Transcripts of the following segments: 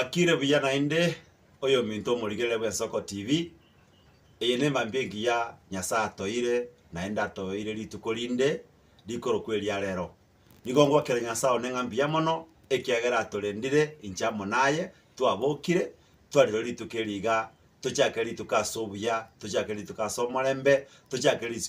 Mwakire buyana inde oyo minto murigere bwensoko TV eyene mambegi ya nyasa toire naenda toire litukolinde likoro kweli ya lero nigongo kere nyasa onengambia mono ekiagera tolendire inchamo naye twabokire twariro litukeliga tuchakeli tukasobuya tuchakeli tukasomorembe tuchakeli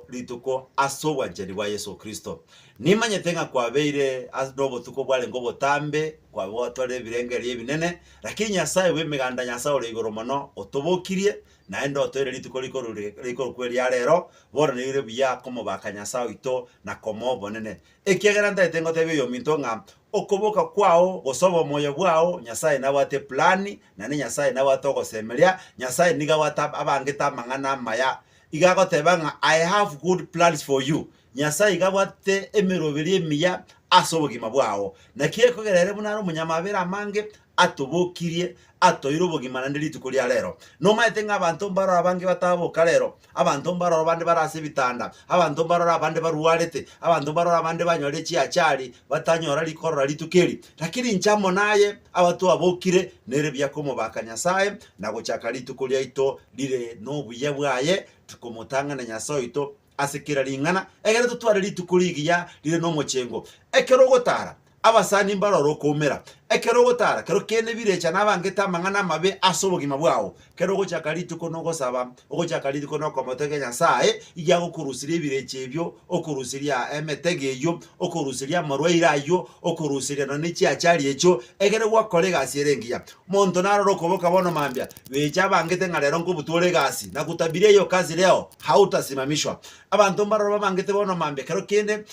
lituko asobwa njeri wa Yesu Kristo nimanye tenga kwa beire adobo tuko bwale ngobo tambe kwa botore birengeri ebinene lakini nyasaye we meganda nyasaye ole igoro mono otobokirie naenda otoire lituko likoro kweli ya lero bora ne ire biya komo bakanyasaye ito na komo bonene ekiagera ndaitengo tebe yo mintonga okoboka kwao gosobo moyo bwao nyasaye na wate plani na nyasaye na watoko semelia nyasaye niga wata abangeta mangana maya igago tebanga I have good plans for you nyasaye igabwate emerobiri miya asobogima bwao na kieko gerere munaro munyamabera mange atobokirie atoirobogima na ndiritukuri ya lero no maitenga abantu mbaro abange bataboka lero abantu mbaro abande barase bitanda abantu mbaro abande baruarete abantu mbaro abande banyore chiachari batanyora likorora litukeri lakini nchamo naye abatu abokire nere byakomo bakanyasaye na gochaka litukuri ya ito lire no buye bwaye tukomotanga na nyasaye ito asekira lingana egere tutware litukurigiya lire no mochengo ekero gotara abasani mbaroro komera ekero gotara kero kene birecha nabangeta mangana mabe asobogima bwao kero gochaka lituko no gosaba ogochaka lituko no komotege nyasaye iyago kurusiri bireche ebyo okurusiria emetege eyo okurusiria marwaira yo okurusiria no nichi achali echo egere gwa kolega asirengia monto naroro koboka bono mambia becha bangete ngalero nkubutore gasi na kutabiria hiyo kazi leo hautasimamishwa abantu mbaroro bangete bono mambia kero kene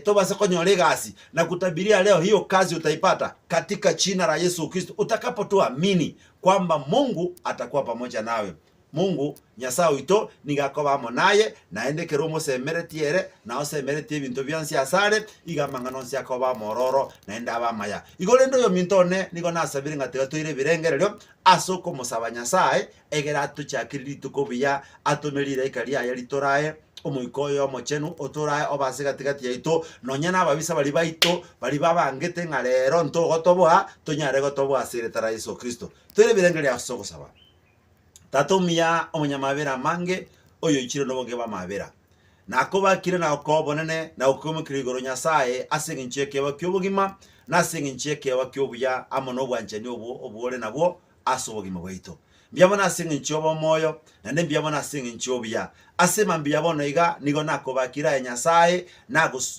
tobase konyore gasi na kutabiria leo hiyo kazi utaipata katika jina la Yesu Kristo utakapotuamini kwamba Mungu atakuwa pamoja nawe. Mungu nyasaye ito nigakoba monaye naende keromo semeretiere na osemereti bintu byansi asare igamangano nsya koba mororo naenda abamaya igolendo yo mintone nigo nasabire ngatega toire birengerero asoko musaba nyasaye egera tuchakiri tukobiya atomerire ikalia ya litorae omuikoyo mochenu otorae obasega tigati yaito nonyana ababisa bali baito bali babangete ngarero ntogotoboa tonyare gotoboa siretara Yesu Kristo toire birengere asoko saba tatomia omunyamabera mange oyo ichiro nobonge bamabera nakoba kire na okobonene na okomukire igoro nyasaye asengincheke bakyobugima na sengincheke bakyobuya amono bwanjeni obuore nabo asobogima bwaito byabona senginchobo moyo nande byabona senginchobuya asema byabona iga nigo nakobakira nyasaye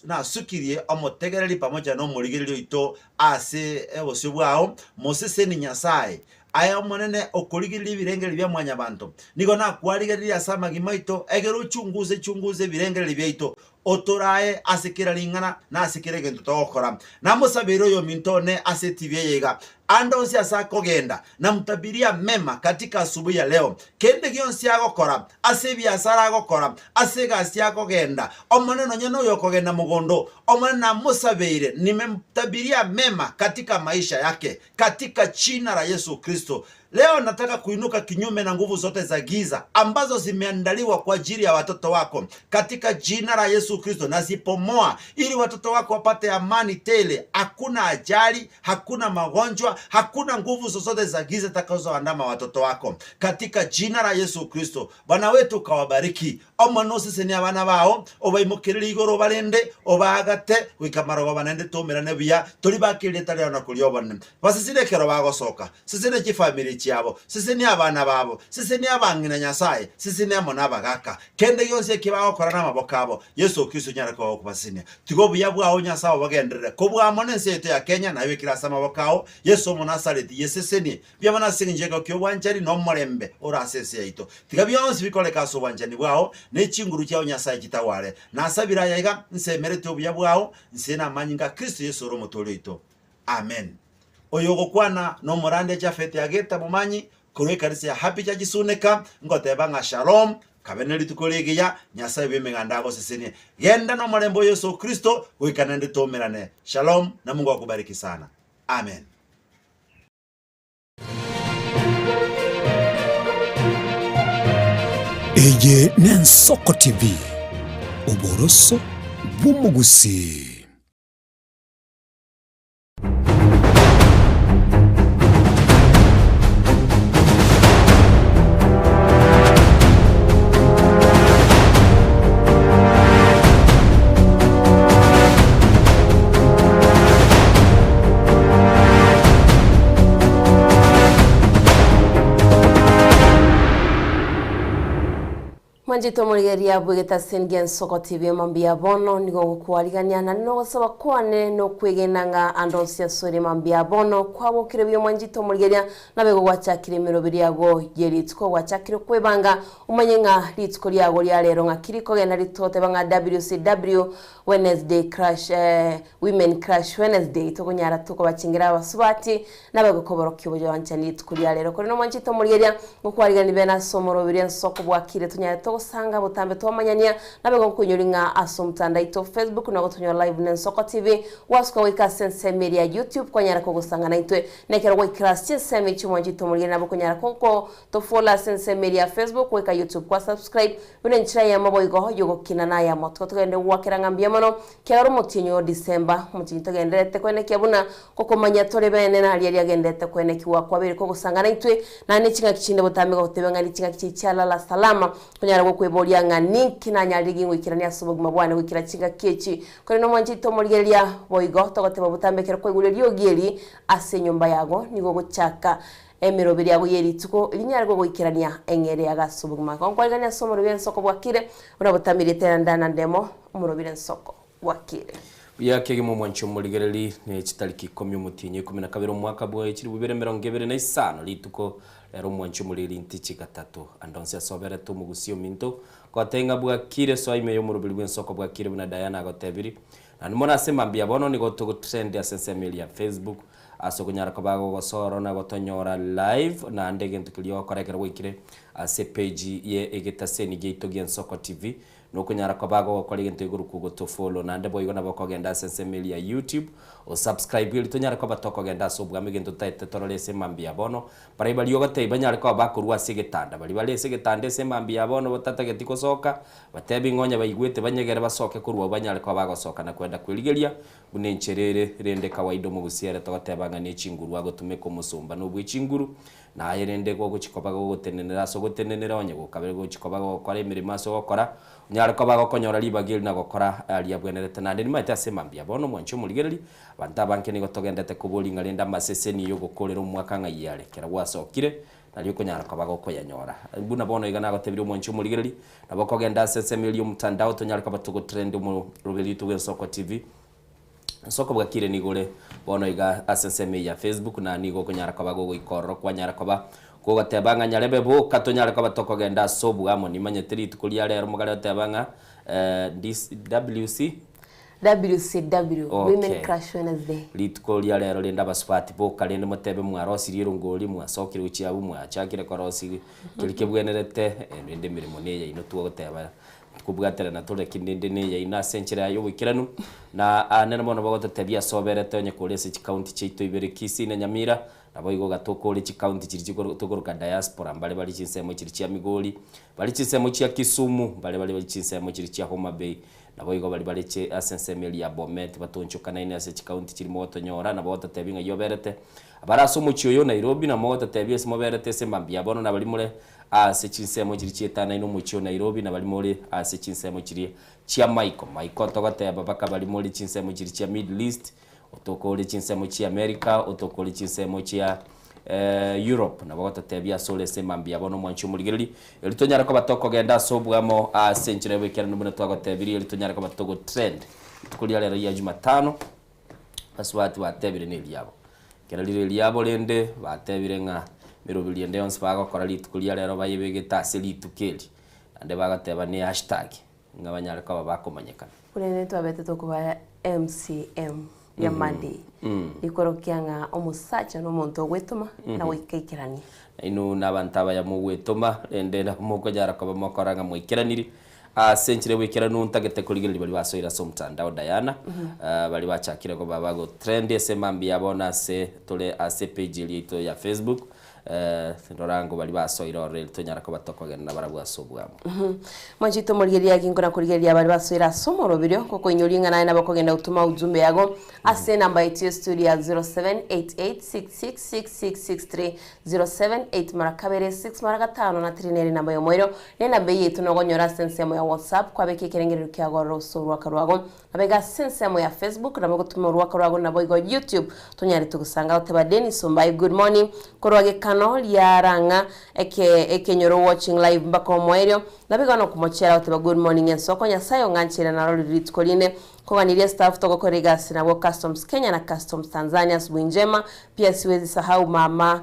na sukirie omotegereri pamoja no murigiriro ito ase ebosyo bwao mosese ni nyasaye aya monene okurigirira ibirengeri bya mwanya bantu nigo nakwarigerira sama gimaito egero chunguze birengeri byaito otorae asekera lingana na asekere gento tokora namusabiro yo mintone asetivye yega andonsi asakogenda na mtabiria mema katika asubuhi ya leo kende gionsi agokora ase biasara agokora ase gasi agogenda omoneno nyono yokogenda mugondo omwana musabire nimemtabiria mema katika maisha yake katika jina la Yesu Kristo. Leo nataka kuinuka kinyume na nguvu zote za giza ambazo zimeandaliwa kwa ajili ya watoto wako katika jina la Yesu Kristo, na zipomoa ili watoto wako wapate amani tele. Hakuna ajali, hakuna magonjwa, hakuna nguvu zozote za giza zitakazoandama watoto wako katika jina la Yesu Kristo. Bwana wetu kawabariki omano sese ni abana bao obaimukirira igoro balende obagate wikamaro banende tomerane biya toli bakireta leo na kuliobane basisire kero bagosoka sisine kifamily chiabo sisi ni abana babo sisi ni abangina nyasaye sisi ni amona bagaka kende yose kibaho korana mabokabo Yesu Kristo nyara ko kubasine tigo buyabwa aho nyasaye bagendere ko bwamone nsete ya Kenya na bikira sama bokao Yesu monasareti yeseseni byabana sinje ko kyo wanjari no morembe orasese yaito tiga byonse bikoleka so wanjani bwao ne chinguru cyawo nyasaye kitawale nasabira yaga nsemerete obuyabwao nsena manyinga Kristo Yesu ro motolito amen. Oyogo kwana no morande cha fete ageta mumanyi kurwe karisi ya happy cha gisuneka ngoteba nga shalom kabeneli tukolegeya nyasaye bemengandago sesene yenda no morembo Yesu Kristo wikanende tomerane shalom na Mungu akubariki sana amen. Eye Nensoko TV Oboroso Bumugusi. Mwanjito murigeria bwegeta Sengen Soko TV mambia bono nigo kuarigania na no saba kwane no kwegenanga andonsia sori mambia bono kwabo kirebyo mwanjito murigeria nabego gwachakire mirobiri yago yeritko gwachakire kwebanga umanyenga ritko lyago lya lero ngakiriko gena ritote banga WCW Wednesday Crash Women Crash Wednesday tokonyara tuko bachingira abasubati nabego koboroki bojo wanchani ritko lya lero kuri no mwanjito murigeria ngokwarigani bena somorobiri nsoko bwakire tunyara sanga butambe twamanyania nabego kunyoringa asomtanda ito Facebook na gotunyo live na Soko TV waswa wika sense media YouTube kwanyara ko gusanga na itwe nekero go ikirasi sense chimwanjito muri nabo kunyara koko to follow sense media Facebook wika YouTube kwa subscribe bune nchira ya mabo igo yogo kinana ya moto tugende wakira ngambia mono kero mutinyo December mutinyo tugenderete kwene kyabuna koko manya tore bene na ali agendete kwene kiwa kwa biri ko gusanga na itwe na ni chinga kichinde butambe go tebenga ni chinga kichichala la salama kunyara kwebolia ngani kinanyaligi ngwikirania subuguma bwana wikira chinga kechi kore no mwanjito murigeria boigo togoteba butambekera kwigurerio gieri ase nyumba yago nigo guchaka emirobiri yago yeri tuko linyargo gwikirania engere yaga subuguma konkwagania somoro bien soko bwakire unabutamire tenda ndemo umurobire nsoko bwakire yakege mu mwancho murigereri ne kitariki 10 mutinye 12 mwaka bwa 2025 lituko rero mwancho muriri ntichi gatatu andonse asobere tu mugusio minto kwatenga bwakire so ime yo murubiri bwensoko bwakire buna Diana agotebiri na nimona sema mbia bono ni goto trend ya sense media Facebook aso kunyara kabago gosoro na gotonyora live na ndege ntukiliyo korekera wikire ase page ye egetaseni geito Soko TV no kunyara kabago gokora gento iguru kugoto follow na ndebo igona bakogenda sense media YouTube o subscribe ili tonyara ko batoko genda so bwa migento taite torole sema mbia bono para bali yogote banyara ko bakurwa sigetanda bali sigetande sema mbia bono botata getiko soka batebi ngonya bayigwete banyegera basoke kurwa banyara ko bagosoka na kwenda kwiligeria bunencherere rende kawaida mu busiere togotebanga ne chinguru agotume ko musumba no bwicinguru na yerende go guchikoba go gutenenera so gutenenera onye gukabere go chikoba go kora imirima so gukora nyara ko bago konyora libagiri na gukora ali abwenerete na ndi mate asema mbia bono mwancho muligereri bantabanke ni gotogendete kubulinga lenda maseseni yo gukorera umwaka ngayale kera gwasokire naliyo kunyara ko bago koyanyora buna bono igana gotebiri mwancho muligereri nabo kogenda sese miliyo mtandao tonyara ko batugo trend mu rubeli tuwe Soko TV Soko bwakire nigore bono iga asenseme ya Facebook na nigo kunyara kwa bago ikoro kwa nyara kwa ko gatebanga nyarebe bo katonyara kwa batoko genda sobu amo ni manyeteri tukulia rero mugara tebanga WCW Women Crash Wednesday litukulia rero lenda baswati bo kalende motebe mwarosi riro ngoli mwasokire uchi abu mwachakire korosi kilikebwenerete ende mirimo neya ino tuwo goteba kubwatera na tole kindende ne ya ina senchera yo wikiranu na anena mono bago tabia soberete onye kolese chi county cheito ibere kisi na Nyamira nabo igo gatoko le chi county chiri tokoroka diaspora mbale bali chinsemo chiri chia Migori bali chinsemo chia Kisumu bali chinsemo chiri chia Homa Bay nabo igo bali che asenseme ya Bomet batonchoka na ina se chi county chiri moto nyora na bota tabinga yoberete abaraso mu chiyo Nairobi na moto tabia se moberete se mambia bono na bali mule ase chinsemo chiri chietana ino muchio Nairobi na bali mole ase chinsemo chiri chia Michael togate babaka bali mole chinsemo chiri chia Middle East otokole chinsemo chia America otokole chinsemo chia Europe na bagota tebia sole sema mbia bono mwancho muligereri elitonyara ko batoko genda sobwamo ase nchire wekera numuna twagotebiri elitonyara ko batoko trend tukulia lero ya Jumatano baswati batebire ne lyabo kera lire lyabo lende batebire nga mirobili ende onse bagakora litukulia lero bayebegeta se litukeli ande bagateba ne hashtag ngabanyara ko bakomanyekana urene twabete tokuba MCM ya Monday ikorokianga omusacha no muntu gwetuma na wikaikirani ino nabantaba ya mugwetuma ende na mukojara ko bamokoranga mwikiraniri senchire wikiranu ntagete kuligirira bali basoira somtandao Diana bali bachakire ko babago trend esemambi yabona se tole ase page lito ya Facebook ndorango bali basoira rel tonyara ko batokogena barabwa sobwamo Mwanjito murigeria kinkona kurigeria bali basoira somoro birio koko inyolinga naye nabakogenda utuma ujumbe yago ase namba yetu studio 0788666663 078 marakabere 6 marakatano na trineri namba yomoiro ne namba yetu nogonyora sense ya WhatsApp kwa beke kerengerero kya goro sorwa karwago nabega sense ya Facebook nabego tumurwa karwago naboigo YouTube tonyari tugusanga uteba Denis Sombai good morning korwage itano liaranga ekenyoro watching live mbako mwerio nabigano kumochera oteba good morning ensoko nyasayo nganchira na roli ritkoline koganiria staff toko korigasi na Customs Kenya na Customs Tanzania asubuhi njema. Pia siwezi sahau mama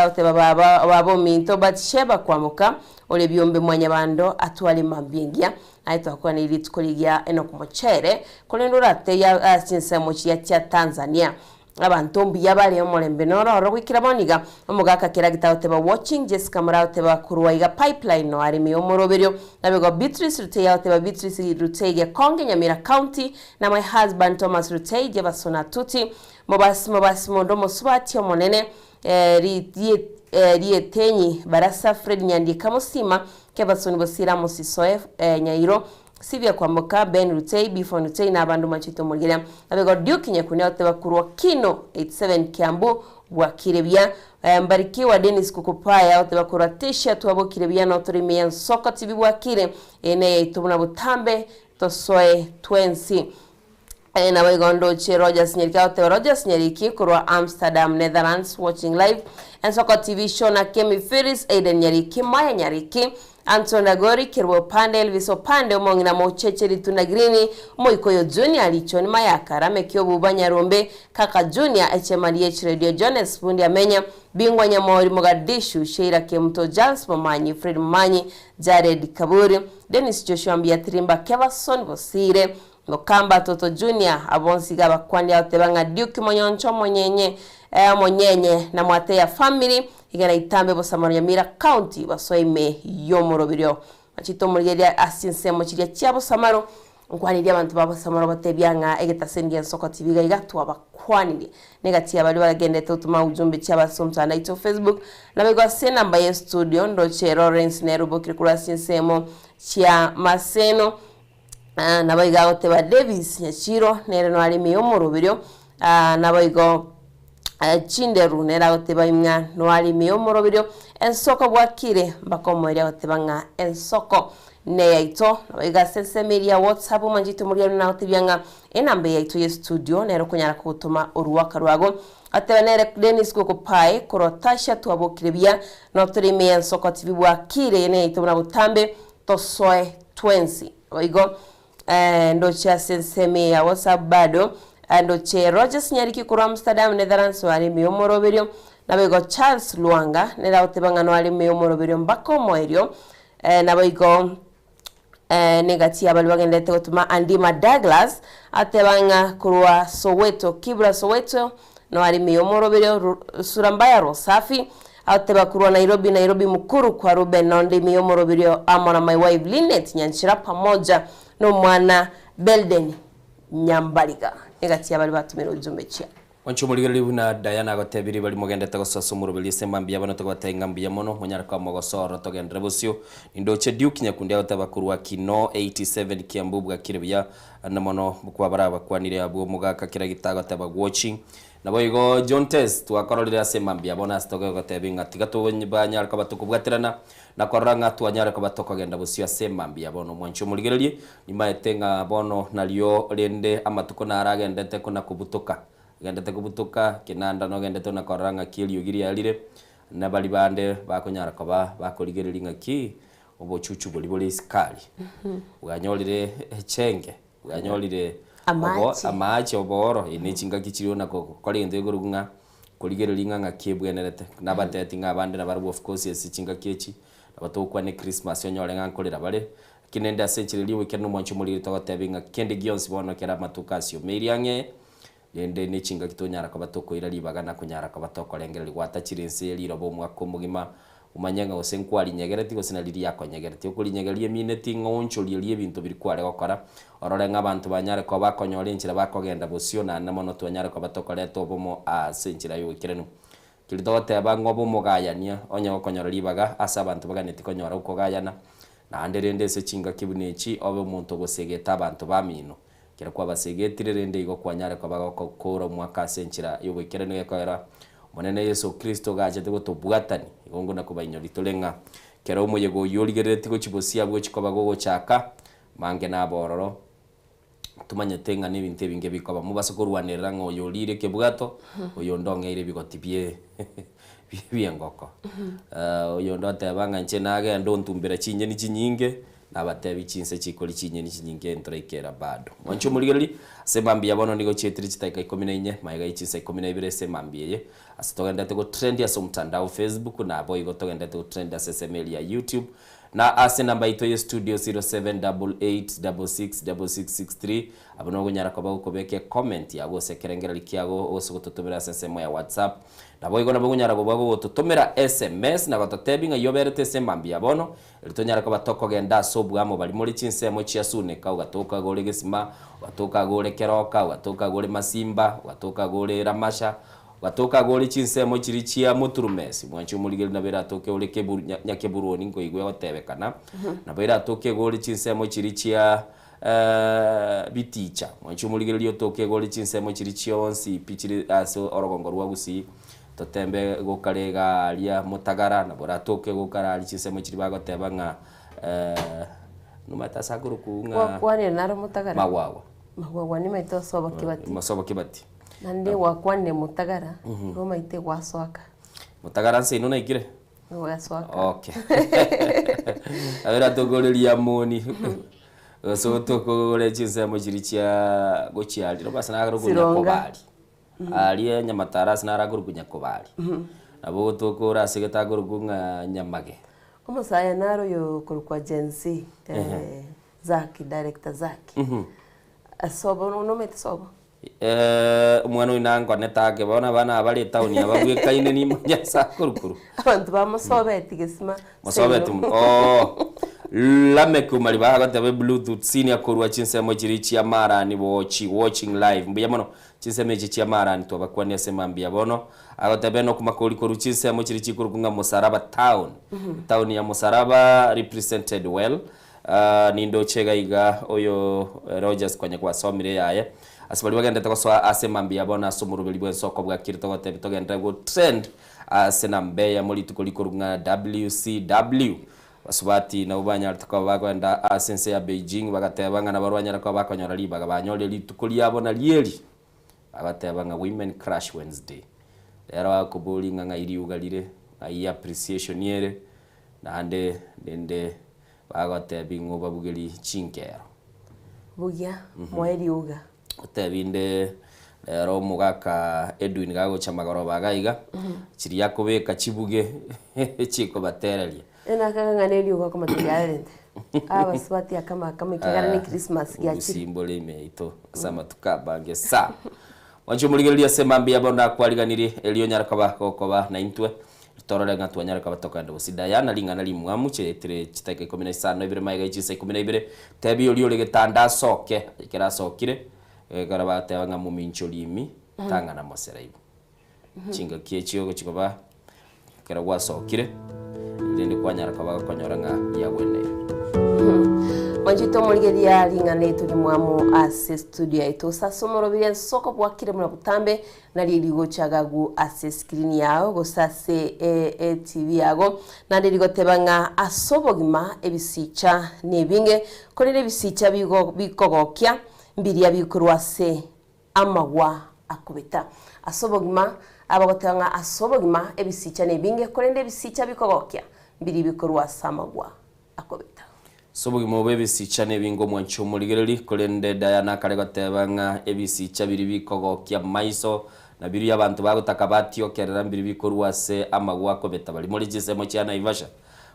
oteba babo minto batsheba kwamuka ole biombe mwanya bando atwali mambingia aitwa kwa ni ritskoligia eno kumochere kolendura te ya sinsemo ya Tanzania abantu mbiya bali omolembe noro rogwikira boniga omugaka kiragita oteba watching Jessica Murao oteba kuruwaiga pipeline no ari mi omoroberio nabego Beatrice Ruteye oteba Beatrice Ruteye Konge Nyamira County na my husband Thomas Ruteye basona tuti mobasi mondo mosubati omonene rietenyi barasa Fred Nyandika Musima kebasoni bosira musisoe nyairo sivya kwamboka Ben Ruteye Bifon Ruteye na abandu machito mulgira abego Duke Nyakune oteba kurwa Kino 87 Kiambu wakirebya mbarikiwa Dennis Kukupaya oteba kurwa Tisha tuabo kirebya no turimiya Nsoko TV wakire ene itumuna butambe tosoe 20 na waigondo che Rogers Nyerika oteba Rogers Nyeriki kurwa Amsterdam Netherlands watching live Nsoko TV show na Kemi Ferris Aiden Nyeriki Maya Nyeriki Anton Agori kirwo pande Elvis Opande omongina mochecheri tunagrini moikoyo Junior alichoni mayaka ramekyo bubanya rombe kaka Junior HMDH Radio Jones fundi amenya bingwa nyamori Mogadishu Sheira Kemto Jans Mamanyi Fred Mamanyi Jared Kaburi Dennis Joshua Mbiatrimba Kevason Bosire Ngokamba Toto Junior abonsiga bakwandi otebanga Duke Monyoncho monyenye na mwate ya family igana itambe bosamaro Nyamira County basoime yomorobirio machito mulgeria asinsemo chiria chiabo samaro nkwaniria abantu babo samaro batebyanga egetasendia Nsoko TV gaigatwa bakwaniri negati abali bagendete utuma ujumbe cyaba somta na ito Facebook nabego sena mbaye studio ndoche Lawrence Nerubo kirikura sinsemo chia Maseno nabaiga oteba Davis Nyachiro nereno ali miyomorobirio nabaigo Chinderu nera oteba imwa no ali miyomorobirio Nsoko bwakire bakomoria otebanga Nsoko ne yaito iga sensemeria WhatsApp manjito muri na otebyanga enambe yaito ye studio nero kunyara kutuma uruwaka rwago atebanere Dennis Kukupai korotasha tuabokirebya no turime Nsoko TV bwakire ne yaito na butambe tosoe 20 oigo ndo cha sensemeria WhatsApp bado ando che Rogers Nyariki kuru Amsterdam Netherlands wali miyomoroberio nabego Charles Luanga nera otebanga no wali miyomoroberio mbako moerio nabego negati abali bagendete gutuma Andima Douglas atebanga kurwa Soweto Kibra Soweto no wali miyomoroberio Surambaya Rosafi ateba kurwa Nairobi mukuru kwa Ruben Nondi miyomoroberio amona my wife Linet Nyanchira pamoja no mwana Belden Nyambariga negati abali batumira ujumbe chia Wancho muligere na Diana gotebiri bali mogendete gososo murubeli semambia bano to batenga mbia mono munyara kwa mogosoro to gendere busio indoche Duke Nyakundi atabakurwa Kino 87 Kiambu bwa kirebya na mono bukwa baraba kwanire abo mugaka kiragitago taba watching naboigo John Test twakororera semambia bona stoke gotebinga tigato banyara kwa batukubwatirana na koranga twanyara kwa batoko genda busio semambia bono mwancho muligere nimaetenga bono nalio lende amatuko na aragendete kuna kubutuka gendete kubutuka kinanda no gendete na koranga kili ugiri alire na bali bande bakonyara koba bakoligerelinga ki obochuchu boli skali uganyolire chenge uganyolire amachi oboro inichinga kichiro na koko kolende gurugunga koligerelinga ngakibwenerete nabatete ngabande na baru of course yesichinga kechi abatokwa ne Christmas yonyole ngankolera bale kinenda century liwe kenu mwancho muri totebinga kende gionsi bono kera matukasio meriange yende nechinga kitonyara kwa batoko ira libaga na kunyara kwa batoko lengere ligwata chirense liro bo mwako mugima umanyanga osenkwali nyegereti go sinaliri yako nyegereti okuli nyegerie mineti ngoncho liye bintu birikware gokora ororenga abantu banyare kwa bakonyore nchira bakogenda bosio na namono twanyara kwa batoko leto bomo senchira yo kirenu kilitote abango mugayania onya gokonyora libaga asa abantu baganeti konyora ukogayana na anderende se chinga kibunechi obe muntu gosegeta abantu bamino kera kwa basegetire rende igo kwanyare kwa bagokora mwaka senchira yobekere no yakora monene Yesu Kristo gajete gotobwatani igongo na kubainyo litolenga kera umuyego yoligerete go chibosia bwo chikoba gogo chaka mange na bororo tumanye tenga n'ibinte binge bikoba mubaso kurwanira ngo yolire kebwato oyo ndonge ire bigotibye biengoko oyo ndoteba ng'anche nagenda ontumbera chinyeni chinyinge nabatebi chinse chikori chinyeni chinyinge ntoraikera bado mwancho murigereri semambia bono nigo chetiri chitaika 14 maiga ichinse 12 semambia ye asitogendete go trend ya mtandao Facebook na abo igo togendete go trend ya SML ya YouTube na ase namba ito ye studio 0788666663 abono gonyara kwa bagukobeke comment yago sekerengera likiago osogototomera sesemo ya WhatsApp na boigo na bogonyara go bagototomera SMS na gototebinga yoberete semambia bono litonyara kwa batoko genda sobwamo bali muri chinsemo chiasune ka ugatoka gore gesima ugatoka gore keroka ugatoka gore masimba ugatoka gore ramasha watoka goli chinsemo chiri chia muturumesi mwancho muligeli na bera atoke ole keburu nyakeburoni ngo igwe watebekana na bera atoke goli chinsemo chiri chia biticha mwancho muligeli yotoke goli chinsemo chiri chionsi pichiri aso orogongorwa gusi totembe gokarega alia mutagara na bora atoke gokara ali chinsemo chiri bagotebanga numata sakuru kunga kwani naro mutagara magwawa ni maito soba kibati masoba kibati nande wakwane mutagara ngoma ite gwaswaka mutagara nse ino naikire gwaswaka okay abera togoreria moni so tokore chinsemo chirichia gochiali robasa nagarugunya kobali ali nyamatara sinaragurugunya kobali abo tokora segetagurugunga nyamage omusaya naro yo kurukwa jensi Zaki director Zaki asobo no mete sobo umwana winangwa netage bona bana bali town yabagwe kaine ni manyasa kurukuru abantu bamusobeti gesima musobeti lame kumali bagate bluetooth senior korwa chinsemo chirichi ya marani watching live mbuya mono chinsemo chichi ya marani to bakwane semambia bono agote no kumakori koru chinsemo chirichi kurukunga Musaraba town ya Musaraba represented well nindo chega iga oyo Rogers kwanya kwa somire yaye asibali bagenda takoswa asemambia bona asumurubeli bwe soko bwa kirito gote bitogenda go trend asenambe ya muri tukolikorunga WCW basubati na ubanya takwa bagenda asense ya Beijing bagatebanga na barwanya takwa bakonyora libaga banyole litukoli yabo na lieli abatebanga women crash Wednesday era akubulinga ngairi ugalire ai appreciation yere na ande ndende bagatebingo babugeli chinkero buya moeri uga utebinde rero mugaka Edwin gago chamagoro bagaiga chiri yakobeka chibuge chiko baterelia ena kanga neli uga kama tigarente aba swati kama kigara ni Christmas ya chiri simbole meito sama tukabange sa wancho muligelia semambia bonda kwaliganiri elio nyaraka koba na intwe torore ngatu nyaraka batoka ndo sidayana lingana limwamu chetire chitake 15 ibire maiga ichise 12 tebi olio legetanda soke ikera sokire garabate banga mu mincho limi tanga na moseraibu chinga kiechio go chikoba kera gwasokire ndende kwanyara kabaga konyoranga yawene Wanjito muligeria lingane tuli mwamu ase studio ito sasomoro bilen soko bwakire muna butambe na liligo chagagu ase screen yao go sase TV yago na liligo tebanga asobogima ebisicha nebinge kolere ebisicha bikogokya mbiri yabikurwase amagwa akubita asobogima abagotanga asobogima ebisicha nebinge kolende ebisicha bikogokya mbiri bikurwase amagwa akubita sobogi mobe bisicha nebingo mwancho muligereri kolende Diana karego tebanga ebisicha biri bikogokya maiso na biri yabantu bagutaka batyo kerera mbiri bikorwase amagwa akobeta bali muri gisemo cya Naivasha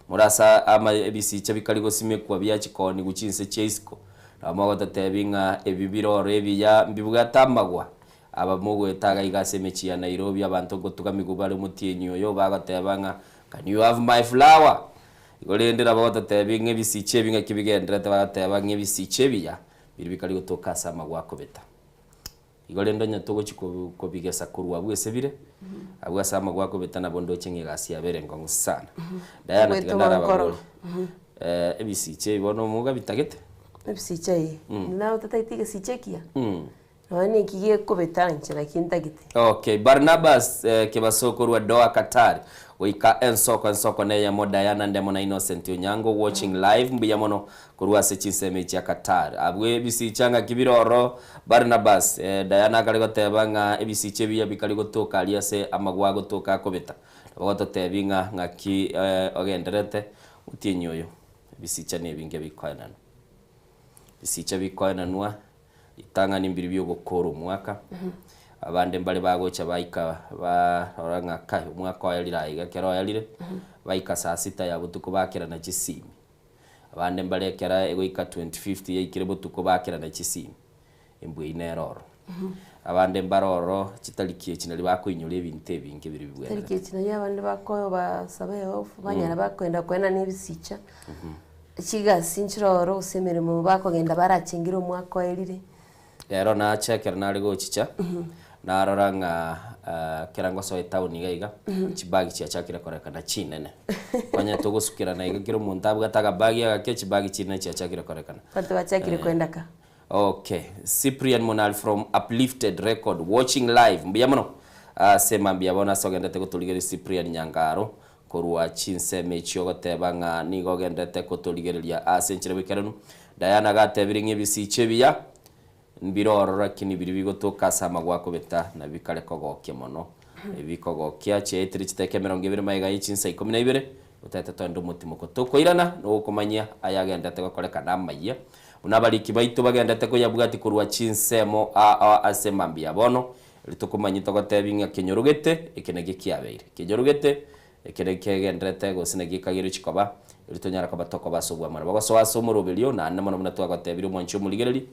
murasa ama ebisicha bikaligo simekwa byachikoni guchinse cheisco amagoto tebinga ebibiro rebiya mbibuga tamagwa abamugo etaga igaseme cya Nairobi abantu gotuka migubare mutienyo yo bagatebanga can you have my flower igolendera bagoto tebinga ebisiche binga kibigendera tabatebanga ebisiche biya biri bikali gotoka sama gwakobeta igolendo nyatogo chiko kobigesa kurwa bwese bire abwa sama gwakobeta na bondo chenye gasi yabere ngongo sana Diana tigandara bagoro ebisiche bono muga bitagete ebisiche na utataitiga sichekia Wani kigie kobeta nchira kintagite okay Barnabas kebasokorwa doa Qatar wika ensoko ne ya Diana ndemo na Innocent Onyango watching live mbiya mono kurwa se chinseme cha Qatar abwe bisichanga kibiroro Barnabas Diana kali gotebanga ebisiche biya bikali gotoka aliase amagwa gotoka kobeta bagototebinga ngaki ogenderete mutinyoyo bisicha ne binge bikoenana bisicha bikoenanwa itanga nimbiri byo gukora umwaka abande mbale bagocha baika baranga kai umwaka oyalira iga kero oyalire baika saa 6 ya butuko bakira na chisimi abande mbale kera egoika 2050 yaikire butuko bakira na chisimi embwe ineroro abande mbaroro chitalikie chinali bakoinyura ebintu ebinge biri bibwera talikie chinali abande bakoyo basabe ofu banyana bakwenda kwena n'ebisicha chiga sinchiroro usemere mu bakogenda barachingira umwaka oyalire rero nachekera nari gochicha naroranga kerango so town iga chibagi chiachakira korekana chinene kwanya togosukira na iga kiro muntu abwataga bagi agake chibagi chinene chiachakira korekana patu bachakire kwenda ka. Okay, Cyprian Monal from Uplifted Record watching live mbiyamono sema mbiyabona sogendete kutuligeri Cyprian Nyangaro korwa chinseme chiogotebanga nigogendete kutuligeria asenchire bikeranu Diana gatebiringe bisiche biya mbirorora kini biri bigotoka sama gwako beta na bikale kogoke mono ebikogokia chetri chiteke 20 maiga ichinsa 12 utete tondo mutimo kotokoirana no kumanya ayagendete gokoreka namaiya unabaliki baitu bagendete kuyabwati kurwa chinsemo asema mbiyabono litukumanyito gotebinga kinyorugete ekenege kiabeire kinyorugete ekenege gendete gosinege kagiro chikoba litonyara kabatoko basubwa mara bagoso asomoro belio na namono munatwa gotebiro mwancho muligereri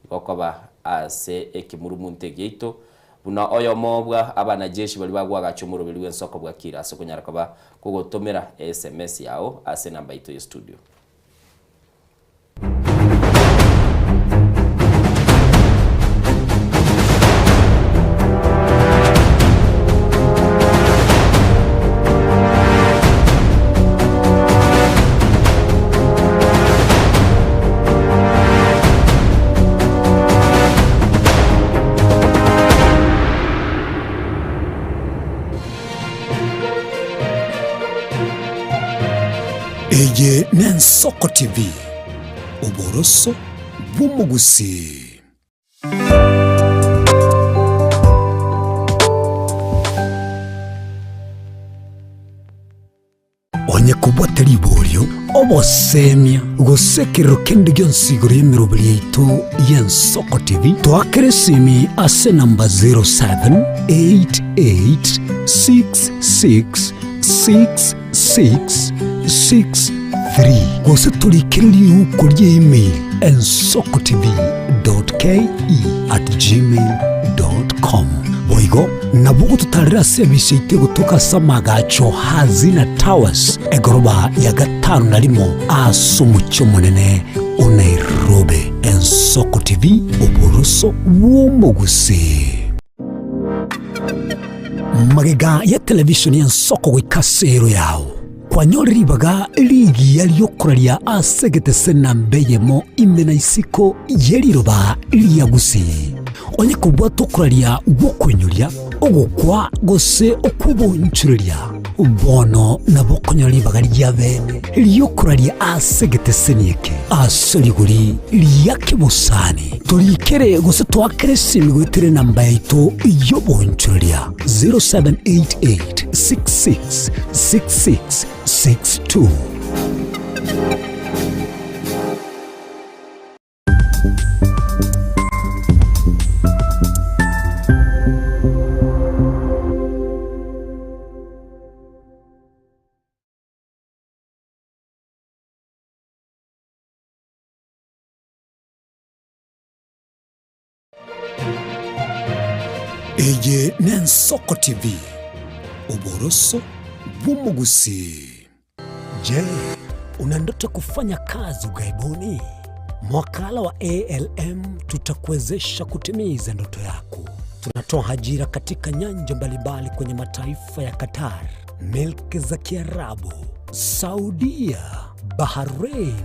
gokoba ase ekimurumunte geito buna oyo mobwa abana jeshi bali bagwaga chumuro beliwe nsoko bwa kira aso kunyara kaba kugotomera SMS yao ase namba ito ya studio. Eye Nensoko TV Oboroso Bumugusi. Onye kubwatari iboryo obosemia gusekero kendi gyonsiguro yemirobiri yaitu y'Ensoko TV twakeresimi ase namba 0788666663 gose tulikiriri uko email ensokotv.ke@gmail.com boigo nabugo tutarira service ite gutuka samagacho hazina towers egoroba ya 5 asumucyo munene Nairobi. Ensoko TV oboroso bw'omugusi. Magega ya television y'Ensoko gwikasero yawo kwanyoribaga ligi yaliyokoralia asegete senambeyemo imena isiko yeliroba liyagusi onye kubwa tokoralia bokonyolya ogokwa gose okubonchulia bono nabokonyolibaga lyabene liyokoralia asegete senieke asoliguri liyakibusani tolikere gose twakere simigwetire namba yaito yobonchulia 0788666662. Eye Nensoko TV oboroso bw'omugusi. Je, una ndoto kufanya kazi ugaibuni? Mwakala wa ALM tutakuwezesha kutimiza ndoto yako. Tunatoa ajira katika nyanja mbalimbali kwenye mataifa ya Qatar, Milki za Kiarabu, Saudia, Bahrain,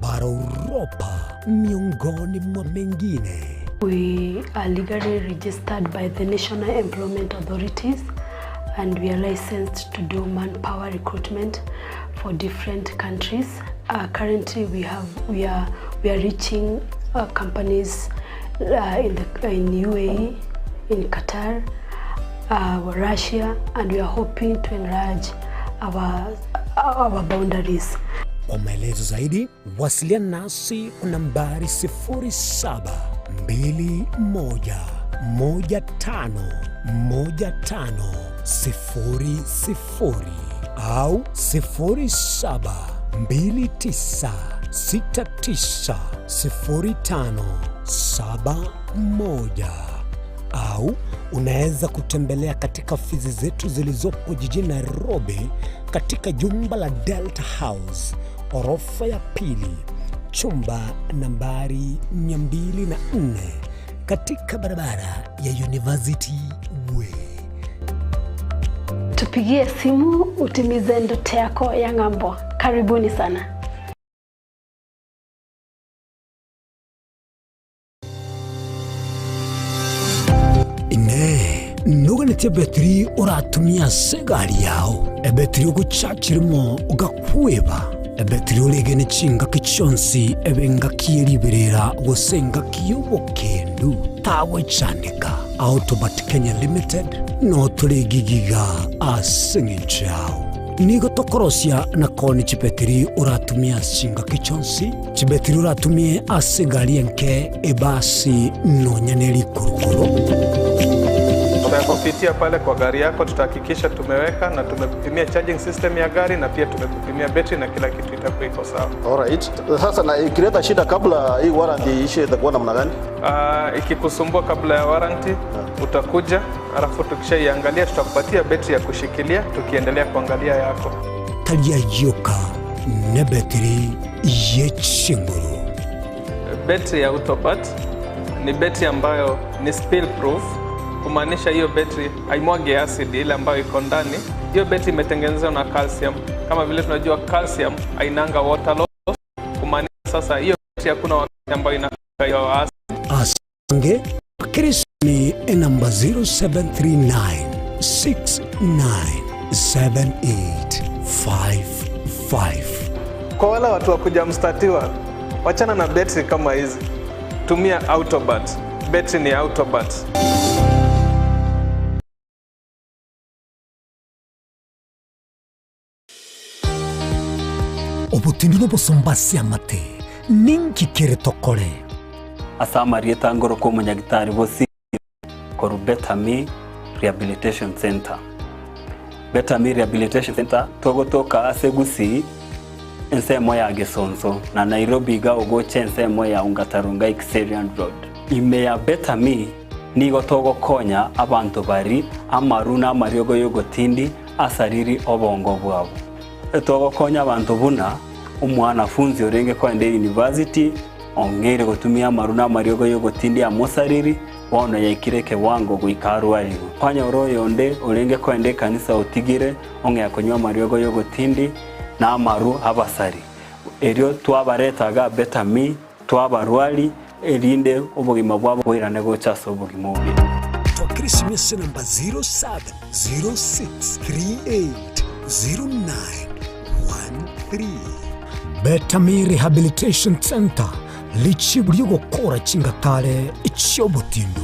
bara Europa, miongoni mwa mengine. We are legally registered by the National Employment Authorities and we are licensed to do manpower recruitment for different countries. Currently we are reaching companies in UAE, in Qatar, Russia, and we are hoping to enlarge our boundaries. Kwa maelezo zaidi, wasiliana nasi kwa nambari 0721151500 au 0729690571 au unaweza kutembelea katika ofisi zetu zilizopo jijini Nairobi katika jumba la Delta House, orofa ya pili, chumba nambari 204 katika barabara ya University Way. Tupigie simu utimize ndoto yako ya ng'ambo. Karibuni sana. Ine nuganetie betri uratumia segari yao ebetri ugucakirimo ugakweba ebetri uregene chinga kichonsi ebenga kieriberera gosenga kiyobokendu tawe chanika Autobat Kenya Limited no turegigiga asengichao nigo tokorosia na koni chibetri uratumia chinga kichonsi chibetri uratumie asegari enke ebasi no nyaneri kurukuro. Kupitia pale kwa gari yako tutahakikisha tumeweka na tumekupimia charging system ya gari na pia tumekupimia battery na kila kitu itakuwa iko sawa. Alright. Sasa na ikileta shida kabla hii warranty ishe itakuwa namna gani? Ikikusumbua kabla ya warranty utakuja, alafu tukishaiangalia tutakupatia battery ya kushikilia tukiendelea kuangalia yako. Talia yoka na battery yechinguru. Battery ya Autobat ni battery ambayo ni spill proof. Kumaanisha hiyo betri haimwagi acid ile ambayo iko ndani. Hiyo betri imetengenezwa na calcium. Kama vile tunajua calcium hainanga water loss. Kumaanisha sasa hiyo betri hakuna wakati ambayo inaka hiyo acid. Asange Krisni namba 0739697855. Kwa wale watu wakuja mstatiwa, wachana na betri kama hizi. Tumia Autobat. Betri ni Autobat. Obutindiro bosombasi amate ninki kere tokore asamari etangoro ko munyagitari bosi koru Betami Rehabilitation Center. Betami Rehabilitation Center togotoka asegusi ensemo ya Gesonzo na Nairobi ga ogoche ensemo ya Ungatarunga Xerian Road. Ime ya Betami nigo togo konya abantu bari amaruna mariogo yogotindi asariri obongo bwabo. Etogo konya abantu buna umwanafunzi orenge kwende university ongere gotumia maruna mariogo yogotindi amosariri wona yakireke wango guikarwari kwanya oroyo nde orenge kwende kanisa otigire onge yakonywa mariogo yogotindi na amaru abasari erio twabaretaga Betami twabarwari erinde obugima bwabo bwirane gochaso obugima obi Christmas namba 0706380913. Betami Rehabilitation Center lichiburi gukora chingatare ichobotindu.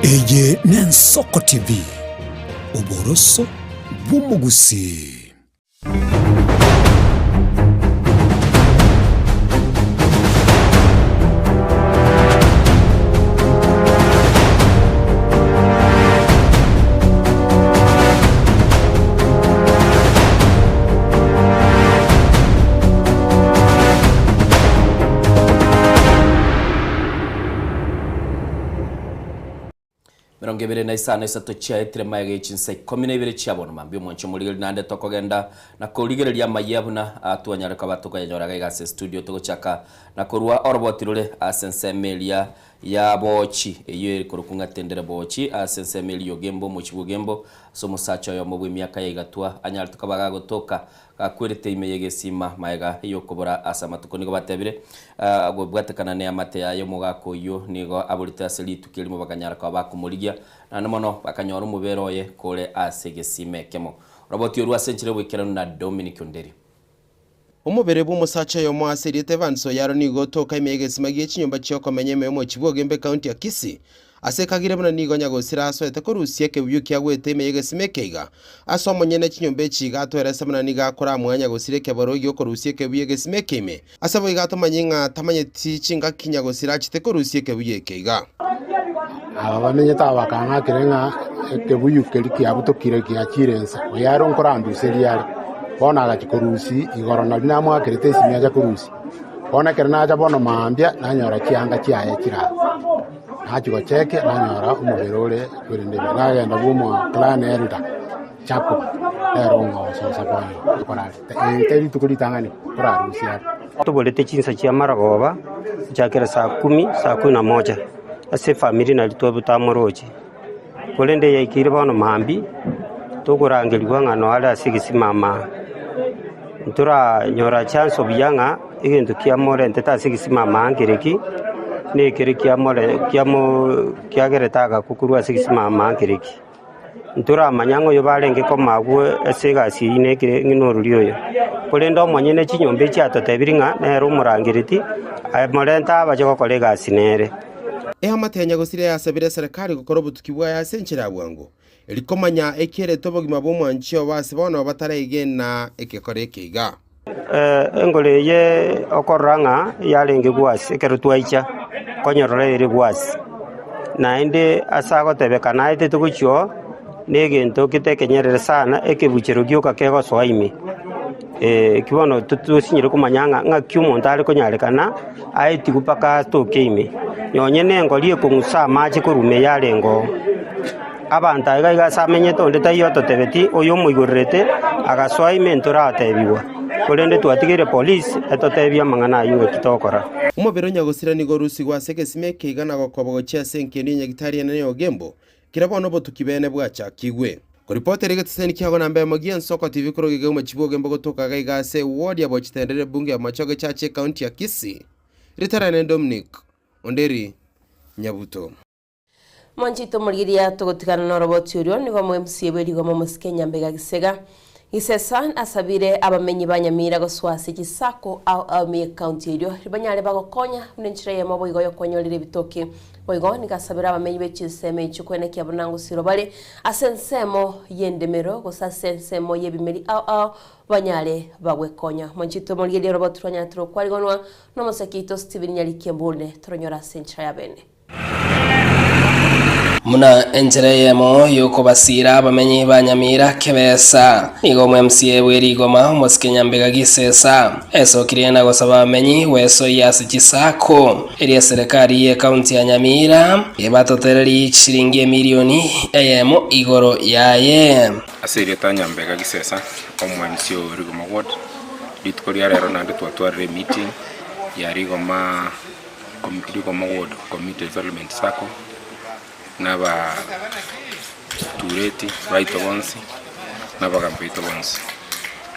Eye Nensoko TV uboroso bw'umugusi. Mirongebere na isana isato chia etire maege chinsa komine ibere chiabona mambio mwancho muligeli nande tokogenda na kuligereria mayabuna atuanyara kabatuka yanyoraga igase studio togochaka na kurwa orbotirule asensemelia ya bochi eyo kurukunga tendere bochi asensemelia gembo muchibu gembo somo sacho yo mubwe miaka yigatwa anyara tukabaga gotoka akwirite imeyege sima maega iyo kubora asamatuko nigo batebire agwo bwatekana ne amate yayo mugako yo nigo aburite aseli tukeli mubakanyara kwa bakumuligia na namono bakanyora umubero ye kole asegesime kemo roboti yoru asenchire bwekera na Dominic Onderi. Omubere bw'omusacha y'omwasirite Vanso yaroni gotoka imegesima gy'ekinyumba ky'okomenya ememo Kibugembe County ya Kisii asekagire buna nigonya gosira aswete ko rusiye ke byuki yagwete imegesime keiga asomo nyene kinyumba ekiga atweresa buna niga kora mwanya gosire ke baro yo ko rusiye ke byegesime keme asabo igato manyinga tamanye tichinga kinya gosira kite ko rusiye ke bye keiga aba bamenye tabakanga kirenga ke buyuke likiabuto kire kiachirensa oyaro nkorandu seriali bona agachikorusi igorona binamwa kirete simya ja kurusi bona kerna ja bona mambya nanyora kianga kiaye kira hachigo cheke nanyora umuberole kurinde nagenda bumo clan elder chapo erongo so sabani kora teri tukuri tangani kora rusia tubolete chinsa chia maragoba chakera saa 11 ase family na litobu tamoroji kolende yaikire bona mambi tukurangirwa ngano ala sigisi mama ntura nyora chance obiyanga igintu kiamore nteta sigisi mama angireki ne kireki amore kiageretaga kukurwa sigisi mama angireki ntura manyango yo balenge ko magwe esega sine nginoru yo kolendo monyene chinyombe cyatotebiringa nero umurangiriti amorenta abaje kolega sinere amatenya gosire yasabire serikali gukora butukibwa yasenchira bwango elikomanya ekere tobogima bomwanchio base bona batarayigena ekekore kiga engole ye okoranga yalenge gwasi kerutwaicha konyorore gwasi naende asago tebekana ite tugucho negento kitekenyerere sana ekebuchero gyoka kego swaime kibono tutusinyire kumanyanga nga kyumuntu ali konyarekana aiti kupaka tokeime nyonyene ngolie kungusa maji kurume yalengo abantu aiga samenye tonde tayo totebeti oyo muigorrete agaswaime ntora atebiwa kolende twatigire police etotebia mangana yuwe kitokora umubero nyagosira ni gorusi gwaseke simeke igana gokobogo chia senkeni nyagitari nene ogembo kirabono botukibene bwacha kigwe ko reporter igatsen kiago nambe mogian Soko TV kuro gege mu Kibugembe gotoka gaiga se ward ya bochitendere bunge ya Machoge chache county ya Kisii ritarane Dominic Onderi Nyabuto Manchito murigiria tugotikana na roboti urio nigo mu MC berigo mu Musikenya mbega gisega Isesan asabire abamenyi banyamira goswasi kisako au mi county irio ribanyale bagokonya unenchira yemo boigo yo konyolire bitoki boigo nigasabira abamenyi bechiseme ichukwene kyabunango siro bali asensemo yendemero gosasensemo yebimeri au banyale bagwekonya Manchito murigiria roboti twanya tro kwaligonwa no Musekito Steven Nyalikembule tronyora senchira yabene muna enjereyemo yuko basira abamenyi banyamira kebesa nigo mu MCA bwerigoma Musikenya mbega gisesa esokiriye na gosaba abamenyi weso yasi kisako eri serikali ye county ya Nyamira ebatotereri shilingi milioni eyemo igoro yaye asiri tanyambega gisesa omu MCA rigoma ward litukori rero nande twatware meeting ya rigoma ward committee development sako naba tureti right once naba kampito once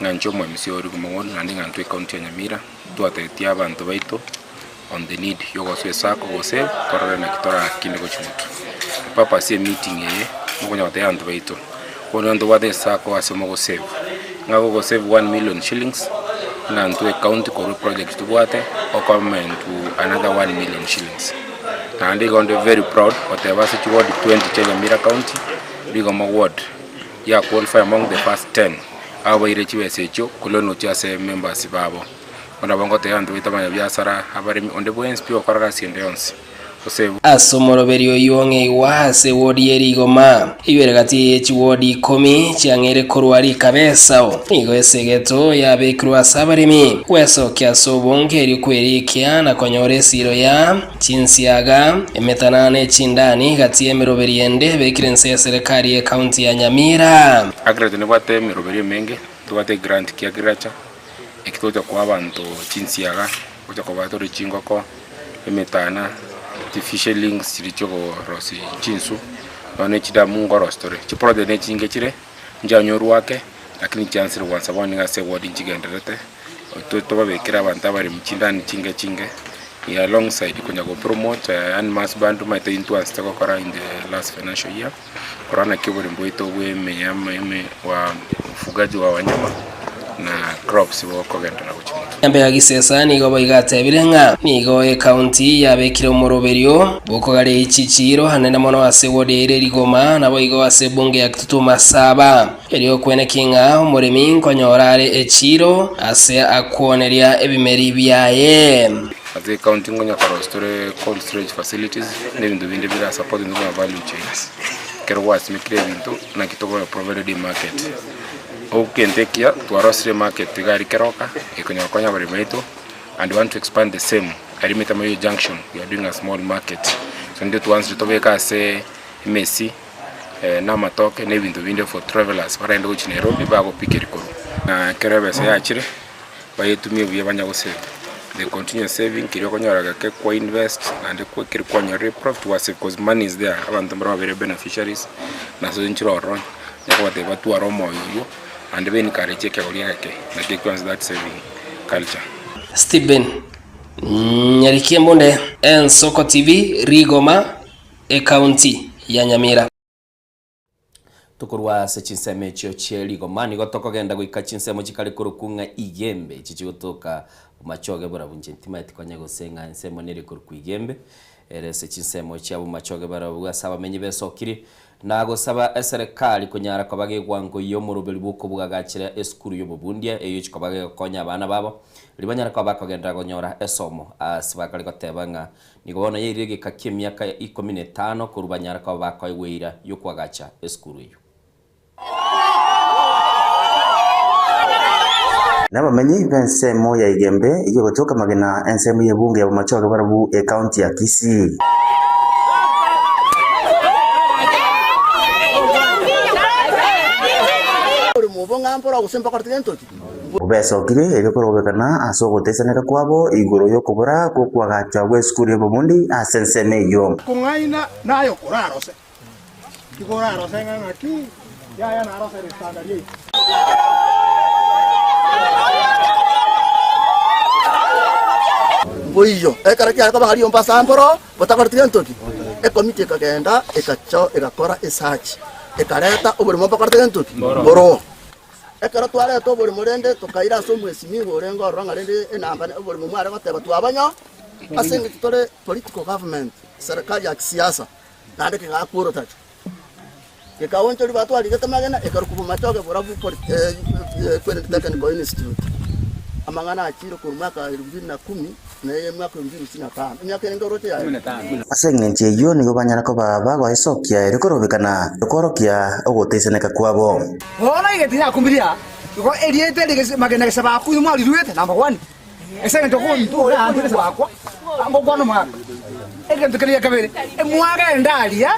ngancho mu MCA rigoma ward nandi ngantwe county ya Nyamira twatetia abantu baito on the need yogo swesako gose korora na kitora kinde ko chimutu papa se meeting ye ngonya wate abantu baito kono ndo wate sako asemo go save ngago go save 1 million shillings na ntwe county ko project to wate o come to another 1 million shillings and they going to be very proud whatever such ward 20 Nyamira county rigoma ward ya qualify among the first 10 abo irechiwe secho kulono tia se members babo ona bango te andu itamanya biasara abari onde bwens pio karaga siende onse asomoro berio yonge wase wodi erigoma ibere gati echiwodi 10 chiangere korwari kabesao igo esegeto yabe krwasa barimi weso kya sobongeri kwerikia na konyore siro ya chinsiaga emetanane chindani gati emeroberiende bekirense ya serikali ya county ya Nyamira agrade ne bate emeroberi menge tuwate grant kia gracha ekitoja kwa abantu chinsiaga kuja kwa bato richingoko emetana artificial links chirichoko rosi chinsu one chida mungo rostore chiprode ne chinge chire njanyoru wake lakini chancellor wansa wani ngase wodi chigenderete to babekira abantu bari mchindani chinge ya alongside kunya go promote animals bandu maite into ansta kokora in the last financial year korana kibori mboito we me wa ufugaji wa wanyama na crops bo kogenda na guchimutu Yambe agisesa nigo boigatebire ng'a nigo county yabekire omoroberio bokogare ichichiro hanene mono ase wodi ire Rigoma na boigo ase bunge ya Kitutuma Saba erio kwene kinga omoremi nkonyorare echiro ase akwoneria ebimeri byaye ate county ngonya karostore cold storage facilities nebintu binde bira support ndo value chains kero wasi mikire bintu na kitoko provided market okentekia tuarosire market gari keroka ikonyokonya bari baito and want to expand the same arimeta mayo junction we are doing a small market so ndio tuanze tobeka se Messi na matoke nebintu binde for travelers barende uchi Nairobi bago pikirikoro na kerebe se yachire bayetumie byabanya gose they continue saving kiri konyoraga ke kwa invest and kwa kiri konyore profit was because money is there abantu mbara very beneficiaries na so nchiro ron yako bate batu aromo yo and ben kare cheke oliake na ke kwanza that saving culture Stephen Nyarikie Mbonde Nsoko TV Rigoma county ya Nyamira tukurwa se chinseme chio cheli gomani gotokogenda guika chinsemo chikali kurukunga igembe chichigotoka machoge bora bunjentima etikwanya gosenga nsemo nere kuruku igembe ere se chinsemo chabo machoge bara bwasaba menye besokiri nago saba serikali kunyara kwabage gwango yo murubeli buko bugagachira eskuru yo bubundia eyo chikobage konya abana babo libanyara kwabakogenda gonyora esomo asibakali gotebanga nigobona yirige kakimyaka 15 kurubanyara kwabakogweira yo kwagacha eskuru yo Nabamenyi bensemo ya igembe iyo gotoka magena ensemo yebunge ya machoga barabu county ya Kisii ubesokire ebikorobekana asogotesanera kwabo igoro yo kubura ko kwagacha we school yo bundi asenseme yo kungaina nayo kurarose igorarose ngaki ya narose standard ye boiyo ekarakia kaba hali ompa samboro botakortien toki ekomite kagenda ekacho egakora research ekareta oburimo bakortien toki boro ekara tware to buri murende tukaira so mwesimi borengo ronga rende enamba oburimo mware bateba twabanyo asingi tutore political government serikali ya kisiasa nande kigakuro tacho kikawoncho libatu aligeta magena ekarukubu machoge borabu kwene technical institute amangana achiro ku mwaka 2010 na ye mwaka 2015 myaka ndorote ya 15 asengenche yo nigo banyara ko baba go isokia rikorobekana rikorokia ogoteseneka kwabo ona igetinya kumbiria go eliete ligese magena gesaba ku mwali ruete number 1 esenge toko ntu ora antire sabako ngo gono mwaka egento kali yakabere mwaka ndalia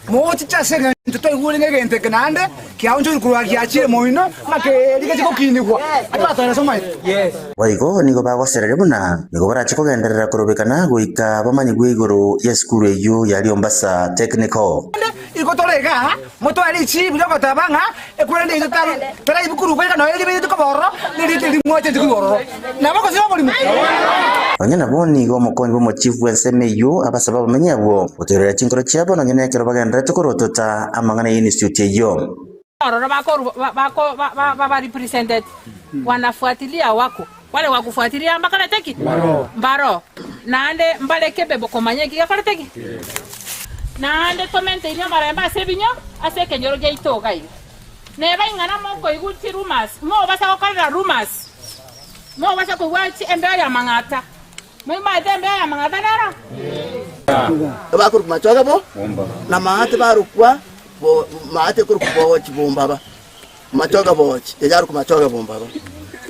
mochi chasenga ntuto igule ngente kanande kiaunjo kurwa kiachire moino make ligachiko kinigwa atata soma yes waigo nigo bagoserere buna nigo barachiko genderera kurobekana guika bamanyi gwigoro ya skuru eyo yali Ombasa technical ikotorega moto ali chi biloko tabanga ekurende itara tara ibukuru kweka no eli bitu koboro nili mwote tukuboro na bako sio bolimu onyana boni go mokonyi bo chief wenseme yo abasaba bamenya bwo oterera chinkoro chiabo no nyene kero bagendera tukorotota amangana institute yo ororo bako represented wanafuatilia wako wale wakufuatilia mbakala teki mbaro naande mbaleke bebo komanyeki yakala teki naande komente ile maramba sebinyo aseke nyoro geito gai neba ingana moko iguti rumas mo basa okala rumas mo basa ko wachi embea ya mangata mo maite embea ya mangata nara bakuru machoga bo na maate barukwa bo maate kuru bo chibomba ba machoga bo ejaru ku machoga bomba ba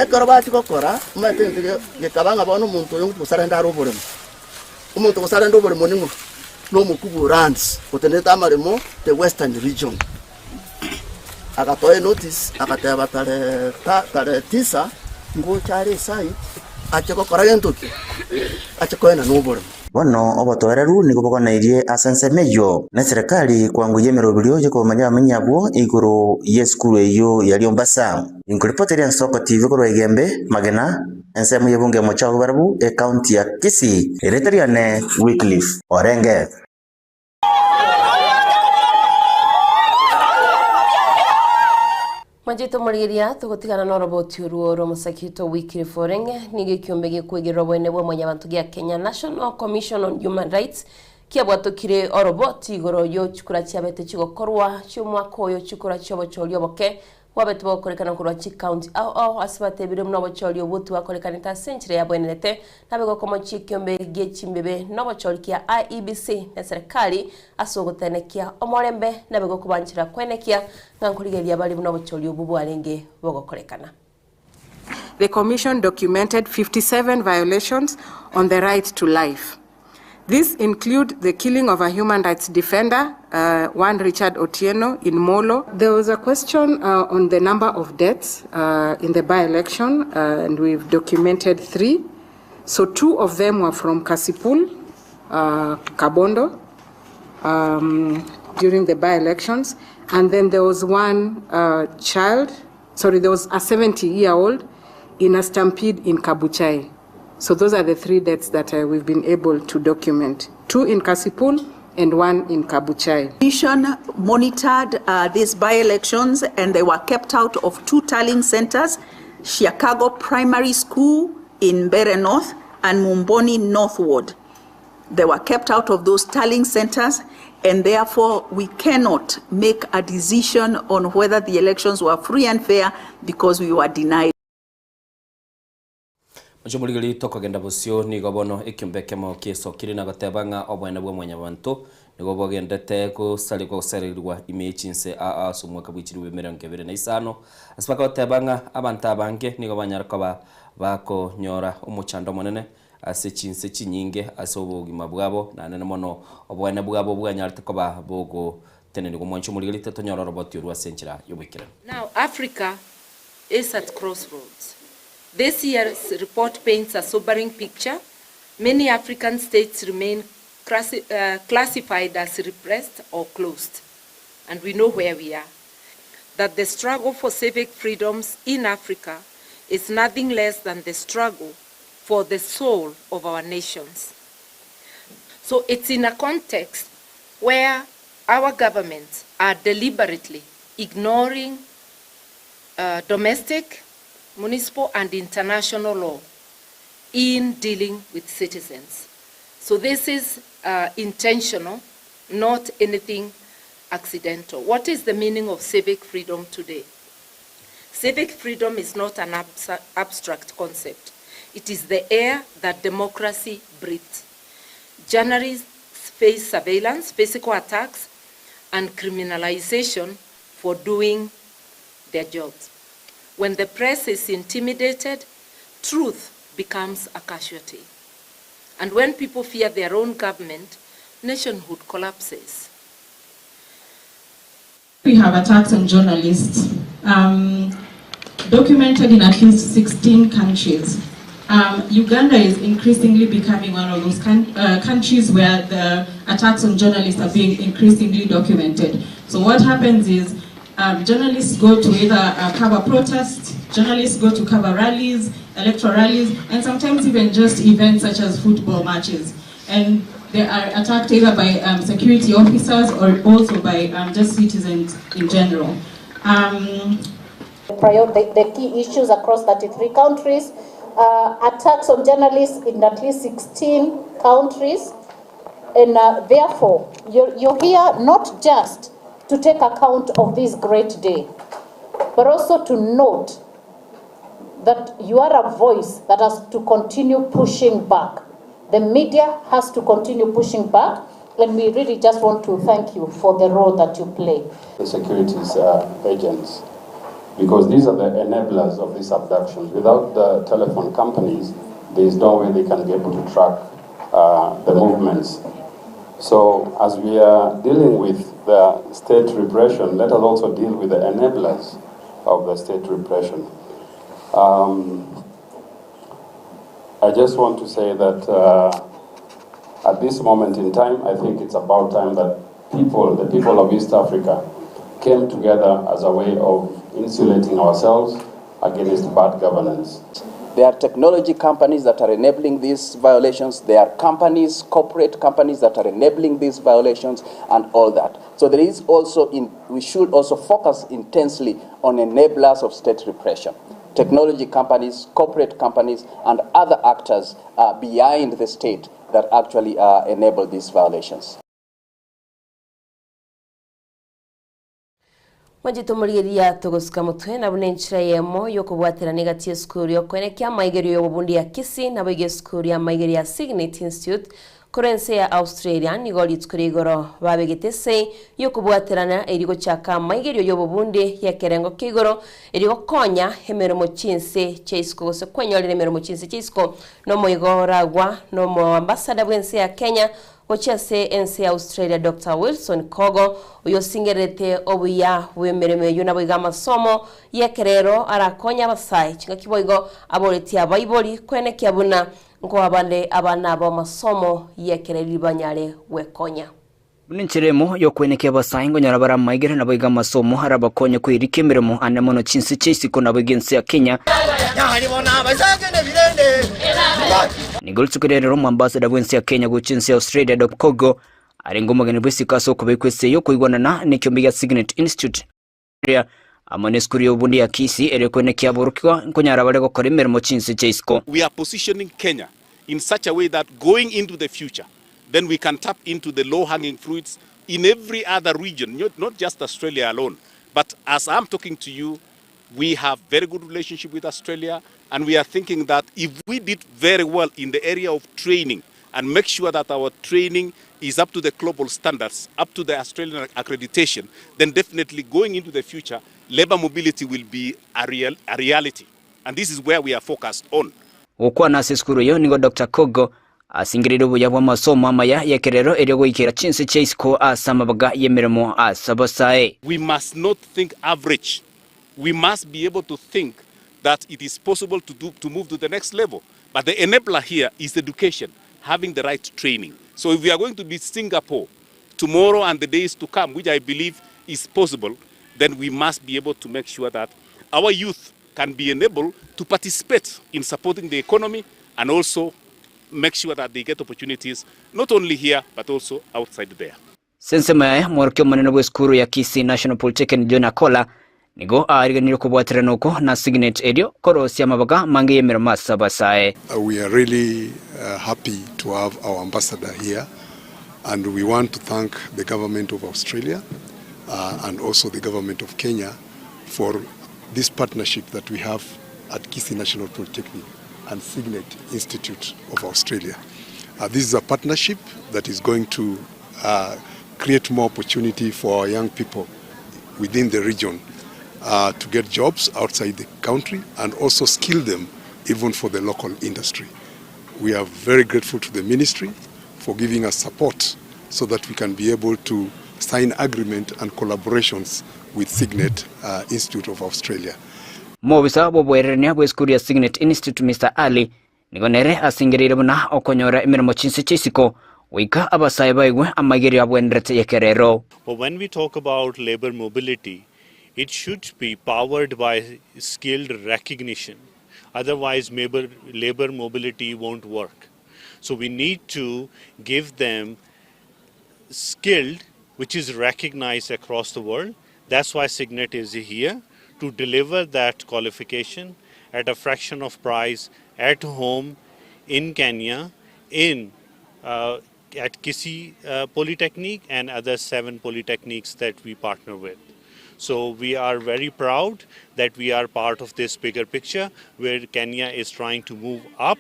ekoro ba chikokora maite ntige kabanga bono muntu yungu kusarenda robore umuntu kusarenda robore moningo no mukubu runs uteneta maremo the western region akatoe notice akateba tare tisa ngo chare sai achikokora yentuki achikoena nobore bono obotoereru nigo bogonairie asensemeyo na serikali kwangu yemerobulio je komanya amenyabwo iguru yeskuru eyo yali Ombasa inkoripoteria Nsoko TV koro igembe magena ensemo yebunge mochago barabu county ya Kisii ereteriane Wycliffe Orenge Majito murigiria tugutigana na roboti ruoro musakito wikiri forenge nige kiombe gikwigira bwene bwe mwanyabantu gya Kenya National Commission on Human Rights kiabwatukire oroboti igoro yo chukura chiabete chigokorwa cyumwaka oyo chukura cyobo cholyo boke wabete bokorekana kurwa chi county au asibate bire mno bocholyo butu wakorekana ta century ya bwenete nabego komo chi kiombe gye chimbebe no bocholkia IEBC na serikali asogotenekia omorembe nabego kubanchira kwenekia ngankurigeria bali mno bocholyo bubu alenge bogokorekana. The commission documented 57 violations on the right to life. These include the killing of a human rights defender, one Richard Otieno in Molo. There was a question on the number of deaths in the by-election, and we've documented 3. So 2 of them were from Kasipul, Kabondo, during the by-elections. And then there was one there was a 70-year-old in a stampede in Kabuchai. So those are the 3 deaths that we've been able to document. 2 in Kasipul and 1 in Kabuchai. The commission monitored these by-elections and they were kept out of 2 tallying centers, Chicago Primary School in Mbeere North and Mumboni Northward. They were kept out of those tallying centers and therefore we cannot make a decision on whether the elections were free and fair because we were denied. Mchumuligili tokagenda busyo ni gobono ikimbeke mo keso kirina gatebanga obwena bwe mwanyabantu nigo bogendete ko sali ko serirwa imechinse sumwaka bwikiriwe 2025 asipaka gatebanga abantu abange nigo banyarako bako nyora umuchando monene asechinse chinyinge asobugima bwabo nanene mono obwena bwabo bwanyarite ko bogo teneni go mchumuligili tetonyora roboti rwa senchira yobikira. Now Africa is at crossroads. This year's report paints a sobering picture. Many African states remain classified as repressed or closed. And we know where we are. That the struggle for civic freedoms in Africa is nothing less than the struggle for the soul of our nations. So it's in a context where our governments are deliberately ignoring domestic, municipal and international law in dealing with citizens. So this is intentional, not anything accidental. What is the meaning of civic freedom today? Civic freedom is not an abstract concept. It is the air that democracy breathes. Journalists face surveillance, physical attacks, and criminalization for doing their jobs. When the press is intimidated, truth becomes a casualty. And when people fear their own government, nationhood collapses. We have attacks on journalists, documented in at least 16 countries. Uganda is increasingly becoming one of those countries where the attacks on journalists are being increasingly documented. So what happens is, journalists go to either cover protests, journalists go to cover rallies, electoral rallies, and sometimes even just events such as football matches. And they are attacked either by security officers or also by just citizens in general. The key issues across 33 countries, attacks on journalists in at least 16 countries, and therefore you're here not just to take account of this great day, but also to note that you are a voice that has to continue pushing back. The media has to continue pushing back, and we really just want to thank you for the role that you play. The securities agents, because these are the enablers of these abductions. Without the telephone companies, there is no way they can be able to track the movements. So as we are dealing with the state repression, let us also deal with the enablers of the state repression. I just want to say that at this moment in time, I think it's about time that the people of East Africa came together as a way of insulating ourselves against bad governance. There are technology companies that are enabling these violations. There are companies, corporate companies that are enabling these violations and all that. So there is also, we should also focus intensely on enablers of state repression. Technology companies, corporate companies, and other actors behind the state that actually enable these violations. Majito murigeria tugusika mutwe na bunenchira yemo yokubwaterani gati ya skuru yokwenekya maigerio yobundi ya Kisii na bige skuru ya maigerio ya Signet Institute kurense ya Australia nigoli tkurigoro babegitese yokubwaterana erigo chaka maigerio yobundi ya kerengo kigoro erigo konya hemeremo chinse cheisko gose kwenyolere hemeremo chinse cheisko no moigoragwa no mo ambassador bwense ya Kenya Ochase ense Australia Dr. Wilson Kogo uyosingerete obuya wemereme yuna bwiga masomo yekerero arakonya basai chinga kiboigo aboleti abaiboli kwene kyabuna ngo abande abana abo masomo yekereri banyale wekonya Ninchiremo yokweneke basai ngo nyarabara maigere na bwiga masomo harabakonya kwirikemeremo anemono chinsi chisiko na bwigense ya Kenya Nigolchukerero mwambasada bwense ya Kenya guchinsi ya Australia Dr. Kogo arengo magana bwisi kaso kubekwese yo kuigwana na nikyombega Signet Institute amane skuri yobundi ya Kisii erekwene aborukwa nkonyara barego koremera mo chinsi cheisko. We are positioning Kenya in such a way that going into the future then we can tap into the low hanging fruits in every other region, not just Australia alone, but as I'm talking to you, we have very good relationship with Australia, and we are thinking that if we did very well in the area of training and make sure that our training is up to the global standards, up to the Australian accreditation, then definitely going into the future, labor mobility will be a reality. And this is where we are focused on. Okwa na seskuru yo nigo Dr. Kogo asingiriro buya bwa masomo amaya yekerero erego ikera chinse cheisko asamabaga yemeremo asabasae. We must not think average. We must be able to think that it is possible to move to the next level. But the enabler here is education, having the right training. So if we are going to be Singapore tomorrow and the days to come, which I believe is possible, then we must be able to make sure that our youth can be enabled to participate in supporting the economy and also make sure that they get opportunities not only here but also outside there. Sense maya mwarokyo maneno bwe skuru ya Kisii National Polytechnic John Akola nigo ariganiro kubwaterana uko na Signet edio korosi amabaga mange yemera masabasae. We are really happy to have our ambassador here, and we want to thank the government of Australia and also the government of Kenya for this partnership that we have at Kisii National Polytechnic and Signet Institute of Australia. This is a partnership that is going to create more opportunity for our young people within the region to get jobs outside the country and also skill them even for the local industry. We are very grateful to the ministry for giving us support so that we can be able to sign agreement and collaborations with Signet Institute of Australia. Mobisa bobwerenia bwe skuru ya Signet Institute Mr. Ali nigonere asingirire buna okonyora emirimo chinse chisiko wika abasaye baigwe amageri abwenrete yekerero. But when we talk about labor mobility, it should be powered by skilled recognition. Otherwise, labor mobility won't work. So we need to give them skilled, which is recognized across the world. That's why Signet is here, to deliver that qualification at a fraction of price at home in Kenya, at Kisii Polytechnic and other 7 polytechnics that we partner with. So we are very proud that we are part of this bigger picture where Kenya is trying to move up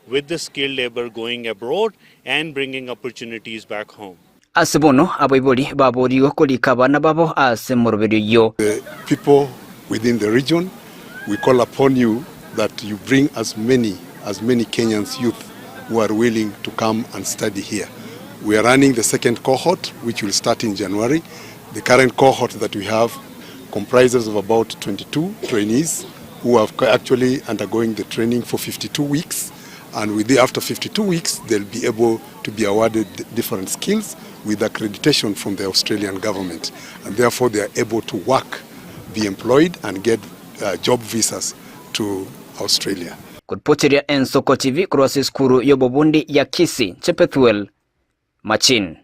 with the skilled labor going abroad and bringing opportunities back home. Asibono abaiboli babori okolika bana babo asemorberio. The people within the region, we call upon you that you bring as many Kenyans youth who are willing to come and study here. We are running the second cohort, which will start in January. The current cohort that we have comprises of about 22 trainees who are actually undergoing the training for 52 weeks. And after 52 weeks, they'll be able to be awarded different skills with accreditation from the Australian government. And therefore, they are able to work, be employed, and get job visas to Australia. Kuripotiria Ensoko TV kurwasi skuru yobobundi ya Kisii Chepethuel Machin.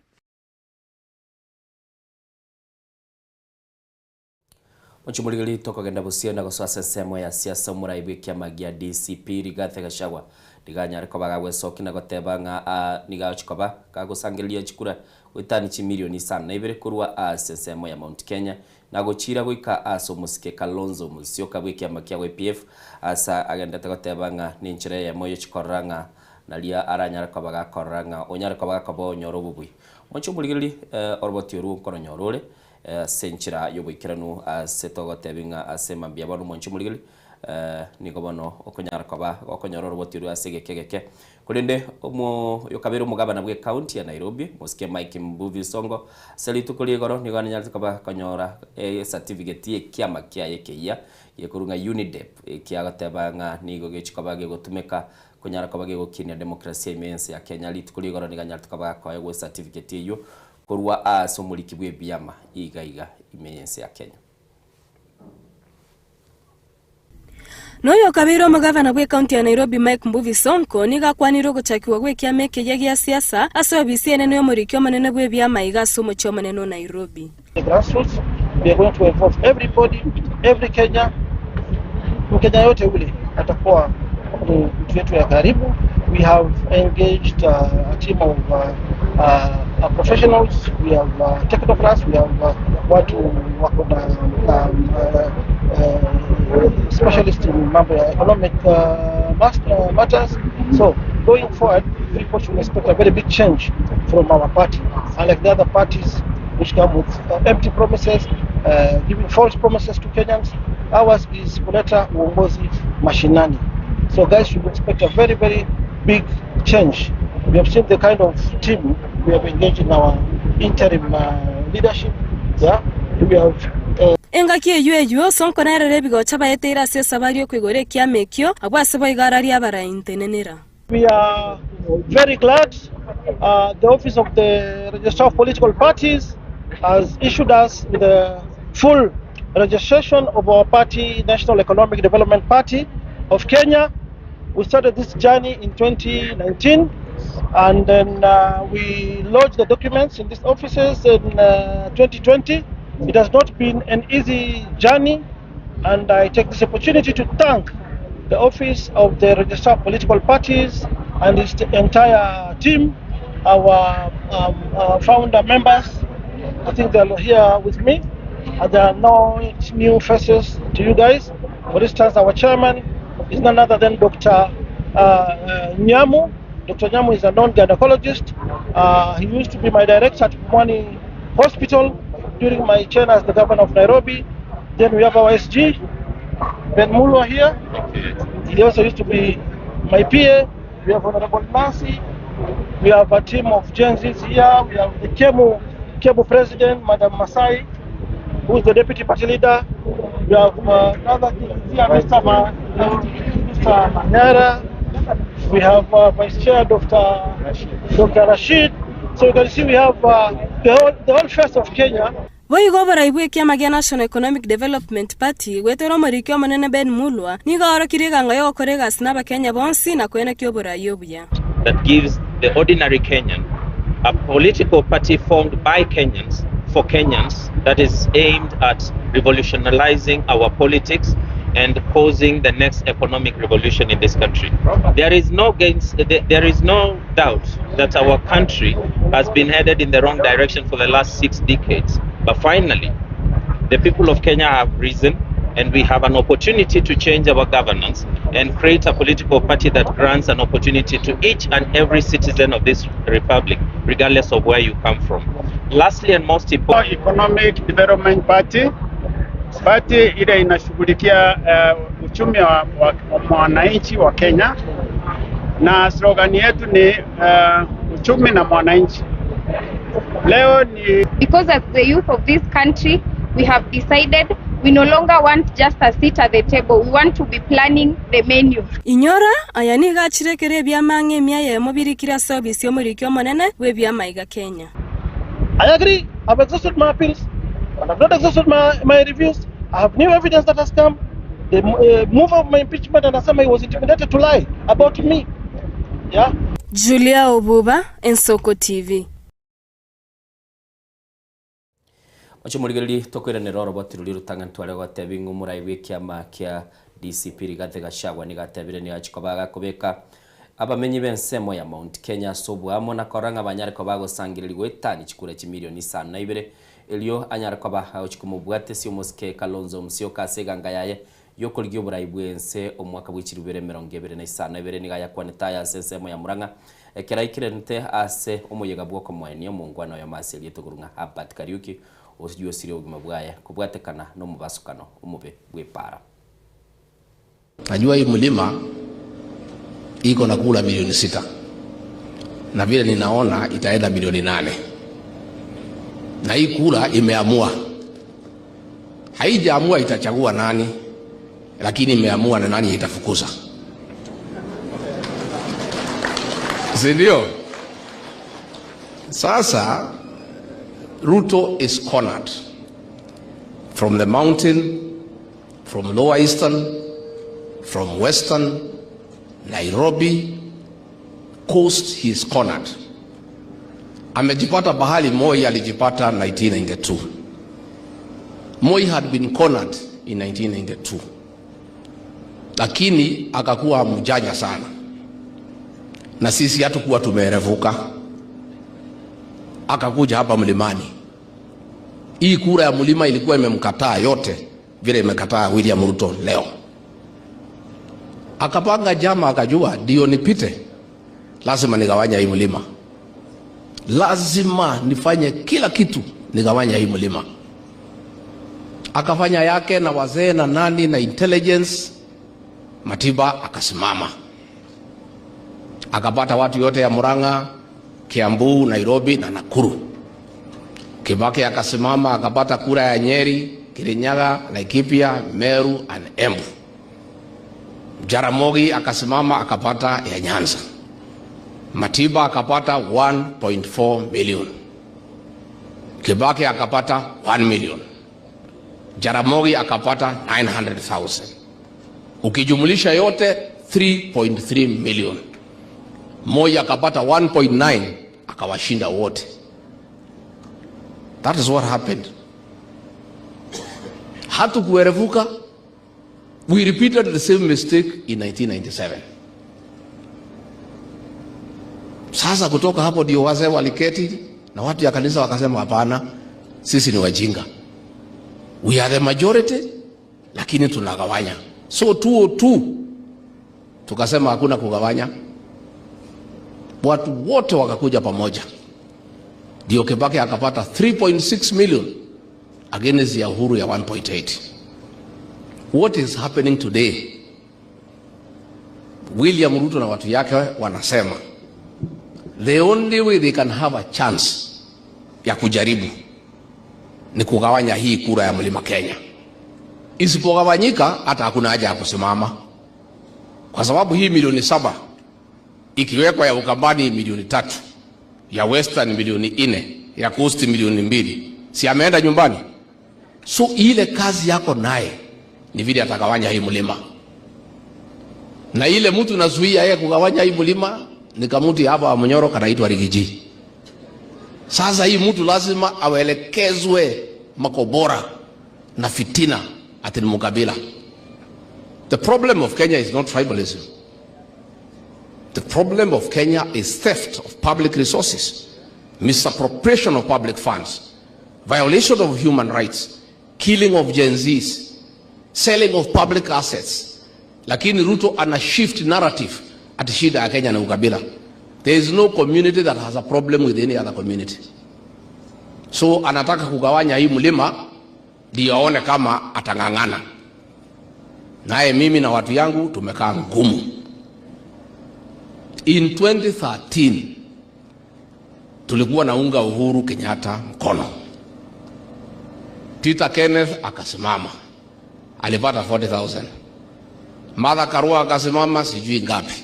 Muchumuligili toko genda busio na guswasa semo ya siasa muraibu kiama gia DCP Rigathi Gachagua diganya ariko bagagwesoki na gotebanga niga chikoba kagusangilia chikura witani chi milioni sana ibere kurwa semo ya Mount Kenya na gochira goika aso musike Kalonzo Musyo kabwe kiama kia WPF asa agenda gotebanga ni nchire ya moyo chikoranga nalia aranya ariko bagakoranga onyara ko bagakabo nyoro bubui muchumuligili orboti oru kono nyorore senchira yoboikiranu setogotebinga asema biabano monchumuligili niko bono okonyara koba okonyororo botiru asegekegeke kulinde omo yokabero mugabana bwe county ya Nairobi Mosike Mike Mbuvi Songo selitu kuligoro nigo nyalza koba konyora certificate kiama kia yekeya yekurunga UNIDEP kiagatebanga nigo gechikoba gegotumeka kunyara koba gegokinia demokrasia imense ya Kenya litu kuligoro nigo nyalza koba kwa certificate iyo kurwa asomuliki bwe biyama igaiga imense ya Kenya. Noyo kabiro magavana bwe county ya Nairobi Mike Mbuvi Sonko niga kwaniro guchakiwa gwe kiame keje gya siasa aso bisiene no murikyo manene bwe biyama iga sumo cyo manene Nairobi. The grassroots, we are going to involve everybody, every Kenya, Mkenya yote ule atakuwa mtu wetu ya karibu. We have engaged a team of professionals, we have technocrats, we have watu wako na specialists in mambo ya economic matters. So going forward, people should expect a very big change from our party, unlike the other parties which come with empty promises, giving false promises to Kenyans. Ours is kuleta uongozi mashinani. So guys should expect a very, very big change. We have seen the kind of team we have engaged in our interim leadership. Yeah, we have. Engaki eyo Sonko na rere bigo chabayetera siasa bari okwigore kiamekyo abwase boigarari abara intenenera. We are very glad the office of the Registrar of Political Parties has issued us with a full registration of our party, National Economic Development Party of Kenya. We started this journey in 2019 and then we lodged the documents in these offices in 2020. It has not been an easy journey, and I take this opportunity to thank the office of the Registrar of Political Parties and its entire team, our founder members. I think they are here with me, and there are no new faces to you guys. For instance, our chairman is none other than Dr. Nyamu. Dr. Nyamu is a non-gynecologist. He used to be my director at Pumwani Hospital during my tenure as the governor of Nairobi. Then we have our SG, Ben Mulwa here. He also used to be my PA. We have Honorable Nancy. We have a team of Gen Zs here. We have the Kemu president, Madam Masai, who is the deputy party leader. We have another here, Mr. Manyara. We have Vice Chair Dr. Rashid. So you can see we have the whole face of Kenya. Boigo baraibu kiama gya National Economic Development Party wetero marikyo manene Ben Mulwa niga orokiriga ngayo korega sinaba Kenya bonsi na kwena kyo borayo buya. That gives the ordinary Kenyan a political party formed by Kenyans for Kenyans that is aimed at revolutionizing our politics and causing the next economic revolution in this country. There is no doubt that our country has been headed in the wrong direction for the last 6 decades. But finally, the people of Kenya have risen, and we have an opportunity to change our governance and create a political party that grants an opportunity to each and every citizen of this republic, regardless of where you come from. Lastly and most important, Economic Development Party ile inashughulikia uchumi wa mwananchi wa Kenya, na slogan yetu ni uchumi na mwananchi. Leo ni because as the youth of this country we have decided we no longer want just a seat at the table, we want to be planning the menu. Inyora ayani gachirekere byamange myaye mobirikira service yo muri kyo monene we byamaiga Kenya. I agree. I've exhausted my appeals and I've not exhausted my reviews. I have new evidence that has come. the move of my impeachment, anasema he was intimidated to lie about me. Yeah. Julia Obuba, Ensoko TV. Ochumurigeri tokwira ne roro botiruri rutanga ntware gwatebi ngumuraibwe kiama kia DCP Rigathi Gachagua ni gatebire ni achikobaga kubeka abamenyi bensemo ya Mount Kenya sobu amo na koranga banyare ko bagosangiriri gwetani chikura chi milioni 2 elio anyare ko ba ochikumubwate si umuske Kalonzo Musyoka seganga yaye yokorigyo buraibwe ense omwaka bw'ikirubere 2025 ni gaya kwaneta ya sensemo ya Muranga ekeraikirente ase omuyega bwoko mwenye mungwana ya maseli etogurunga Abat Kariuki osijwe siri ogima bwaya kubwatekana no mubasukano umube bwepara. Najua hii mlima iko na kula milioni 6 na vile ninaona itaenda milioni 8 na hii kula imeamua, haijaamua itachagua nani, lakini imeamua na nani itafukuza. Sindio? Sasa Ruto is cornered from the mountain, from Lower Eastern, from Western, Nairobi, coast, he is cornered. Amejipata bahali Moi alijipata 1992. Moi had been cornered in 1992. Lakini akakuwa mjanja sana. Na sisi hatukuwa tumerevuka. Akakuja hapa mlimani. Hii kura ya mlima ilikuwa imemkataa yote vile imekataa William Ruto leo. Akapanga jama akajua ndio nipite lazima nigawanya hii mlima. Lazima nifanye kila kitu nigawanya hii mlima. Akafanya yake na wazee na nani na intelligence. Matiba akasimama. Akapata watu yote ya Murang'a, Kiambu, Nairobi na Nakuru. Kibaki akasimama akapata kura ya Nyeri, Kirinyaga, Laikipia, Meru and Embu. Jaramogi akasimama akapata ya Nyanza. Matiba akapata 1.4 million. Kibaki akapata 1 million. Jaramogi akapata 900,000. Ukijumulisha yote 3.3 million. Moi akapata 1.9 akawashinda wote. That is what happened. Hatukuerevuka. We repeated the same mistake in 1997. Sasa kutoka hapo ndio wazee waliketi na watu ya kanisa wakasema hapana, sisi ni wajinga. We are the majority lakini tunagawanya. So 202 tukasema hakuna kugawanya. Watu wote wakakuja pamoja. Ndio Kibaki akapata 3.6 million against ya Uhuru ya 1.8. What is happening today? William Ruto na watu yake wanasema the only way they can have a chance ya kujaribu ni kugawanya hii kura ya mlima Kenya. Isipogawanyika hata hakuna haja ya kusimama. Kwa sababu hii milioni 7 ikiwekwa ya Ukambani milioni 3, ya Western milioni 4, ya Coast milioni 2, si ameenda nyumbani? So ile kazi yako naye ni vile atagawanya hii mlima. Na ile mtu nazuia yeye kugawanya hii mlima ni kamuti hapa wa Munyoro kanaitwa Rigiji. Sasa hii mtu lazima awelekezwe makobora na fitina ati ni mkabila. The problem of Kenya is not tribalism. The problem of Kenya is theft of public resources, misappropriation of public funds, violation of human rights, killing of Gen Zs, selling of public assets. Lakini Ruto ana shift narrative ati shida ya Kenya na ukabila. There is no community that has a problem with any other community. So anataka kugawanya hii mlima ndio aone kama atangangana. Naye mimi na watu yangu tumekaa ngumu. In 2013 tulikuwa na unga Uhuru Kenyatta mkono. Peter Kenneth akasimama. Alipata 40,000. Martha Karua akasimama sijui ngapi.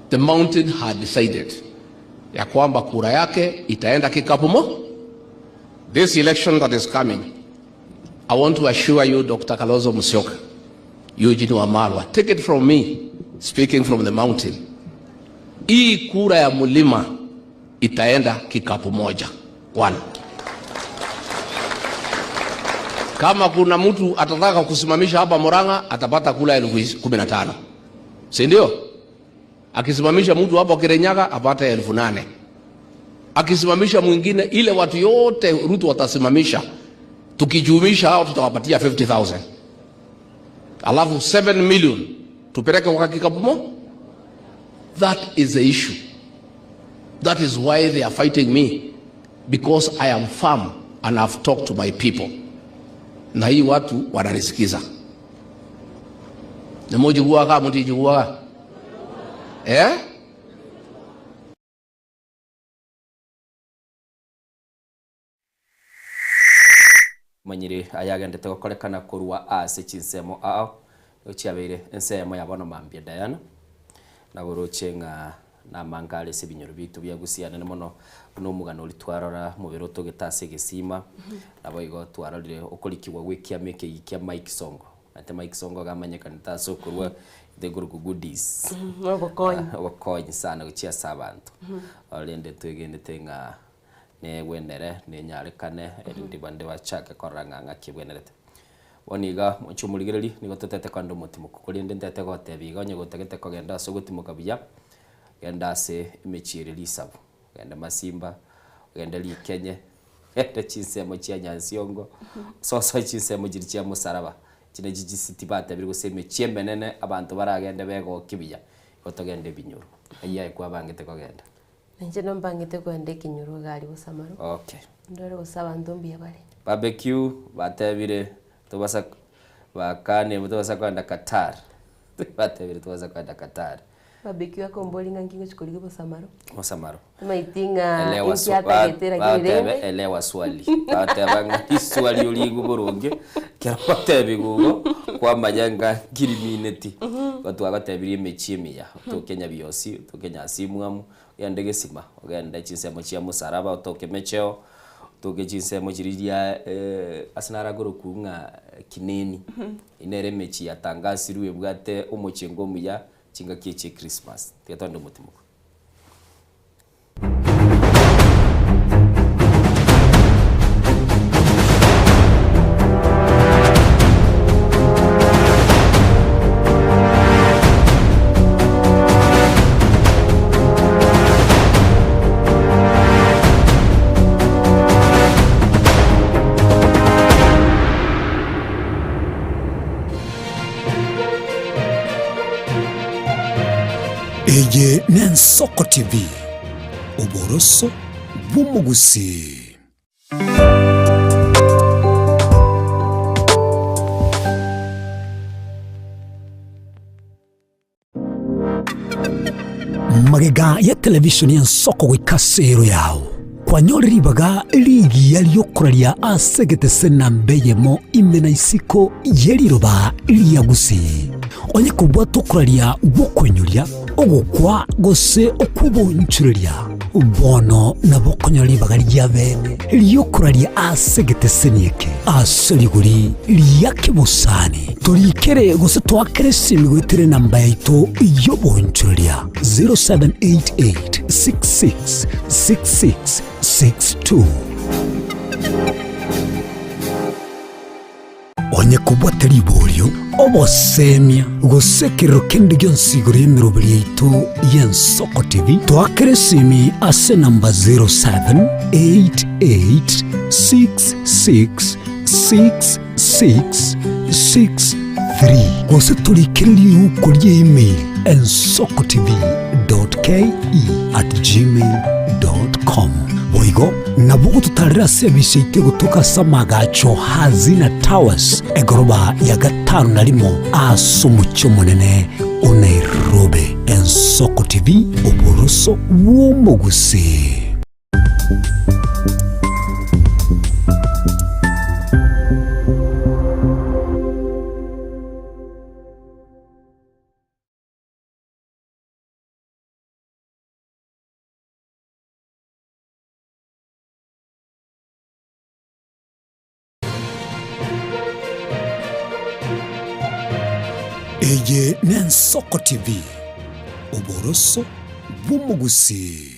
The mountain had decided ya kwamba kura yake itaenda kikapu mo. This election that is coming, I want to assure you, Dr. Kalonzo Musyoka, Eugene Wamalwa, take it from me, speaking from the mountain. Hii kura ya mlima itaenda kikapu moja. 1. Kama kuna mtu atataka kusimamisha hapa Murang'a, atapata kula 15,000. Si ndio? Akisimamisha mtu hapa Kirinyaga apata 8,000. Akisimamisha mwingine, ile watu yote Ruto watasimamisha, tukijumisha hao tutawapatia 50,000. Alafu 7 million tupeleke kwa kikapu moja. That is the issue. That is why they are fighting me, because I am firm and I've talked to my people. Na hii watu wananisikiza. Nemojigua kama mtijigua. Manyiri ayagendete gukorekana kurwa ase chinsemo ao uchiabere ensemo yabono mambia Diana na guruchenga na mangale sebinyoro bitu bya gusiana nemono no mugano ulitwarora mubero togitase gisima nabo igo twarorire ukurikiwa gwikia meke yikia Mike Songo ate Mike Songo gamanyekana taso kurwa the group goodies wakoy sana guchia sabantu alende twegende tenga ne wenere ne nyarekane ndi bande bachaka koranga kibwenerete woniga muchumuligireri nigo tutete kwando mutimo kukurinde ndete gote bigonye gutegete kogenda so gutimuka biya genda se imechire lisabu genda Masimba genda Likenye ete chinsemo chia Nyansiongo so chinsemo jirchia Musaraba kine jijisiti bate biri guseme chiembenene abantu baragenda bego kibiya gotogende binyuru ayaye kwa bangete kogenda nje nombangite kwende Kinyuru gali Busamaro. Okay. Ndore gusaba ndombi yabale. Barbecue batebire tubasa bakane mutubasa kwenda Qatar. Batebire tubasa kwenda Qatar. Barbecue yako mbolinga ngingo chikolike Busamaro. Maitinga inkiata getera girembe. Elewa swali. Batebanga swali ulingu boronge. Kera batebigugo kwa majanga kirimineti. Watu agatebire mechimia to Kenya biosi to Kenya simwamu yandege sima ogenda chinsemo chia Musaraba utoke mecheo toke chinsemo chiriria asinara goro kunga kineni inere mechi yatangasiruwe bwate umochengo muya chinga kiche Christmas tietondo mutimo Eye Nensoko TV Uboroso bw'umugusi. Magega ya televishoni Nensoko gwikasero yao kwanyoribaga ligi yaliyokuralia asegete sena mbeyemo imena isiko yeliroba liyagusi onye kubwa tokuralia gukwenyulia ogukwa gose okubonchuria bono nabokonyori bagarya bene liyokuralia asegete senieke aseliguri liyakibusani tulikere gose twakere simigwitere namba yaito yobonchuria 0788666662 onye kubwateri bolyo obosemia gusekero kende gyonsigoro yemirobiri yaitu y'Ensoko TV twakere simi ase namba 0788666663 gose tulikiriri ukurye email ensokotv.ke@gmail.com boigo nabugo tutarira service itego tukasamaga hazina towers egoroba ya 5 narimo asumucyo munene Nairobi. Ensoko TV uboroso bw'umugusi. Eye n'Ensoko TV oboroso bw'umugusi.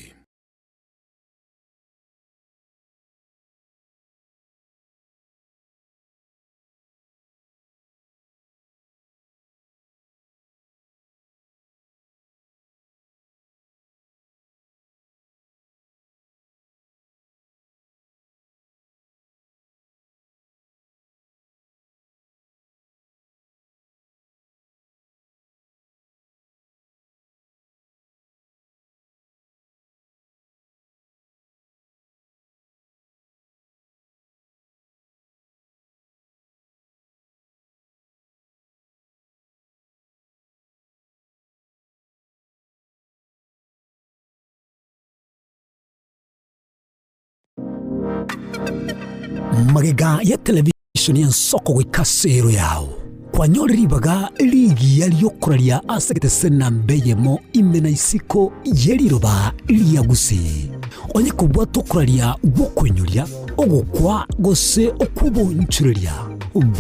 Magega ya televishoni y'Ensoko gwikasero yao kwanyoribaga ligi yaliyokuralia asegete sena mbeyemo imena isiko yeliroba liyagusi onye kubwa tokuralia gukwenyulia ogukwa gose okubonchurelia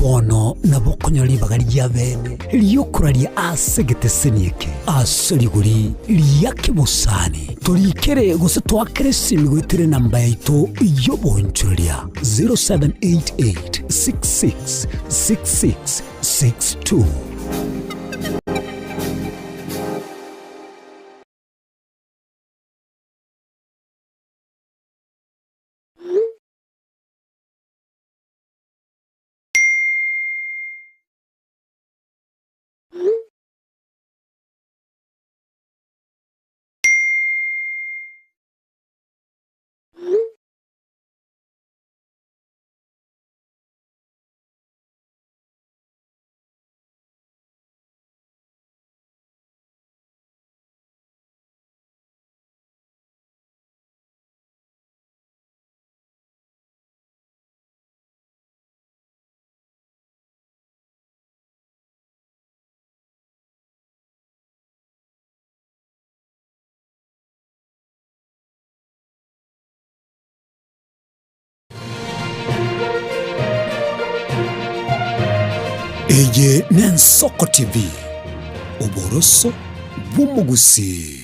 bono nabokonyoribaga lyabene liyokuralia asegete senieke asoliguri liyakibusani tolikere gose twakere simigwitere namba yaito yobonchurelia 0788666662. Eye n'Ensoko TV oboroso bw'umugusi.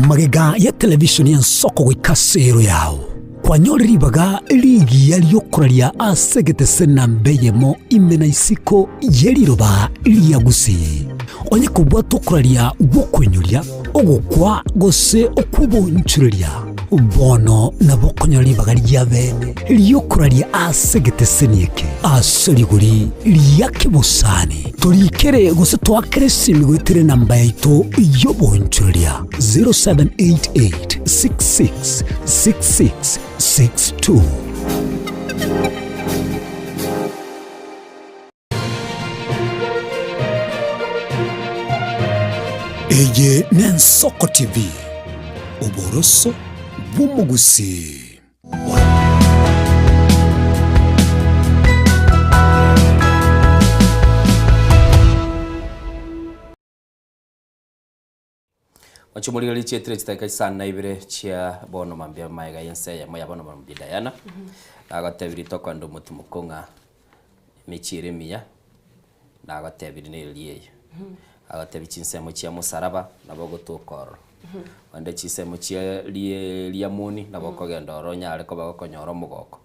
Magega ya televishoni y'Ensoko gwikasero yao kwanyoribaga ligi yaliyokuralia asegete sena mbeyemo imena isiko yeliroba liyagusi onye kubwa tokuralia gukwenyulia ogukwa gose okubonchurelia bono nabokonyoribaga lyabene liyokuralia asegete senieke asoliguri liyakibusani tolikere gose twakere simigwitere namba yaito yobonchurelia 0788666662. Eye n'Ensoko TV oboroso bw'umugusi. Wachumuligali chetire chitaka sana ibire chia bono mambia maiga yense ya moya bono mambia Diana. Nagatebiri toko ndo mutu mukonga michire miya. Nagatebiri neliye. Agatebi chinsemo chia musaraba nabogo tukoro. Wande chisemo chia liamuni naboko gendoro nyale ko bagokonyoro mugoko.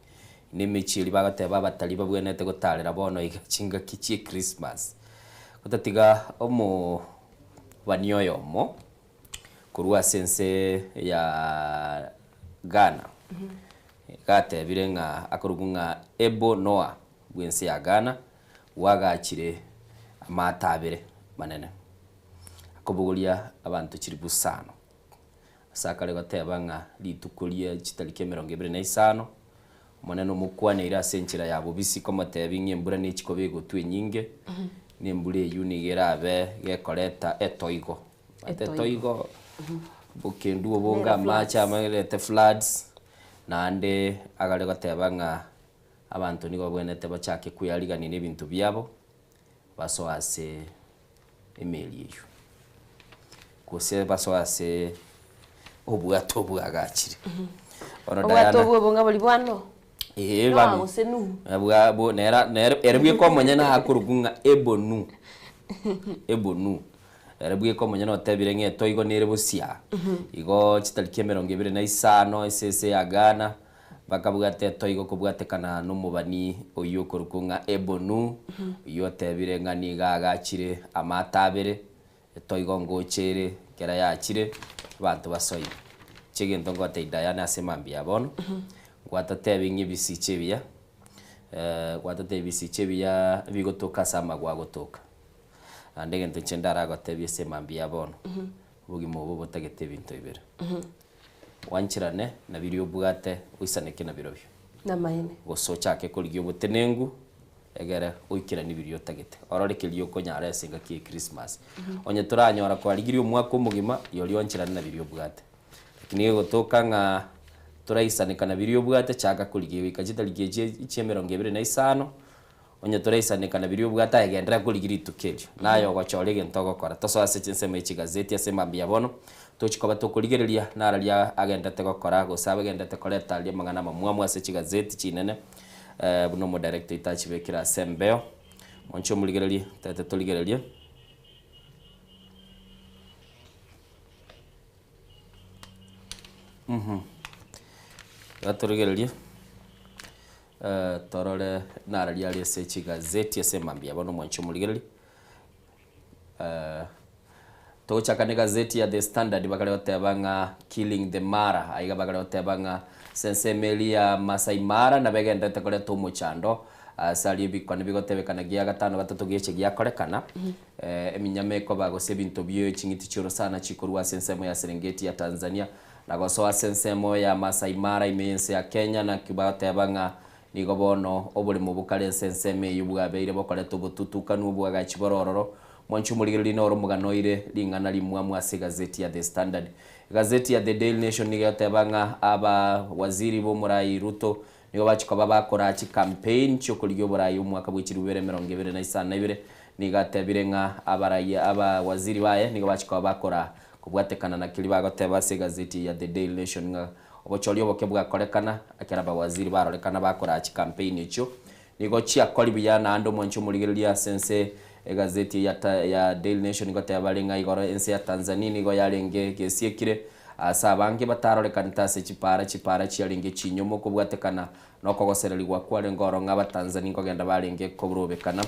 Ni michiri bagateba batali babwenete gotalera bono igachinga kichie Christmas. Kutatiga omo wanyoyo mo kurua sense ya Ghana. Gate birenga akorugunga Ebo Noah bwense ya Ghana wagachire amatabire manene. Akobugulia abantu kiri busano. Sakale gatebanga litukulia chitalike 25 maneno mukwane ira senchira yabo bisi komatebinge embura ni chikobe gotwe nyinge. Nembule yunigerabe gekoreta etoigo. Etoigo bukendu obonga macha amarete floods nande agale gatebanga abantu nigo bwenete bachake kuyaliga n'ibintu byabo baso ase emeli yo kose baso ase obwato bwagachire obwato bwo bonga boli bwano No gusenu. Abwa bo nera erbwe ko monyana akurugunga ebonu. Ebonu. Erbwe ko monyana otebire nge toigo nere busia. Igo chitalike 25 esese ya Ghana. Bakabugate toigo kubwatekana n'umubani oyo kurugunga ebonu. Iyo tebire ngani gagachire amatabere. Toigo ngochere kera yachire bantu basoyi. Chigento ngote idayana asemambia bono. Gwata tebi ngibisi chebia. Gwata tebi si chebia bigotoka sama gwagotoka. Andege ntchendara gotebi semambia bono. Bugi mobo botagete bintu ibere. Wanchirane na birio bugate uisaneke na birobyo. Na maene. Gosocha ke kuligyo botenengu egere uikira ni birio tagete. Ororekerio konyara esinga ki Christmas. Onye turanyora kwa ligirio mwako mugima yoli wanchirane na birio bugate. Lakini gotoka nga turaisaneka na birio bugate chaka kuligyo ikajita ligeje 25 onye turaisaneka na birio bugate agendera kuligiri tukerio nayo gwachorege ntogo kora toso asechense mechi gazeti asemambia bono tochikoba tokuligereria nararia agendete gokora gosaba agendete koreta ali mangana mamwa asechi gazeti chinene buno mo director itachibekira sembeo moncho muligereria tete tuligereria Aturigereria torore nararia ali sechi gazeti asemambia bono mwancho muligereri tochaka ne gazeti ya The Standard bakale otebanga killing the Mara aiga bakale otebanga sense Melia Masai Mara na begenda tekole tomo chando sali bikwane bigotebekana giya gatano gatatu giye giya korekana eminyame ko bagose bintu byo chingiti chiro sana chikorwa sensemo ya Serengeti ya Tanzania na gosoa sensemo ya Masai Mara imense ya Kenya na kibatebanga nigo bono obuli mubukale senseme yubwabeire bokole tubututuka nubwaga chiborororo mwanchu muligiri no rumuganoire lingana limwa ase gazeti ya The Standard gazeti ya The Daily Nation nigo tebanga aba waziri bo Murai Ruto nigo bachikoba bakora chi campaign cyo kuligyo Burai umwaka bw'ikiri 2022 nigo tebirenga abaraye aba waziri baye nigo bachikoba bakora kubwatekana na kili bagoteba ase gazeti ya The Daily Nation nga obocholio bokebwa korekana akiraba waziri barorekana bakora chi campaign icho nigo chia kolibiya na ando mwancho muligeria sense gazeti ya Daily Nation nigo tabalenga igoro ense ya Tanzania nigo yalenge gesiekire asabange batarorekana tase chipara chialenge chinyomo kubwatekana nokogosereri gwakwale ngoro ngaba Tanzania ngogenda balenge kobrobekana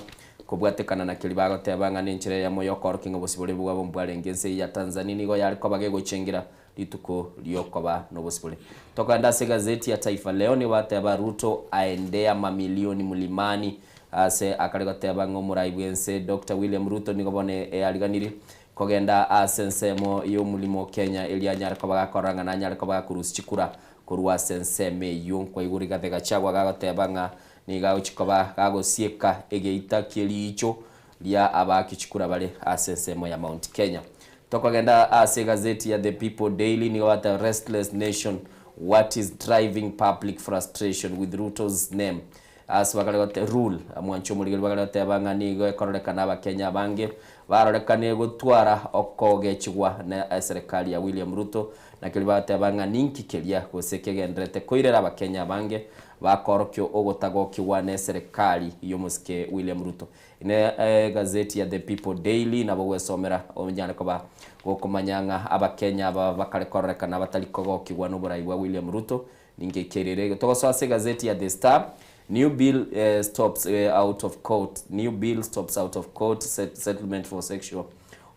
kubwatekana na kili bagotebanga n'inchire ya moyo korkingo bosibole bwabo mbwalenge ense ya Tanzania nigo yaliko bagegochengira lituko liokoba nobosibole tokanda se gazeti ya Taifa Leo ni wateba Ruto aendea mamilioni mlimani ase akaregoteba ngomurai bwense Dr. William Ruto nigobone aliganiri kogenda asensemo yo mulimo Kenya elianyara ko bagakoranga na nyara ko bagakurusikura kurwa senseme yo kwa iguri gatega chagwa gagoteba nga niga uchikoba gagosieka egeita kilicho lia abakichukura bale asensemo ya Mount Kenya tokogenda ase gazeti ya The People Daily ni wata restless nation what is driving public frustration with Ruto's name as bakalegote rule amwancho muligel bakalegote abangani go ekorekana abakenya bange barorekane gutwara okogechigwa na serikali ya William Ruto na kilibate abangani nkikelia gosekegendrete koirera abakenya bange bakorokyo ogotagokiwa na serikali yomuske William Ruto ine gazeti ya The People Daily nabo gwesomera omnyane koba gokomanyanga abakenya bakalekorekana batalikogokiwa no burayi wa William Ruto ningekerere togoso ase gazeti ya The Star New bill stops out of court. New bill stops out of court settlement for sexual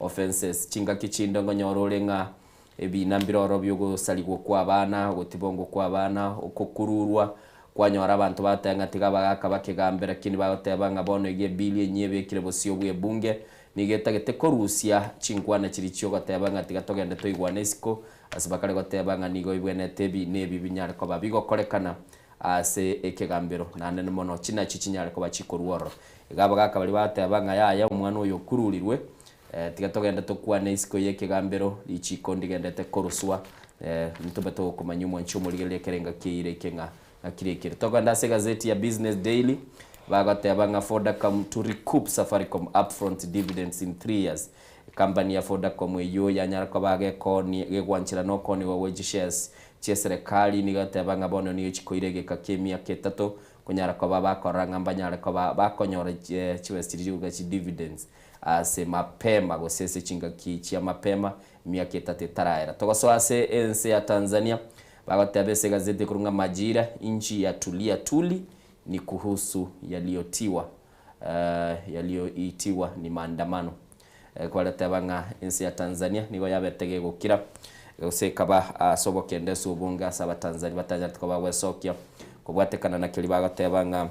offenses. Chinga kichindo ngonyorolenga ebinambiroro byogo saligwo kwa bana gotibongo kwa bana okukururwa kwanyora abantu batanga tiga bagaka bakegambera kini bagotebanga bono ege bill enyebe kire bosio bwe bunge nigetagete korusia chingwana chirichyo gotebanga tiga togende toigwana isiko asibakale gotebanga nigo ibwenete bi nebi binyare ko babigo korekana ase ekegambero nane mono china chichinyare ko bachikorworo igabaga kabali batebanga yaya umwana oyo kurulirwe tigatogenda tokwane isiko yekegambero ichiko ndigendete koruswa ntube to kumanyumwa nchumo ligele kerenga kiire kenga akirekere toganda se gazeti ya Business Daily bagatebanga Vodacom to recoup Safaricom upfront dividends in 3 years company ya Vodacom yo yanyara ko bage koni gegwanchira no koni wa wage shares cia serikali niga tebanga bono niyo chikoire kakemia ketatu kunyara kwa baba koranga mbanyara kwa bakonyora chiwestiriga chi dividends ase mapema gosese chinga kichia mapema miaka itatu taraera togoso ase ense ya Tanzania bagotebese gazeti kurunga Majira inchi ya tulia tuli ni kuhusu yaliyoitiwa ni maandamano kwa letebanga ense ya Tanzania nigo yabetege gukira usekaba sobokende subunga saba Tanzania batanyat ko bagwesokia kubwatekana na kilibaga tebanga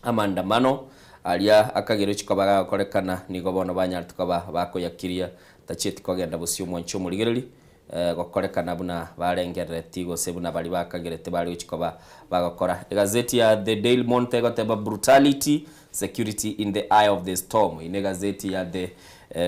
amandamano alia akagero chikobaga korekana nigo bono banyart koba bakoyakiria tacheti kogenda busio mwancho muligereri gokorekana buna barengereti gose buna bali bakagerete bali uchikoba bagakora gazeti ya The Daily Monitor goteba brutality security in the eye of the storm ine gazeti ya The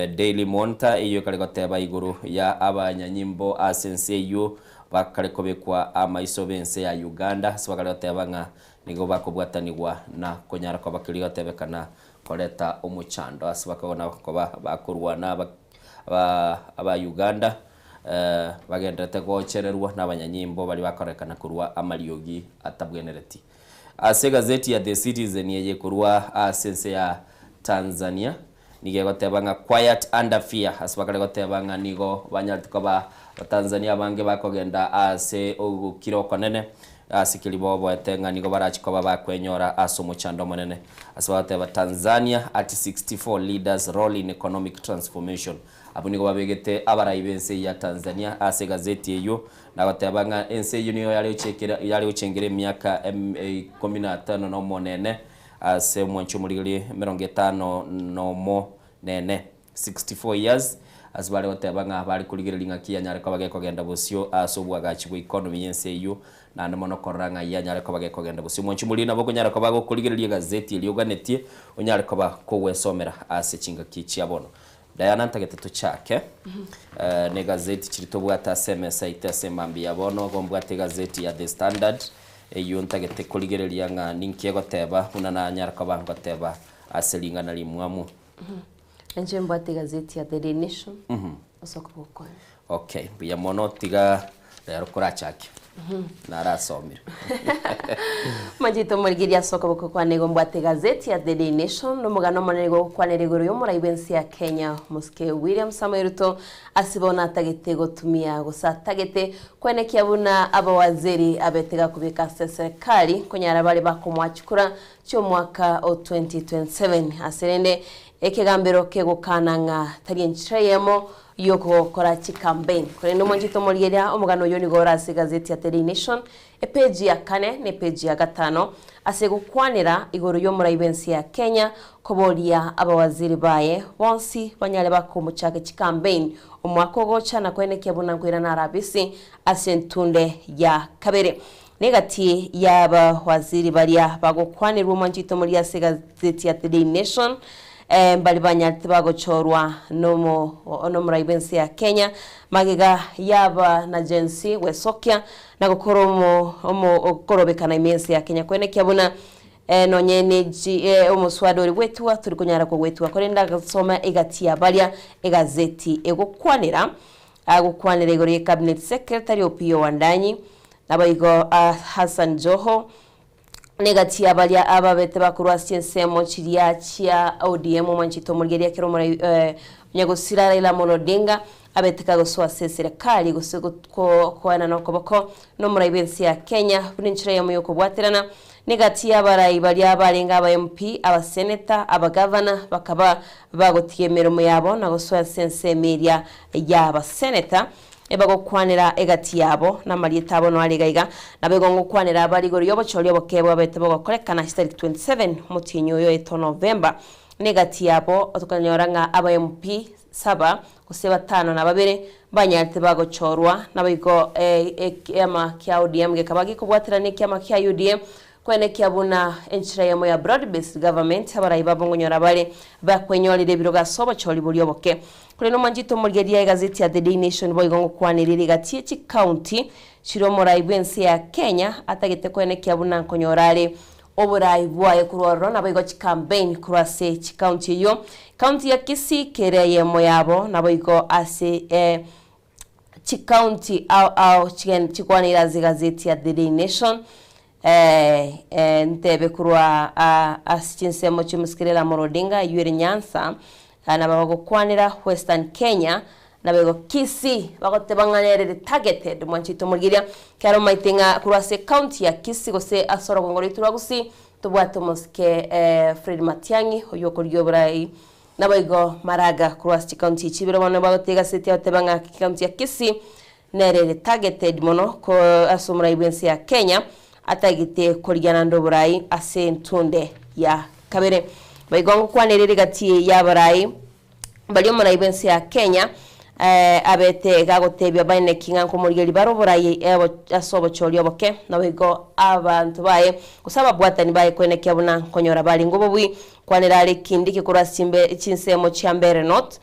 Daily Monitor iyo kale goteba iguru ya abanyanyimbo asense yo bakale kobekwa amaisobense ya Uganda sibakale goteba nga nigo bakobwatanirwa na konyara kwa bakiri gotebekana koleta umuchando asibakabona ko bakurwana aba Uganda bagendete gochererwa n'abanyanyimbo bali bakorekana kurwa amaliogi atabwenereti ase gazeti ya The Citizen yeye kurwa asense ya Tanzania nige gotebanga quiet under fear asibakale gotebanga nigo banyartuko ba Tanzania bange bakogenda ase ogukiro konene asikilibobo etenga nigo barachikoba bakwenyora asomuchando monene asibate Tanzania at 64 leaders role in economic transformation abo nigo babegete abarayibense ya Tanzania ase gazeti eyo nabatebanga ense yo niyo yali uchengere miaka 15 no monene ase mwancho muligili 50 no mo nene 64 years asibale batebanga bali kuligirelinga kiyanyare ko bageko genda busio asobwa gachi bu economy yense yo na ndomono koranga yanyare ko bageko genda busio mwancho mulina boko nyara ko bago kuligirelia gazeti iliyoganetie onyare ko ba ko wesomera ase chinga kichi abono Diana ntageteto chake ne gazeti chiritobuata SMS itase mambi yabono gombwate gazeti ya The Standard eyo ntagete kuligerelia nga ninkie goteba unana nyara ko bango teba aselinga na limwamu Enje mbwate gazeti ya The Daily Nation osokubukwa okay biya mono tiga rero kurachake narasomira Majito murigiria sokoboko kwa nego mbwate gazeti ya The Daily Nation no mugano monego kwa neregoro yo muraibensi ya Kenya Muske William Samoei Ruto asibona tagete gotumia gusatagete kwene kiabuna abawaziri abetega kubika serikali kunyara bali bakomwachukura cyo mwaka o 2027 aserende ekegambero kegokananga tarienchiremo yoko kora chi campaign kore no mwanjito murigeria omugano yo nigora ase gazeti ya The Daily Nation page ya 4 ne page ya 5 ase gukwanira igoro yo muraibensi ya Kenya koboria abawaziri baye bonsi banyale bakomuchake chi campaign omwako gocha na kwene kyabuna kwira na rabisi asentunde ya kabere negati yaba waziri baria bagokwanirwa mwanjito muri ase gazeti ya The Daily Nation mbali banyati bagochorwa no muraibensi ya Kenya magiga yaba na jensi wesokia na gukoromo okorobekana imensi ya Kenya kwene kyabuna nonyeneji omuswadori wetu turi kunyara ko wetu akorenda gasoma egati ya balia egazeti egokwanira agokwanira igori cabinet secretary Opiyo Wandanyi nabayigo Hassan Joho negati abalia ababete bakurwa siensemo chiria chia ODM mwanchito murgeria kero muri nyagosira Raila Odinga abeteka goswa serikali gosukwana no koboko no muraibensi ya Kenya buninchira ya muyoko bwaterana negati abarai balia abarenga aba MP aba senator aba governor bakaba bagotiemero muyabo na goswa sensemeria ya aba senator ebago kwanira egati yabo na marieta abo no aligaiga na begongo kwanira abali gori yobo choli obokebo abetebo gokorekana historic 27 mutinyo yo eto November negati yabo otukanyoranga aba MP 7 kuseba 5 na babere banyarte bago chorwa na bigo ema kya ODM gekabagi kubwatira ne kyama kya UDM kwene kyabuna enchira yamo ya broad based government abarai babongo nyora bale bakwenyolire biro gasobo choli buli oboke kule no manjito murgeria gazeti ya The Daily Nation boigongo kwanirire gati chi county chiro muraibensi ya Kenya atagete kwene kyabuna nkonyorale oburai bwaye kuroro na boigo chi campaign kurase chi county yo county ya Kisii kereye moyabo na boigo ase chikaunti au chikwanira zigazeti ya The Daily Nation ntebe kurwa asichinsemo chimusikirira Morodinga Yoweri Nyanza na bagokwanira Western Kenya na bego Kisii bagotebanganere targeted mwanchito mugiria karo maitinga kurwa se county ya Kisii gose asoro gongori turagusi tubwato moske Fred Matiang'i oyo kuryoburai nabaigo maraga kurwa se county chibiro bana bagotega seti otebanga county ya Kisii nerere targeted mono ko asumra ibensi ya Kenya atagite kuryana ndoburai ase ntunde ya kabere baigongo kwanerere gati ya barai bali mona ibensi ya Kenya abete gagotebya bane kinga ko murigeri baroboraye asobo cholyo boke nawigo abantu baye kusaba bwatani baye kwene kyabuna konyora bali ngobobwi kwanera ale kindi kikura simbe chinsemo chambere not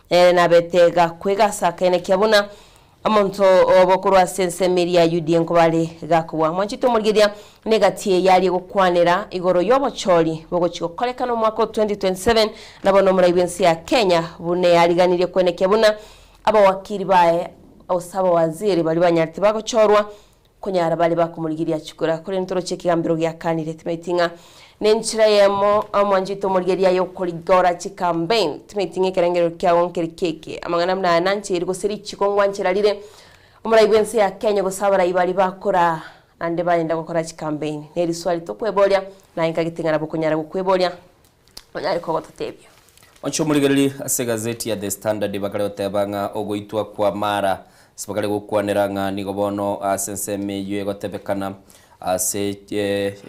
na betega kwega sakene kyabuna amonto obokurwa sense media UDN ko bali gakubwa mwanchito murigeri negatie yali gukwanera igoro yobocholi bogochiko kolekano mwako 2027 nabono muraibensi ya Kenya bune aliganire kwene kyabuna aba wakiri bae osaba waziri bali banyarti bagochorwa kunyara bali bakumurigiria chikura kuri ntoro chekigambiro gya kanire timetinga nenchira yemo amwanjito murigiria yo kurigora chikamben timetinga kerengero kya wonkeri keke amangana mna nanchi iri gusiri chikongwa nchiralire umuraibensi ya Kenya gusabara ibali bakora ande baenda gukora chikamben neri swali to kwebolia na inkagitinga nabo kunyara gukwebolia onyari ko gototebyo Oncho muligereri ase gazeti ya The Standard bakale otebanga ogoitwa kwa mara sibakale gukwanera nga nigobono asenseme yue gotebekana ase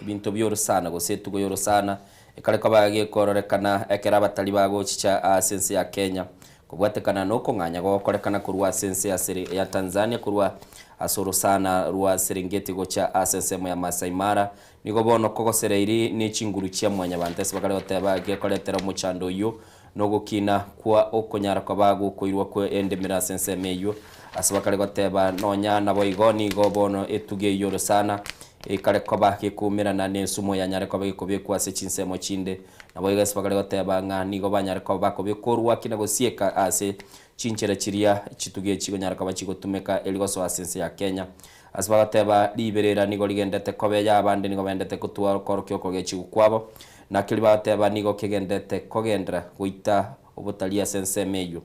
bintu byorosana gosetugo yorosana ekale kabage kororekana ekera batali bago chicha asense ya Kenya kubwatekana noko nganya gokorekana kurwa asense ya Tanzania kurwa asorosana ruwa Serengeti gocha asensemo ya Masai Mara nigobono kogosereiri ni chinguru chia mwanya bantese bakale otebage koletera muchando yo nogokina kwa okonyara kwabago koirwa ko endemira sense meyo asabakale goteba nonya nabo igoni gobono etuge yoro sana ekale kwabake kumira na nesumo ya nyare kwabake kobye kwase chinsemo chinde nabo igasi bakale goteba ngani go banyare kwabako bekorwa kinago sieka ase chinchera chiria chituge chigo nyara kwabachi gotumeka eligoso asense ya Kenya asabagoteba liberera nigo ligendete kobe ya bande nigo bendete kutwa korokyo kogechi kwabo na kiliba teba nigo kigendete kogendra guita obutalia sense meyo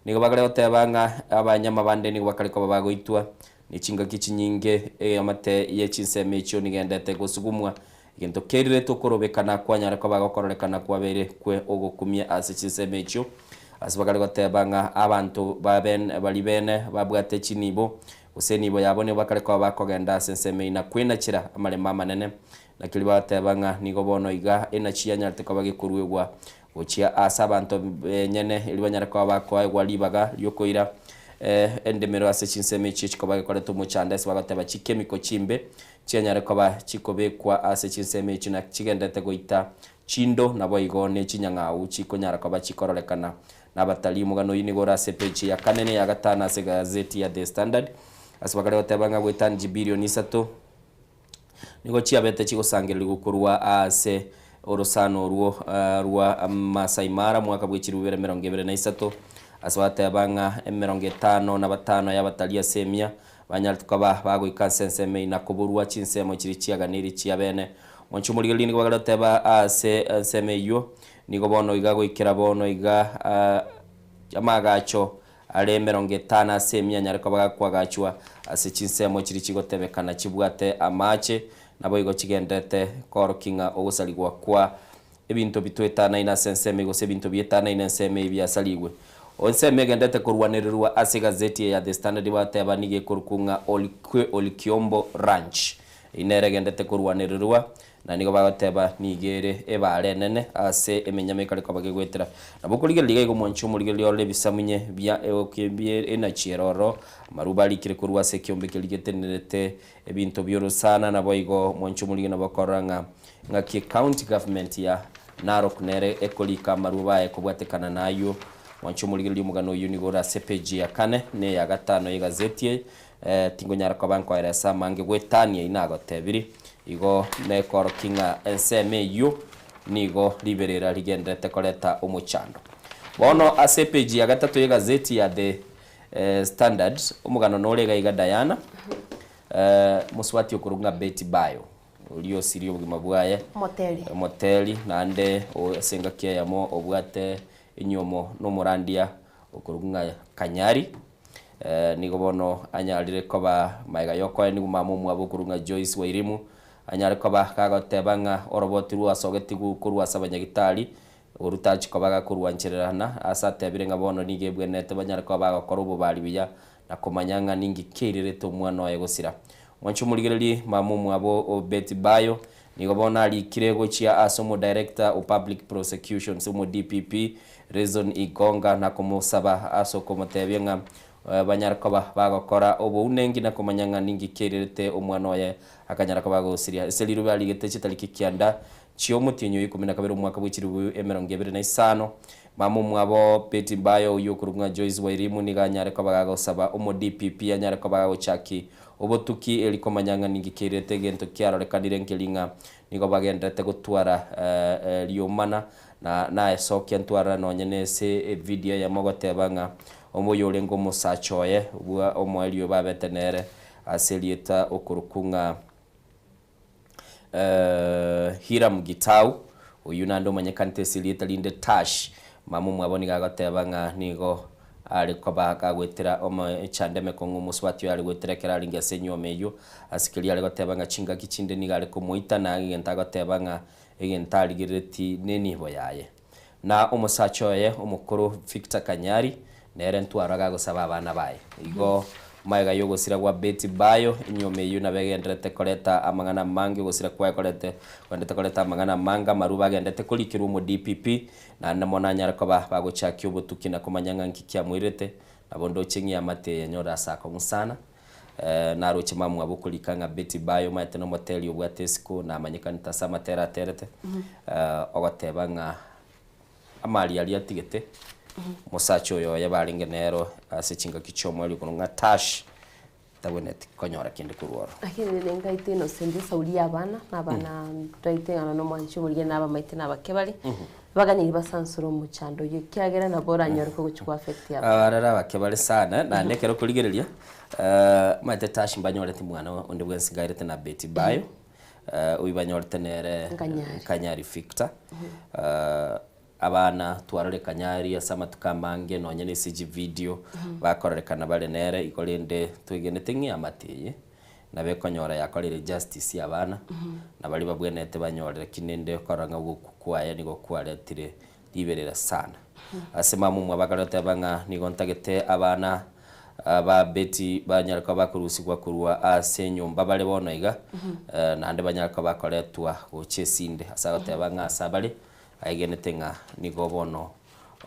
nigo bagale otebanga abanyama bande nigo bakale ko bagoitwa ni chinga kichinyinge amate ye chinse mecho nigendete gusugumwa igento kerire to korobekana kwanyara ko bagokorekana kwabere kwe ogokumia ase chinse mecho asibagale gotebanga abantu baben balibene babwate chinibo usenibo yabone bakale ko bakogenda sense meina kwena chira amalema manene nakili batebanga nigo bono iga enachia nyarte ko bagikuruegwa gochia asabanto nyene ilibanyara ko bakwa gwalibaga yokoira endemero ase chinseme chichi ko bagikore to muchanda ase bagateba chikemiko chimbe chianyara ko ba chikobekwa ase chinseme china chigendete goita chindo nabo igone chinyanga uchi konyara ko bachikororekana nabatali mugano yinigora ase page ya kanene ya gatana ase gazeti ya The Standard ase bagale batebanga goitanji bilioni 3 nigo chiabete chigosangirira gukurwa ase orosano ruwa Masai Mara mwaka bw'ekiri 2023 aswate abanga 55 y'abatalia semia banyaltukaba bagoika sense na kuburwa chinsemo kiri chiaganiri chiabene monchu muligeli ni gwagoteba ase semeyo nigo bono igago ikira bono iga amagacho ale 50 semia nyariko bagakwagachwa ase chinsemo kiri chigotebekana chibwate amache nabo igo chigendete korokinga ogusaligwa kwa ebintu bitwetana ina senseme go sebintu bietana ina senseme byasaligwe onseme gendete kurwanirwa ase gazeti ya The Standard bateba nige kurukunga Olikiombo Ranch inere gendete kurwanirwa na nigo bateba nigere ebare nene ase emenyame kale kabage gwetera nabo kulige lige go monchu mulige lyole bisamunye bya okebye ena chiroro marubali kire kurwa se kyombe keligetenete ebintu byorosana nabo igo monchu mulige nabakoranga ngaki county government ya Narok nere ekolika marubaye kubwatekana nayo monchu mulige lyumugano unigora CPG ya kane ne ya gatano y'egazeti tingo nyara kwabanko era samange gwetania inago tebiri igo nekoro kinga NCMU nigo liberera ligendete koleta umuchando bono ACPG ya gatatu y'egazeti ya The Standard umugano norega iga Diana muswati okurunga Betty Bayo ulio sirio bugima bwaye moteli nande osenga kia yamo obwate inyomo no murandia okurunga Kanyari nigo bono anyalire koba maiga yoko ni mamu mwabo kurunga Joyce Wairimu anyare koba kagotebanga orobotiru asogetigu kurwa sabanyagitari urutachi kobaga kurwanchererana asatebirenga bono nigebwe nete banyare koba gakora ububari biya na komanyanga ningi kirirete umwana waye gusira mwanchu muligereri mamu mwabo Betty Bayo nigo bona ali kirego chia asomo director o public prosecution sumo DPP Reason Igonga na kumusaba asoko motebenga banyara koba bagakora obo unengi na komanyanga ningi kirirete umwana waye akanyara koba gusiria seliru bali gete chitaliki kianda chio mutinyo 12 mwaka bw'ikiribu 2025 mamu mwabo Betty Bayo yokurunga Joyce Wairimu niganyare koba gagosaba umo DPP anyare koba gagochaki obotuki elikomanyanga ningikirete gento kiarorekanire nkelinga nigo bagendete gutwara liomana na esokia ntwara nonyenese video ya mogotebanga omoyolengo musachoye bwa omwelio babetenere aselieta okurukunga Hiram Gitau uyu nando manyekante selieta linde tash mamu mwaboni gagotebanga nigo ari koba kagwetera omo chandeme kongu muswati ari gweterekera linga senyo meyo asikeli ari gotebanga chinga kichinde ni gari kumuita na ngenta gotebanga egentali gireti neni boyaye na umusachoye umukuru Victor Kanyari nere ntwara gagosaba abana baye igo maiga yogo sira kwa Betty Bayo inyome yu na begendrete koleta amangana mangi gosira kwa kolete kwendete koleta amangana manga maruba gendete kulikiru mu DPP na namona nyara koba bagochaki obutuki na komanyanga nkikia mwirete nabondo chingi amate nyora sako musana na roche mamu abukulikanga Betty Bayo maite no moteli obwatesiko na amanyika ntasama terete ogatebanga amali ali atigete musacho yo yabalingenero asechinga kichomo ali kununga tash tawenet konyora kinde kurworo akini lenga iteno sende sauli abana nabana twaitengana no mwancho muri naba maite nabakebali bagani basansuro mu chando yo kyagera na bora nyoro ko guchwa affect yaba arara bakebali sana na nekero kuligerelia maite tash mbanyorete mwana onde bwensigairete na Betty Bayo uibanyorete nere Kanyari Victor abana twarore Kanyari asama tukamange nonyene CG video bakorerekana bale nere ikolende tugenete ngi amateye nabe konyora yakorire justice yabana nabali babwenete banyorere kinende koranga gukukwaye nigo kwaretire liberera sana asema mu mwabagarate banga nigo ntagete abana ba Betty banyaraka bakurusigwa kurwa asenyumba bale bonoiga nande banyaraka bakoretwa gochesinde asagate banga asabale aigenetenga nigo bono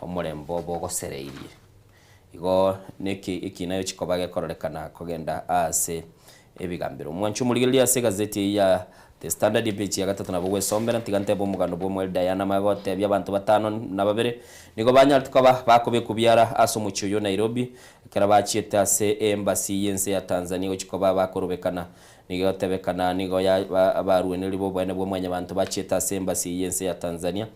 omurembo bogosereirie igo neki ikinayo chikobage kororekana kogenda ase ebigambiro mwanchu muligelia se gazeti ya The Standard page ya gatatu nabo gwesombera ntigante bo mugano bo mwel Diana magote by'abantu batano na babere nigo banyaltuka bakobe kubyara aso mucyo Nairobi kera bachieta ase embassy yense ya Tanzania uchikoba bakorobekana nigo tebekana nigo ya abaruene libo bwene bwo mwanya bantu bachieta ase embassy yense ya Tanzania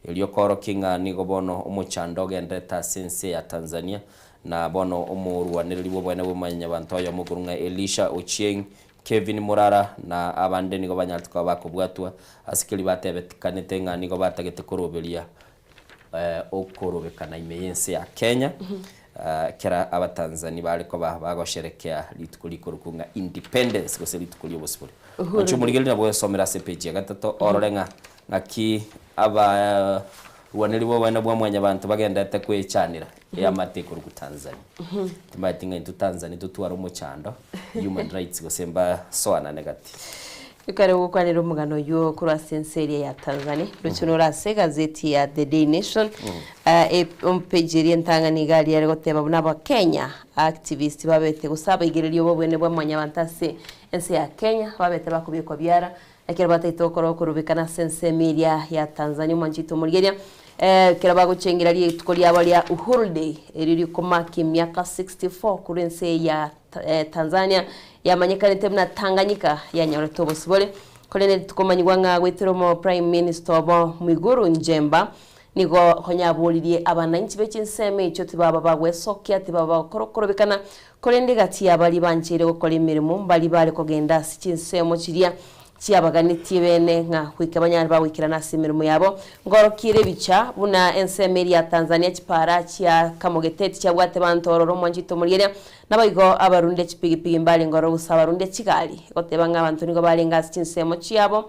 iliyo koro kinga nigo bono umuchando gendeta sense ya Tanzania na bono umuruanire libo bwene bwo mwanya bantu ayo mukurunga Elisha Ochieng Kevin Murara na abande nigo banyaltuka bakobwatwa asikeli batebekanete nga nigo batagete korobelia okorobekana imeyense ya Kenya kera abatanzania bariko bagosherekea litukulikurunga independence gose litukuli obosipuri ncho muligeli nabo somera CPG gatatu ororenga ngaki aba waneli bo bana bwa mwanya bantu bagendete kwechanira ya mateko ku Tanzania timatinga into Tanzania tutwara umuchando human rights gosemba soana negative ikare gukwanira umugano yo kuri senseria ya Tanzania rucunura se gazeti ya The Day Nation page ntanganyika yari goteba naba Kenya activist babete gusaba igereri yo bwene bwa mwanya bantase ense ya Kenya babete bakubikwa byara akira batayitokoro kurubikana sense media ya Tanzania mwanjito murigeria kira baguchengira li tukoli abali ya Uhuru Day riri kumaki miaka 64 kurense ya Tanzania yamanyikane temna Tanganyika ya nyoreto bosibole kolene tukomanyigwa nga gwetero mo Prime Minister bo Mwiguru Njemba nigo honyaburirie abananchi bechinseme icho tibaba bagwesokia tibaba korokorobekana korende gati abali banchire gukora imirimo bali bari kugenda sichinsemo chiria chiabaganitie bene nga kwika banyari bawikira nasi imirimo yabo ngorokire bicha buna ensemeri ya Tanzania chipara chia kamogeteti chia bwate bantororo mwanjito muriere nabayigo abarunde chipigipigi mbali ngoro usabarunde chigali gotebanga abantu nigo bali ngasi chinsemo chiabo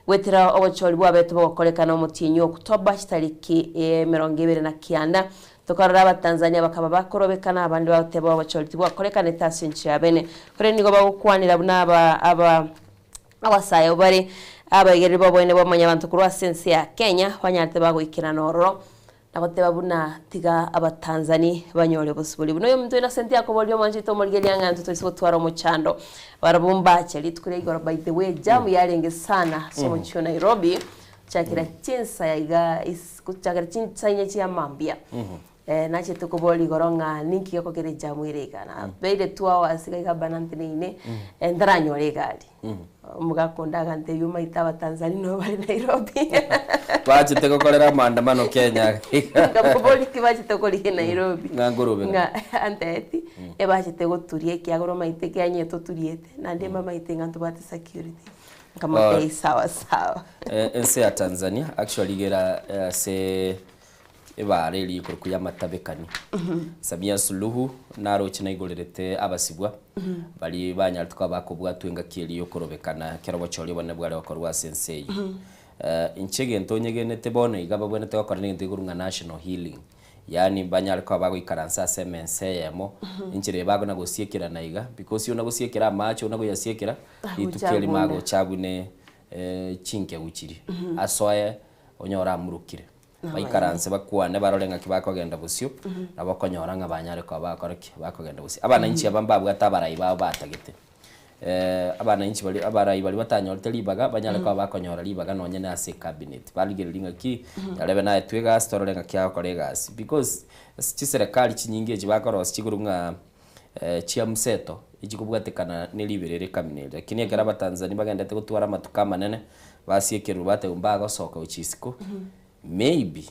wetira obochori bwabetu bokorekana omutinyo Oktoba chitariki 29 tokarora abatanzania bakaba bakorobekana abandi bateba obochori bwakorekana etasinchi yabene kore nigo bagukwanira buna abasayo bari abayeri babone bamanya abantu kurwa sense ya Kenya banyate bagwikira nororo naboteba buna tiga abatanzani banyole busubuli buno yo mtu ina sente yako bolyo manjito morgeli yangantu twese twara mu chando barabumba chali tukure igora by the way jamu yarenge sana so mu cyo Nairobi chakira chinsa yaiga kuchakira chinsa nyechi ya mambia nache tukuboli goronga ninki yako kere jamu irega na beide 2 hours ga banantine ine endranyo regadi mugakunda gante yuma itaba Tanzania no bari Nairobi baje tekokorera maandamano Kenya ngaboboli kibaje tekori Nairobi ngangurube nga anteti ebaje tegoturie kiagoro maite kyanyeto turiete nande mama itenga bate security kama sawa sawa ense ya Tanzania actually gera se ebareli kurukuya matabekani Samia Suluhu naro china igorerete abasibwa bali banyartwa bakobwa twenga kiri yokorobekana kero bachori bane bware bakorwa sensei inchege ntonyegenete bone igaba bwene tekokora ni ndigurunga national healing yani banyarko bagwikaransa semense yemo inchire bago na gosiekera naiga because una gosiekera macho una goyasiekera itukeli mago chabune chinke guchiri asoye onyora murukire baikaranse bakwane barolenga kibako genda busyo nabakonyora nga banyare kwa bakoreke bakogenda busyo abana inchi abambabwa tabarayi babo batagete abana inchi bali abarayi bali batanyorite libaga banyare kwa bakonyora libaga nonye na ase cabinet baligelinga ki yarebe na twega storolenga kya kolegasi because chiserekali chinyinge chibakorosi chigurunga chia mseto ikikubwatekana nilibirere kaminere lakini egera abatanzania bagenda tegutwara matuka manene basiekeru bate umbaga soka uchisiko maybe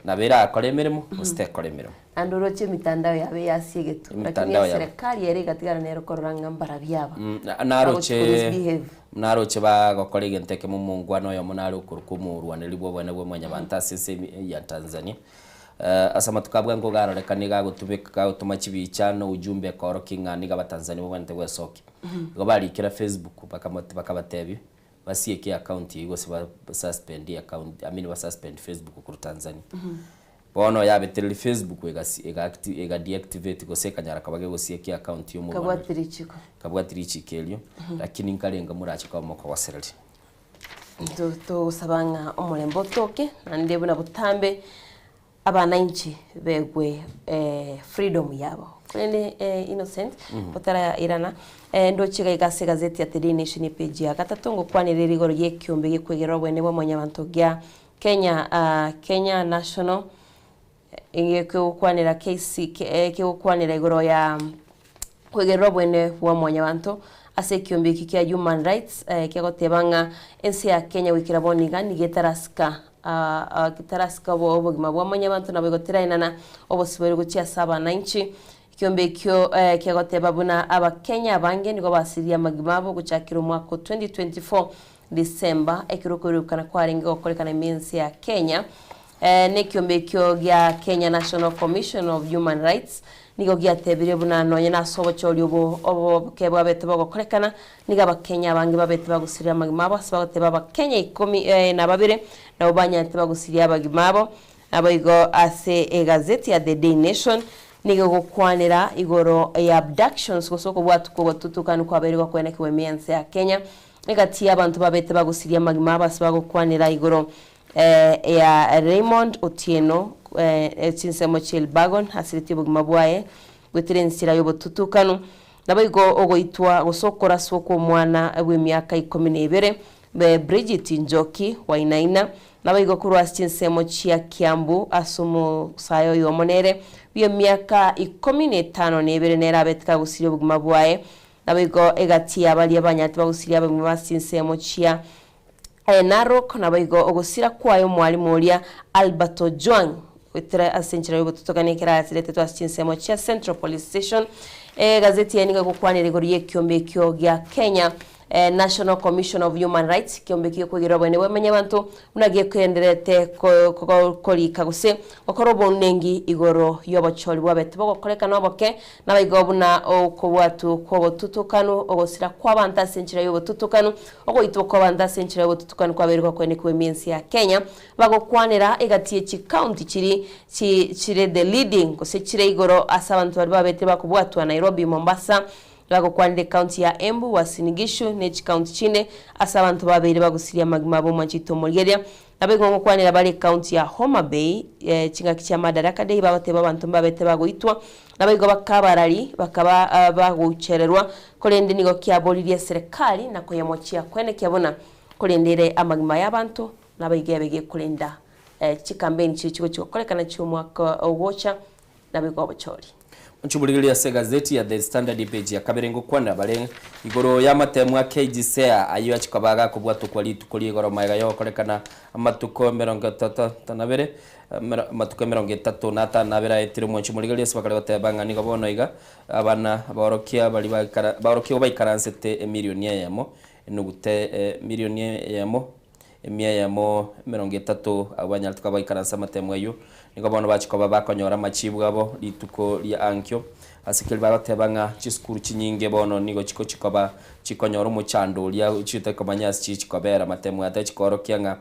nabera akolemeremo ustekolemeremo andoro che mitandao yabe yasiegetu lakini serikali yere gatigana nero koranga mbara byaba naroche bagokorege nteke mu mungwano yo munari ukurukumurwa nilibwo bwana bwo mwanya bantasese ya Tanzania asama tukabwa ngo garoreka gutubeka gutuma kibicano ujumbe koro kingani gabatanzania bo bante gwesoke ngo barikira Facebook bakabatebi basieke account yigo se suspend account suspend Facebook ku Tanzania bono yabe tele Facebook ega deactivate go sekanyara kabage go sieke account yo mu kabwatirichi kelyo lakini nkalenga murachi kwa moko waserali to sabanga omurembo toke nande buna butambe abana inchi begwe freedom yabo kwende innocent potara irana ndo chiga igase gazeti ya The Nation page ya gatatongo kwanirira igoro yekyombe gikwegera bwene bwo monyabantu gya Kenya National ingeko kwanira KC ke kwanira igoro ya kwegera bwene bwo monyabantu ase kyombe kya human rights kegotebanga ensi ya Kenya wikira boniga nigetaraska kitaraska bo bogima bwa monyabantu nabegotera inana obosibere gucia saba na inchi kyombe kyo kyagoteba buna abakenya bange nigo basiria magimabo gucakira umwaka 2024 December ekirokorukana kwaringa gokorekana imensi ya Kenya ne kyombe kyo gya Kenya National Commission of Human Rights nigo gyatebire buna nonye nasobo cyoli obo kebwa beto bagokorekana niga abakenya bange babete bagusiria magimabo asabagoteba abakenya 12 nabo banyate bagusiria abagimabo abayigo ase egazeti ya The Nation nigo gukwanira igoro ya abductions gusoko bwatu ko batutukana kwa berirwa kwene kiwe miense ya Kenya negati abantu babete bagusiria magima basaba gukwanira igoro ya Raymond Otieno chinsemo chilbagon hasiriti bugima bwaye gwitirensira yobo tutukano nabayigo ogoitwa gusokora soko mwana w'imyaka 12 be Bridget Njoki wainaina nabayigo kurwa chinsemo chia Kiambu asumo sayo yomonere biyo myaka 15 nebere nera betka gusirio buguma bwaye nabigo egati abali abanyati bagusiria bamwe basinsemo chia Narok na baigo ogusira kwayo mwalimu uria Alberto Joang witira asenchira yubo tutokane kira asilete twa chinsemo cha Central Police Station. Gazeti yaniga gukwanire gorie kiombe kyo gya Kenya National Commission of Human Rights kiombe kyo kugira bene wemenya bantu unagiye kwenderete kolika guse okorobo nengi igoro yobocholi bwabete bokoleka noboke nabaigobuna okobwatu kobotutukanu ogosira kwabanta asenchira yobotutukanu ogoitwa kwabanta asenchira yobotutukanu kwaberwa kwene kwemiensi ya Kenya bagokwanira igatie chi county chire the leading gose chire igoro asabantu babete bakubwatwa Nairobi Mombasa Lago kwande county ya Embu Uasin Gishu nechi county chine asa abantu babiri bagusiria magimabo mwanchito Mulgeria nabegongo kwanira bali county ya Homa Bay chinga kicha Madaraka Day babateba abantu babete bagoitwa nabego bakabarari bakaba baguchererwa kolende nigo kyabolirie serikali na koyamochia kwene kyabona kolendere amagima y'abantu nabaigebe kolenda chikambeni chichiko chikokolekana cy'umwaka ogocha nabego bachori Nchubuligili ya gazeti ya The Standard page ya kaberengo kwana bale igoro ya matemwa KGCA ayo achikabaga kubwatu kwali tukoli igoro maiga yo kolekana amatuko 32 amatuko 33 etire mu nchubuligili ya bakale batebanga ni gabono iga abana borokia bali barokia bayikaransete milioni yamo nugute milioni yamo emia yamo 30 abanyaltuka bayikaransa matemwa yo nigo bono bachikoba bakonyora machibu gabo lituko lya ankyo asikeli bagatebanga chiskuru chinyinge bono nigo chikoba chikonyora muchando lya uchite komanyasi chikobera matemwa ate chikorokia nga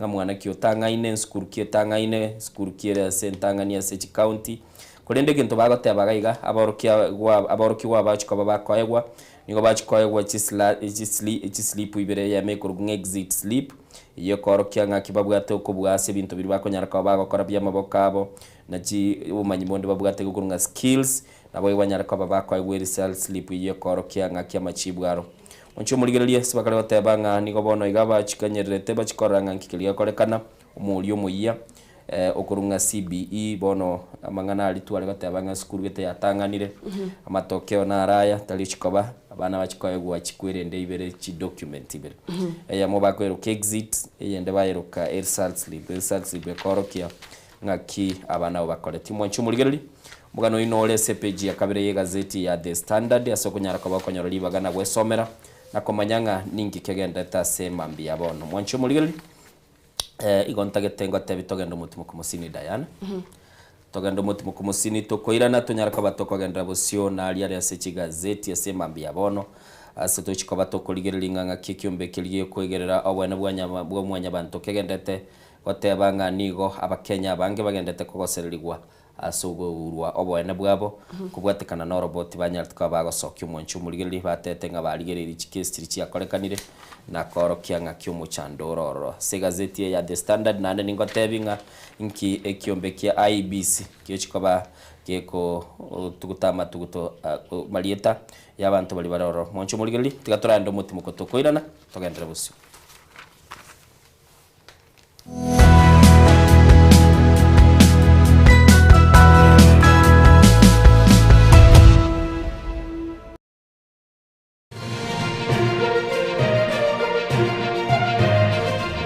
mwana kiotanga ine skuru kiotanga ine skuru kiera sentanga ni ase county kolende ginto bagotebaga iga aboroki wa bachikoba bakoyegwa nigo bachikoyegwa chisleep ibere ya mekuru exit sleep iyo korokia nga kibabwate okubwase bintu biri bakonyara kwa bagokora byamabokabo nachi umanyi bonde babwate gukurunga skills nabo banyara kwa babakwa weri cell sleep iyo korokia nga kyamachibwaro oncho muligerelie sibakale batebanga nigo bono igaba chikanyerete bachikoranga nkikiliya kolekana umulio muyiya okurunga CBE bono amangana alitwale batebanga skuru gete yatanganire amatokeo na araya talichikoba abana bachikoyegwa chikwirende ibere chi document ibere ya mobakwero exit yende bayeruka air sleep korokia ngaki abana bakoleti mwanchu muligereri mugano inole page ya kabere ye gazeti ya The Standard asokonyara kwa bakonyora libagana bwesomera na komanyanga ningi kegenda tasema mbia bono mwanchu muligereri igonta getengo tebitogendo mutumo kumusini Diana togendo mutumo kumusini tokoirana tonyaraka batoko genda bosio na ali ya sechi gazeti yasema mbia bono aseto chikoba tokoligereringa nga kikyombe kiliye kwegerera obwana bwa mwanya bantu kegendete gotebanga nigo abakenya bange bagendete kogosererigwa asugo urwa obwana bwabo kubwatekana na robot banyartuka bagosokyo mwanchu muligereri batete nga baligereri chikestri chiakorekanire na korokia nga kyumuchandororo se gazeti ya The Standard nane ningotebinga inki ekiombe kia IBC kyo chikoba keko tugutama tuguto malieta y'abantu bali baroro mwancho muligereri tigatora ndo muti mukotoko irana togendera busi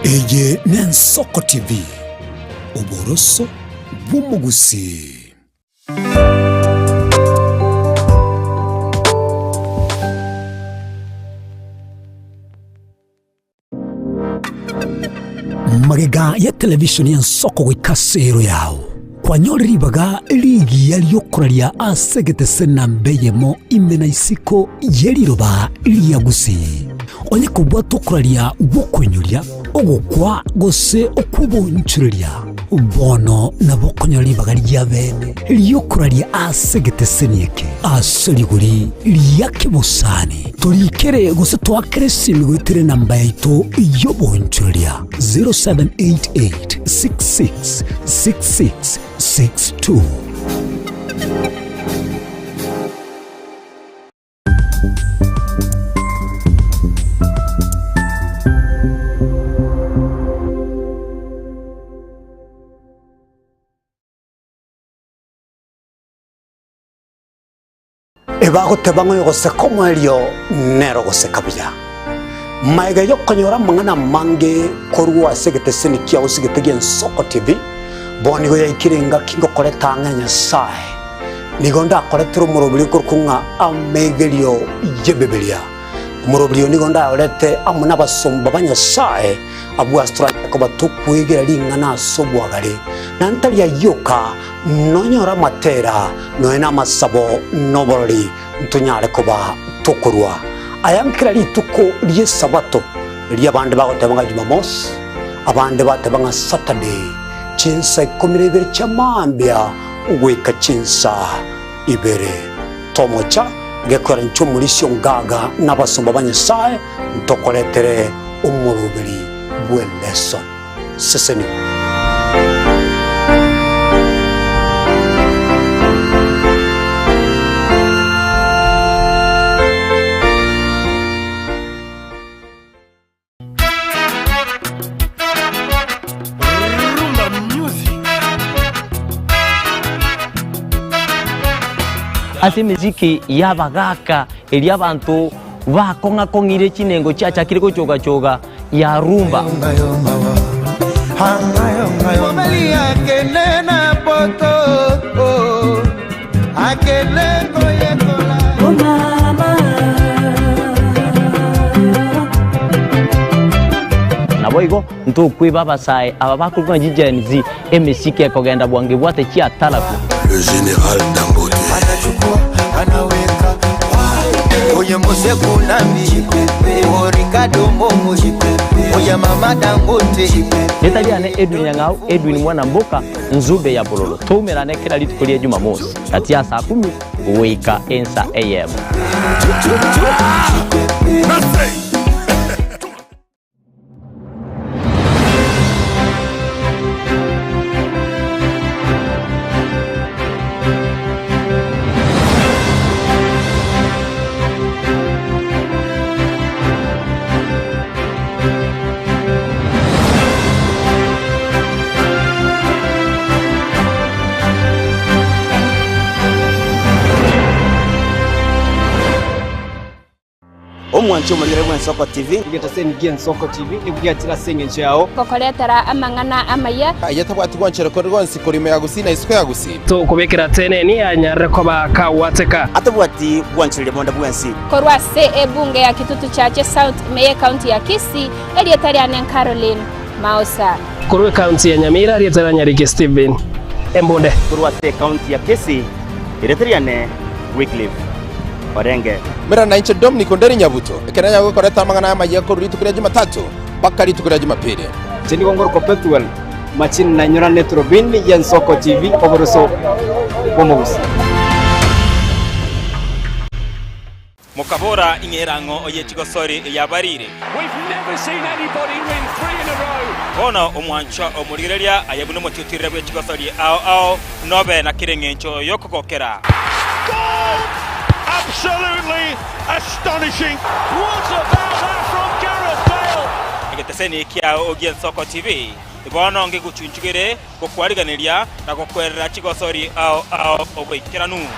Eye Nensoko TV Oboroso Bumugusi Magega ya televishoni ya Nsoko wikasero yao kwanyoribaga ligi yaliyokuralia asegete senambeyemo imena isiko yeliroba liyagusi onye kubwa tukuralia bukwenyulia ogukwa gose okubunchuria bono nabokonyori bagarya bene liyokuralia asegete senieke asoliguri liyakibusani turikere gose twakere simigwitire namba yaito yobunchuria 0788 66 66 62 Ebago tebango yogose como elio nero gose kabia maiga yokonyora mangana mange korwa segete seni kia usigete gen Soko TV boni go yakirenga kingo koleta nganya sai nigonda koletro murobili kurkunga amegelio yebebelia murobili nigonda olete amuna basomba banya sai abu astra ko batukwegera lingana sobwagale nantali yoka nonyora matera noena masabo noboroli ntunyale koba tokurwa ayankira lituko liye sabato liya bande bagotabanga Jumamosi abande batabanga Saturday chinsa ikomirebere chamambya uweka chinsa ibere tomocha gekora nchumulisyo ngaga nabasomba banyasaye ntokoletere umurubiri bweleso seseni ase miziki yabagaka eli abantu bakonga kongire chinengo chacha kiri kuchoga ya rumba naboigo ntukwiba basaye aba bakulwa jijenzi emisiki ekogenda bwange bwate chia talaku le général Dangote anaweka oye mose kunambi Ricardo Momo oye mama Dangote netaliane Edwin Nyang'au Edwin mwana mboka nzube ya bololo tumerane kila litukulia Jumamosi kati ya saa 10 wika ensa AM omwancho mulire bwa Soko TV ngeta sen gen Soko TV nibwatira sengenje yao kokoletera amangana amaya ayatabwati gwanchero ko rwonsi kurime yagusina isiko yagusina to kubekera tene ni anyare ko bakawateka atabwati gwanchire bonda bwansi korwa bunge ya kitutu chache South Meye County ya Kisii elietari anen Caroline Mausa korwe county ya Nyamira elietari Nyariki Steven Embonde korwa county ya Kisii elietari ane Wycliffe Orenge mera na inche Dominic Onderi Nyabuto ekenanya gukoreta amangana amaye ko ritukira Jumatatu bakari tukira Jumapili chini gongoro ko petuel machin na nyora netrobin yen Soko TV oboroso bomus Mukabora ingerango oye chigosori yabarire we've never seen anybody win 3 in a row ono omwancho omurigereria ayabuno mututire bwe chigosori ao nobe na kirengencho yokokokera absolutely astonishing. What about that from Gareth Bale? Egeteseni kia ogien Soko TV ibono nge guchunchugere gokwariganiria na gokwerera chigosori ao obwikiranu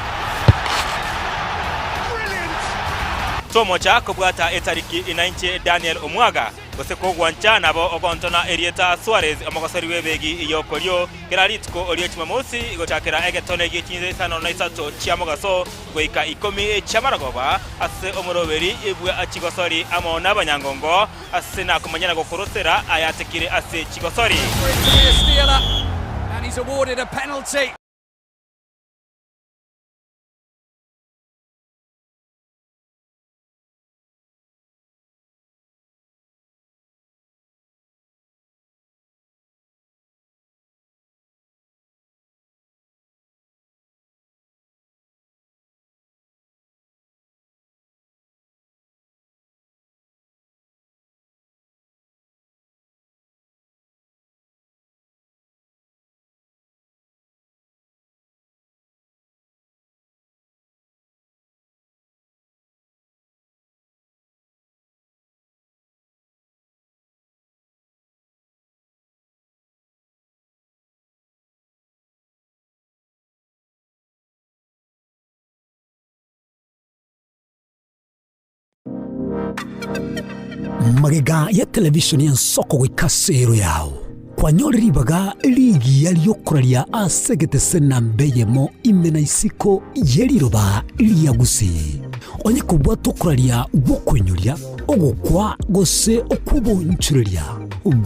Tomocha kubwata etariki inainche Daniel Omwaga goseko gwancha nabo ogontona Erieta Suarez amagosari webegi iyokolyo keraritko olyo Jumamosi igochakera egetone gikinze sano na isato chiamogaso goika 10 chamaragoba ase omoroberi ibwe achigosori amo nabanyangongo ase na kumanyana gokorosera ayatekire ase chigosori and he's awarded a penalty. magega ya televishoni ya nsoko gwikasiro yao kwanyoriribaga ligi yaliyokuraria asegete na mbeyemo imena isiko yeriroba liagusi onye kubwa tukuraria gukwenyuria ogukwa gose okubonchuria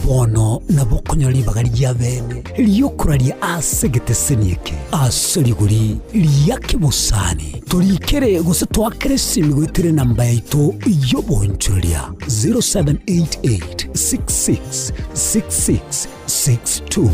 bono na bokonyoribaga lya bene liyokuraria asegete nieke asoriguri lyakibusani turikere gose twakere simigwitire namba yaito yobonchuria 0788 666662.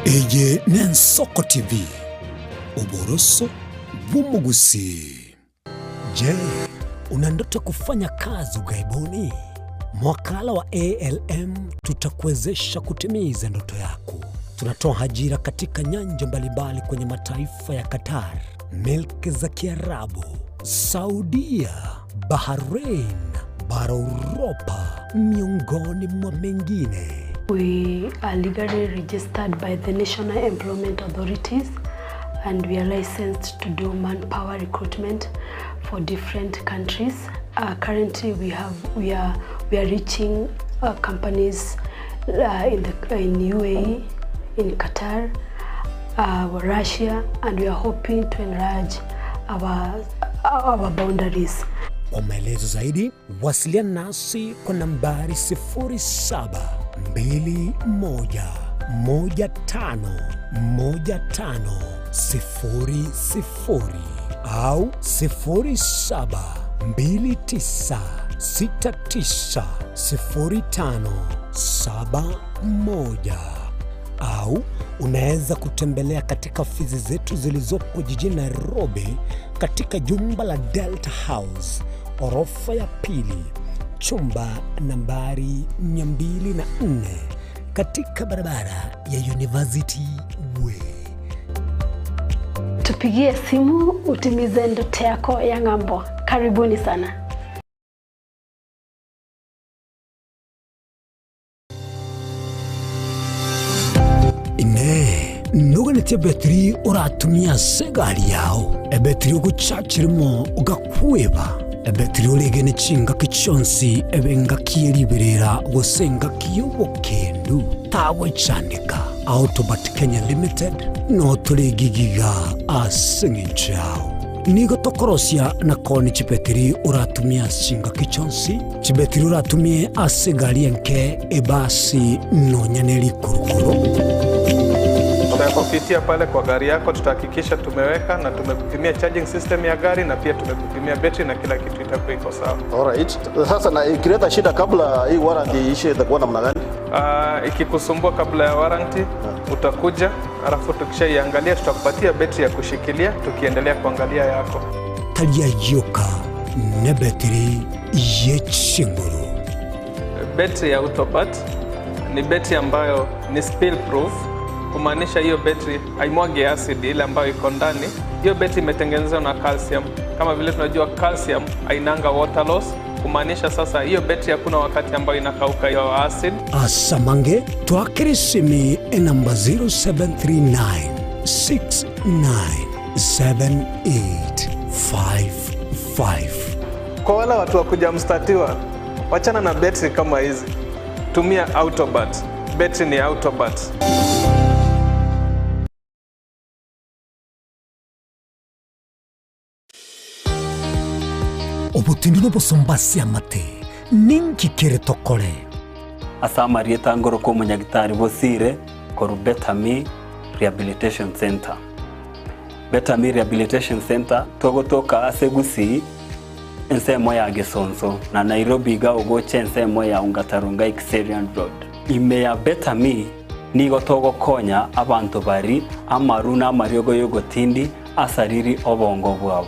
Eye Nensoko TV, uboroso bumugusi. Je, una ndoto kufanya kazi ughaibuni? Mwakala wa ALM tutakuwezesha kutimiza ndoto yako. Tunatoa ajira katika nyanja mbalimbali kwenye mataifa ya Qatar, Milki za Kiarabu, Saudia, Bahrain, bara Europa, miongoni mwa mengine. We are legally registered by the National Employment Authorities and we are licensed to do manpower recruitment for different countries. Currently we are reaching companies in UAE, in Qatar, Russia, and we are hoping to enlarge our boundaries. Kwa maelezo zaidi, wasiliana nasi kwa nambari 0721511500 au 0729690571 au unaweza kutembelea katika ofisi zetu zilizopo jijini Nairobi katika jumba la Delta House, orofa ya pili, chumba nambari 204 katika barabara ya University Way. Tupigie simu utimize ndoto yako ya ng'ambo. Karibuni sana. Nuganete betri uratumia segari yao ebetri uguchachirimo ugakweba ebetri ulegene chinga kichonsi ebenga kieriberera gosenga kiyobokendu tawe chanika Autobat Kenya Limited no tuligigiga asingichao nigo tokorosia na koni chibetri uratumia chinga kichonsi chibetri uratumie asegari enke ebasi no nyaneli kurukuro. Kupitia pale kwa gari yako tutahakikisha tumeweka na tumekupimia charging system ya gari na pia tumekupimia battery na kila kitu itakuwa iko sawa. Alright. Sasa na ikileta shida kabla hii warranty ishe itakuwa namna gani? Ikikusumbua kabla ya warranty utakuja, alafu tukishaiangalia tutakupatia battery ya kushikilia tukiendelea kuangalia yako. Talia yoka na battery yechinguru. Battery ya Autobat ni battery ambayo ni spill proof. Kumaanisha hiyo betri haimwagi acid ile ambayo iko ndani. Hiyo betri imetengenezwa na calcium. Kama vile tunajua calcium hainanga water loss. Kumaanisha sasa hiyo betri hakuna wakati ambayo inakauka hiyo acid. Asamange twakirisimi namba 0739697855. Kwa wale watu wa kujamstatiwa, wachana na betri kama hizi. Tumia Autobat. Betri ni Autobat. Obutindi no bosombasi amate ninki kere tokore asama rieta ngoro ko munyagitari bosire koru Better Me Rehabilitation Center. Better Me Rehabilitation Center togotoka asegusi ensemo ya Gesonso na Nairobi ga ugoche ensemo ya Ungatarunga Xerian Road. Ime ya Better Me nigo togokonya abantu bari amaruna mariogo yogotindi asariri obongo bwabo.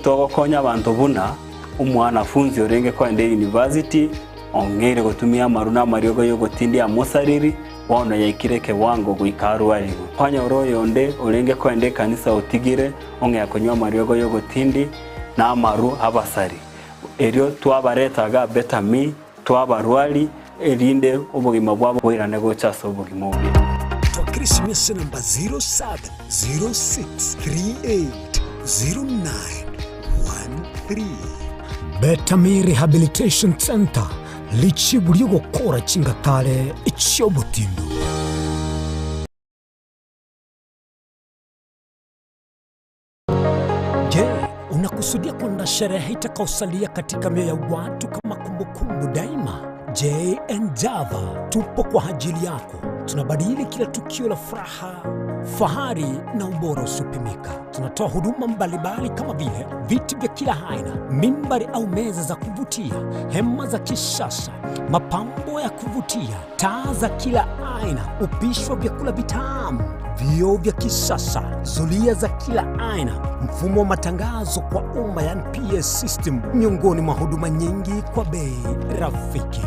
Togokonya abantu buna umwanafunzi orenge kwende university ongere gutumia maruna mariogo yogotindi amosariri wana yaikireke wango guikaru aligo. Panya oroyo onde orenge kwende kanisa otigire onge yakonywa mariogo yogotindi na amaru abasari. Erio twabaretaga Better Me twabarwali erinde ubugima bwabo bwirane gochaso ubugima bubi. Twakirishimisha namba 0706380913. Better Me Rehabilitation Center lichibulyo gukora chingatale ichobutindo. Je, unakusudia kwenda sherehe itakaosalia katika mioyo ya watu kama kumbukumbu daima? J&Java tupo kwa ajili yako. Tunabadili kila tukio la furaha, fahari na ubora usipimika. Tunatoa huduma mbalimbali kama vile viti vya kila aina, mimbari au meza za kuvutia, hema za kisasa, mapambo ya kuvutia, taa za kila aina, upishi wa vyakula vitamu, vioo vya kisasa, zulia za kila aina, mfumo wa matangazo kwa umma yani PS system, miongoni mwa huduma nyingi kwa bei rafiki.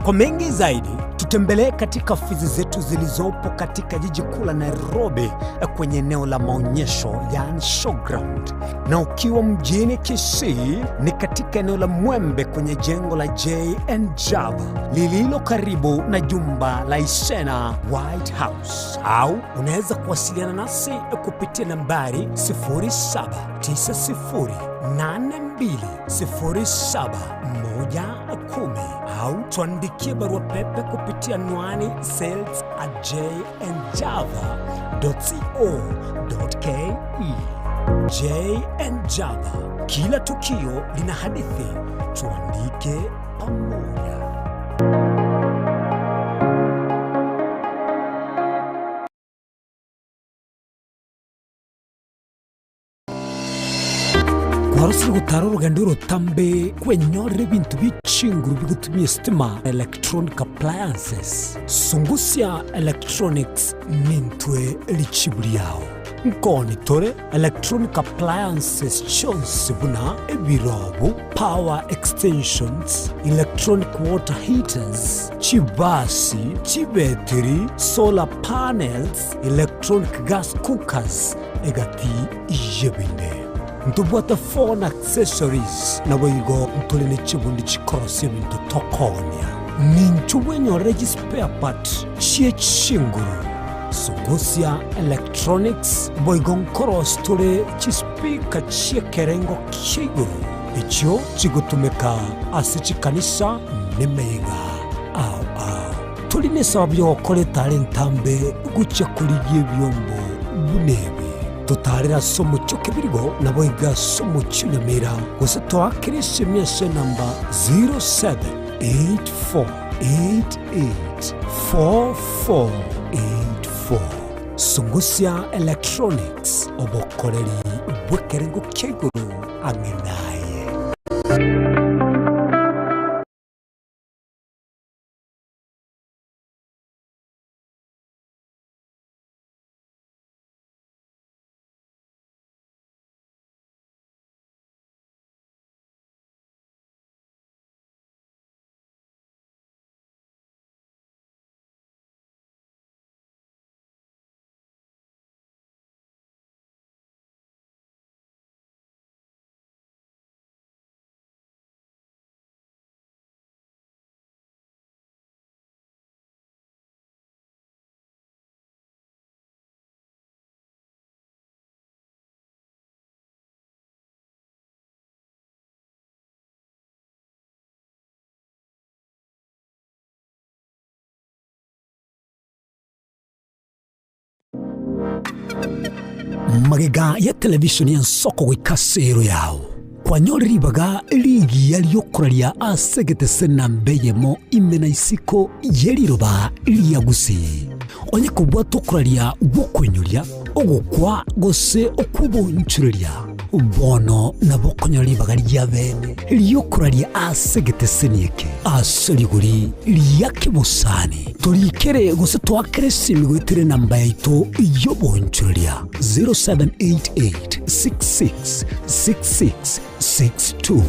Kwa mengi zaidi, tutembelee katika ofisi zetu zilizopo katika jiji kuu la Nairobi kwenye eneo la maonyesho yani showground. Na ukiwa mjini Kisii ni katika eneo la Mwembe kwenye jengo la J&Java lililo karibu na jumba la Isena White House. Au unaweza kuwasiliana nasi kupitia nambari 0792071110 au tuandikie barua pepe kupitia anwani sales@jnjava.co.ke. J&Java, kila tukio lina hadithi, tuandike pamoja. Warusiri gutara urugendo rutambe kwenyorera ibintu bicinguru bigutumye stima electronic appliances. Sungusia Electronics nintwe lichiburi yao. Nkoni tore electronic appliances chonse buna ebirobu, power extensions, electronic water heaters, chibasi, chibetiri, solar panels, electronic gas cookers, egati ijebinde. Ntubwata phone accessories na wigo ntulene chibundi chikorosi minto tokonya. Ninchuwe nyoregi spare part chie chinguru. Sungusia Electronics boigon koros tule chispika chie kerengo kiguru. Ichio chigutumeka asichikanisa nemega. Au. Tuline sabyo kole talentambe gucha kuligie byombo bunebe. Tutarira somo chokebirigo na boiga somo chunyamira gusa twakirishe myese namba 0784884484. Sungusia Electronics obokoreri bwekerengo keguru angenaye. Magega ya televisheni ya nsoko wikasero yao kwanyori baga ligi yaliyokuralia asegete sena mbeyemo imena isiko yeriroba liyagusi onye kubwa tokuralia bokwenyuria ogukwa gose okubonchuria bono na bokonyori baga lyabene liyokuralia asegete senieke asoriguri liyakebusani tolikere gose twakere simigwitire namba yaito yobonchuria 0788 66 66 62.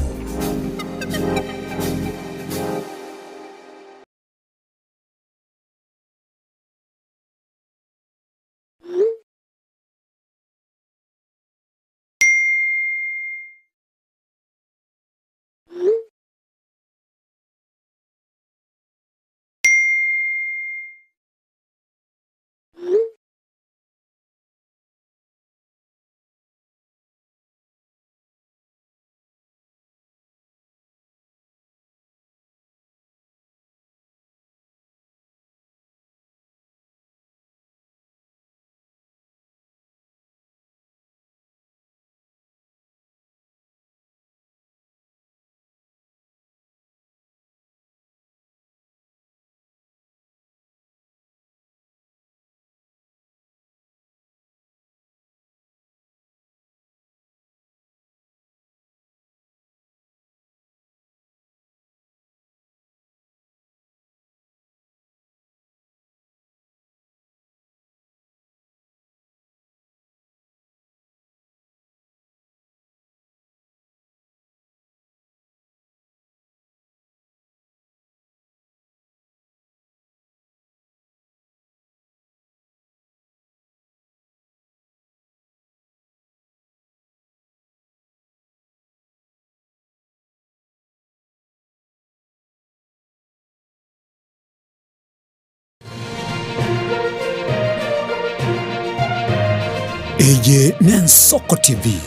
Eye Nensoko TV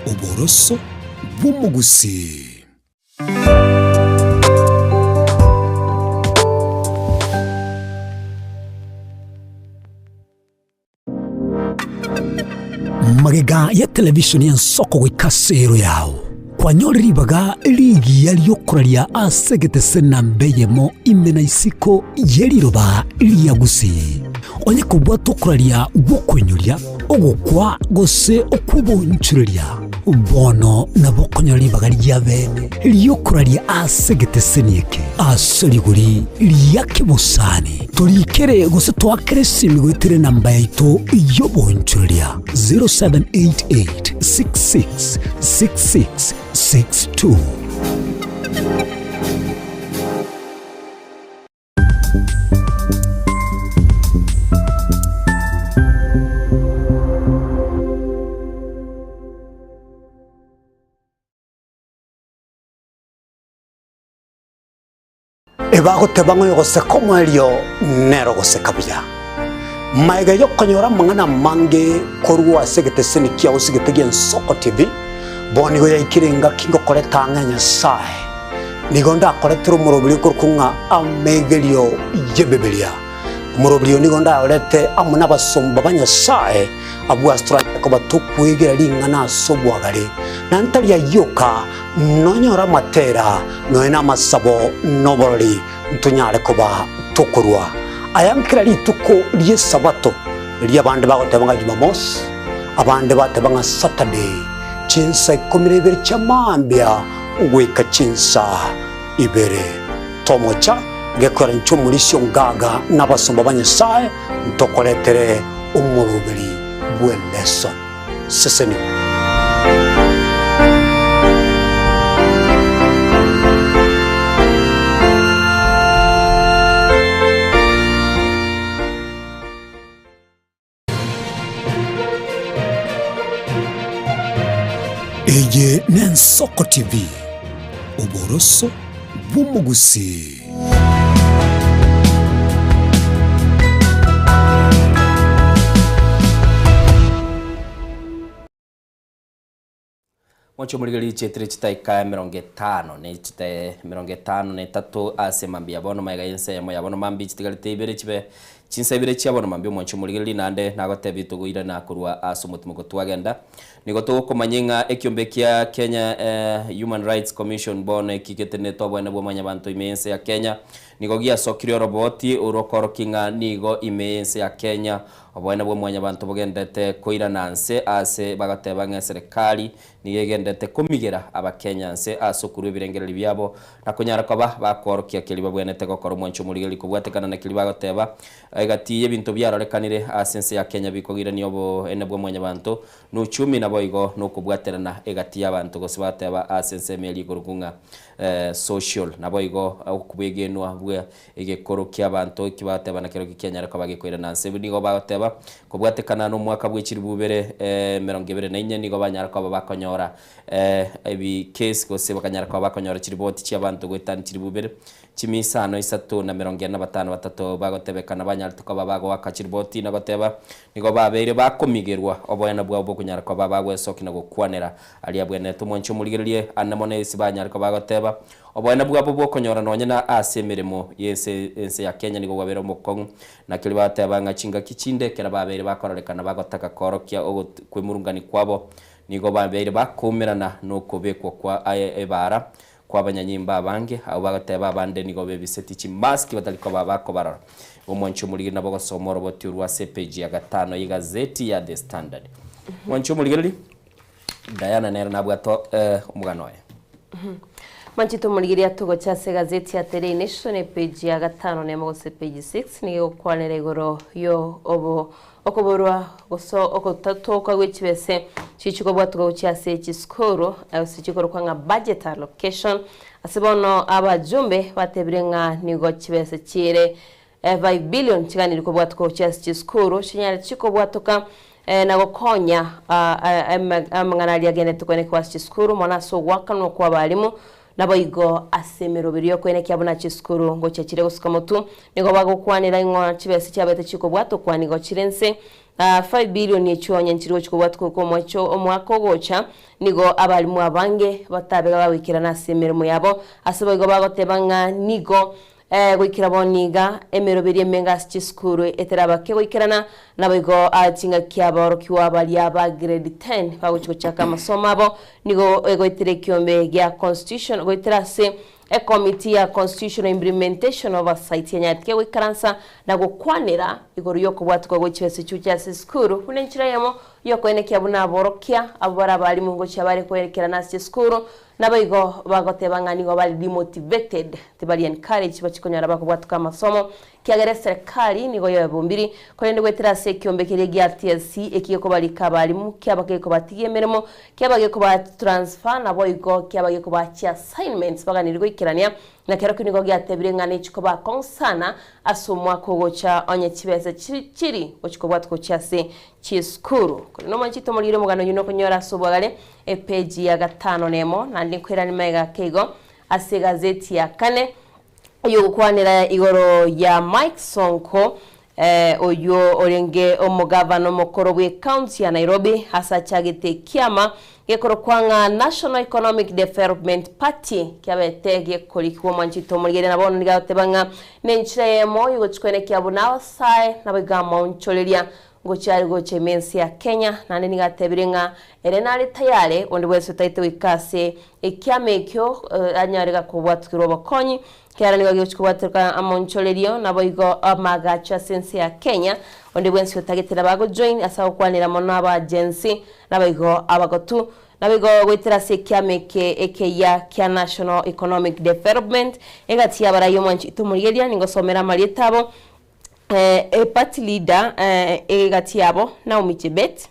Uboroso Bumugusi. Magega ya televisheni ya Nsoko wikasero yao kwanyori baga ligi yaliyokuralia asegete sena mbeyemo imena isiko yeriroba liyagusi onye kubwa tokuralia bokwenyuria ogukwa gose okubonchuria bono na bokonyori baga lyabene liyokuralia asegete senieke asoriguri liyakebusani tolikere gose twakere simigwitire namba yaito yobonchuria 0788 66 66 62. Ebago tebango yogose komo elio nero gose kabya maiga yokonyora mangana mange korwa segete seni kia usigete gen Nsoko TV boni go yakirenga kingo koleta nganya sai nigonda koletro murobili kurkunga amegelio yebebelia murobili nigonda olete amuna basomba banya sai abu astra ko batukwegera lingana sobwagale nantali ya yoka nonyora matera noena masabo noboli ntunyale koba tukurwa ayankira lituko liye sabato liya bande bagotebanga Jumamosi abande batebanga Saturday chinsa 12 chamambia uweka chinsa ibere tomocha gekora nchumulisyo ngaga nabasomba banyesaye ntokoletere umurubiri bweleso seseni Eye Nensoko TV Uboroso Bumugusi. Mwancho muligari chetire chitaika 50 ne chitae 53 ase mambia bono maiga yense ya moya bono mambi chitigalite ibere chibe chinsa ibere chia bono mambio mwancho muligari nande nagotebi tuguira na kurwa asumutu mugotwagenda nigoto komanyenga ekiombe kia Kenya Human Rights Commission bono ekiketene tobone bwo manyabantu imense ya Kenya nigogia sokirio roboti urokoro kinga nigo imense ya Kenya obwana bwo mwanya bantu bogendete koira nanse ase bagateba nga serikali nigegendete kumigera abakenyanse asukuru birengereri byabo nakonyara kwaba bakorokia kiliba bwenete gokora mwancho muligeli kubwatekana na kiliba gateba gatiye bintu byarorekanire asense ya Kenya bikogira niyobo ene bwo mwanya bantu no 10 nabo igo no kubwaterana egatiya abantu gosibateba asense meli gurugunga social nabo igo kubwegenwa bwa egekorokia abantu kibateba na kero kikenyara kwa bagikwira nanse nigo bagateba kubwatekana no mwaka bw'ikiri bubere 24 nigo banyara kwa bakonyora ebi case gose bakanyara kwa bakonyora kiriboti cy'abantu gwetani kiri bubere kimisano 345 bagotebekana banyara tukaba bago wakakiriboti nabateba nigo babere bakomigerwa oboyana bwabo kunyara kwa babagwe sokina gukwanera ali abwene tumoncho muligerie anamone sibanyara kwa bagoteba oboyana bwabo bokonyora nonyena asemeremo yese ense ya Kenya nigo wabera mukong na kilibateba ngachinga kichinde kera babere bakorekana bagotaka korokia kwemurungani kwabo nigo babere bakomerana no kobekwa kwa ebara kwa banyanyimba bange abo bagateba bande nigo bebiseti chimaski bataliko babako barara umwancho muligi nabo gosomoro boti urwa page ya 5 y'igazeti ya The Standard mwancho muligeli Diana nera nabwato umuganoye Manchito muligiri atugo chase gazeti ya Daily Nation page ya 5 ne mogose page 6 nigo kwanere igoro yo obo okoborwa goso okotatoka gwechibese chichiko bwatugo chase chiskoro asichikoro kwanga budget allocation asibono abajumbe batebirenga nigo chibese chire 5 billion chiganiri ko bwatugo chase chiskoro shinyari chiko bwatuka na gokonya amangana lyagene tukone kwa chiskoro mona so wakano kwa balimu nabo igo asemero biriyo kwene kyabona chiskuru ngo cyakire gusukamutu nigo bagokwanira ingo chibese cyabete chiko bwato kwanigo chirense 5 billion yechonya nchiro chiko bwato ko mwacho omwako gocha nigo abalimu abange batabega bawikira na semero muyabo asabo igo bagotebanga nigo gwikira boniga emero biri menga chiskuru eteraba ke gwikirana nabo igo atinga kyabaro kiwabali aba grade 10 baguchiko chaka masomo abo nigo egoitire kiombe gya constitution goitira se a committee ya constitutional implementation oversight yanyatike wikaransa na gukwanira igoro yoko bwatwa gochese chucha skuru kunenchira yamo yoko ene kyabuna borokia abara bali mungo cyabare kwerekera na skuru nabayigo bagotebanga nigo bali demotivated tibali encourage bachikonyara bakubwatuka masomo kiagere serikali nigo yobumbiri kolende gwetera se kiombe kiregi TSC ekiyeko bali kabalimu kyabageko batigemeremo kyabageko ba transfer naboyigo kyabageko ba assignments baganirgo ikirania na kero kinigo gyatebire ngane chiko ba konsana asomwa kogocha onye chibese chiri ochiko bwatuko cyase chiskuru no manchito mulire mugano yuno konyora sobagale page ya 5 nemo nandi kwirani mega kego ase gazeti ya 4 yo kwanira igoro ya Mike Sonko oyo orenge omugavano mukoro we county ya Nairobi hasa chagete kiama gekoro kwanga National Economic Development Party kyabetege kolikwo manchito mulire nabona ngatebanga nenchiremo yugo chikwene kyabuna wasai nabigama oncholeria ngochari goche mensi ya Kenya nane nigatebirenga erenali tayale onde wese taite wikase ekyamekyo anyarega kubwatukiro bakonyi kyara nigo gyochikubwatuka amoncholerio naboigo amagacha sensi ya Kenya onde wese tagetera bago join asaho kwanira mono aba agency naboigo abagotu nabigo gwetera se kyameke ekeya kya National Economic Development egati yabarayo mwanchi tumurigeria ningo somera malietabo party leader egati yabo Naomi Chebet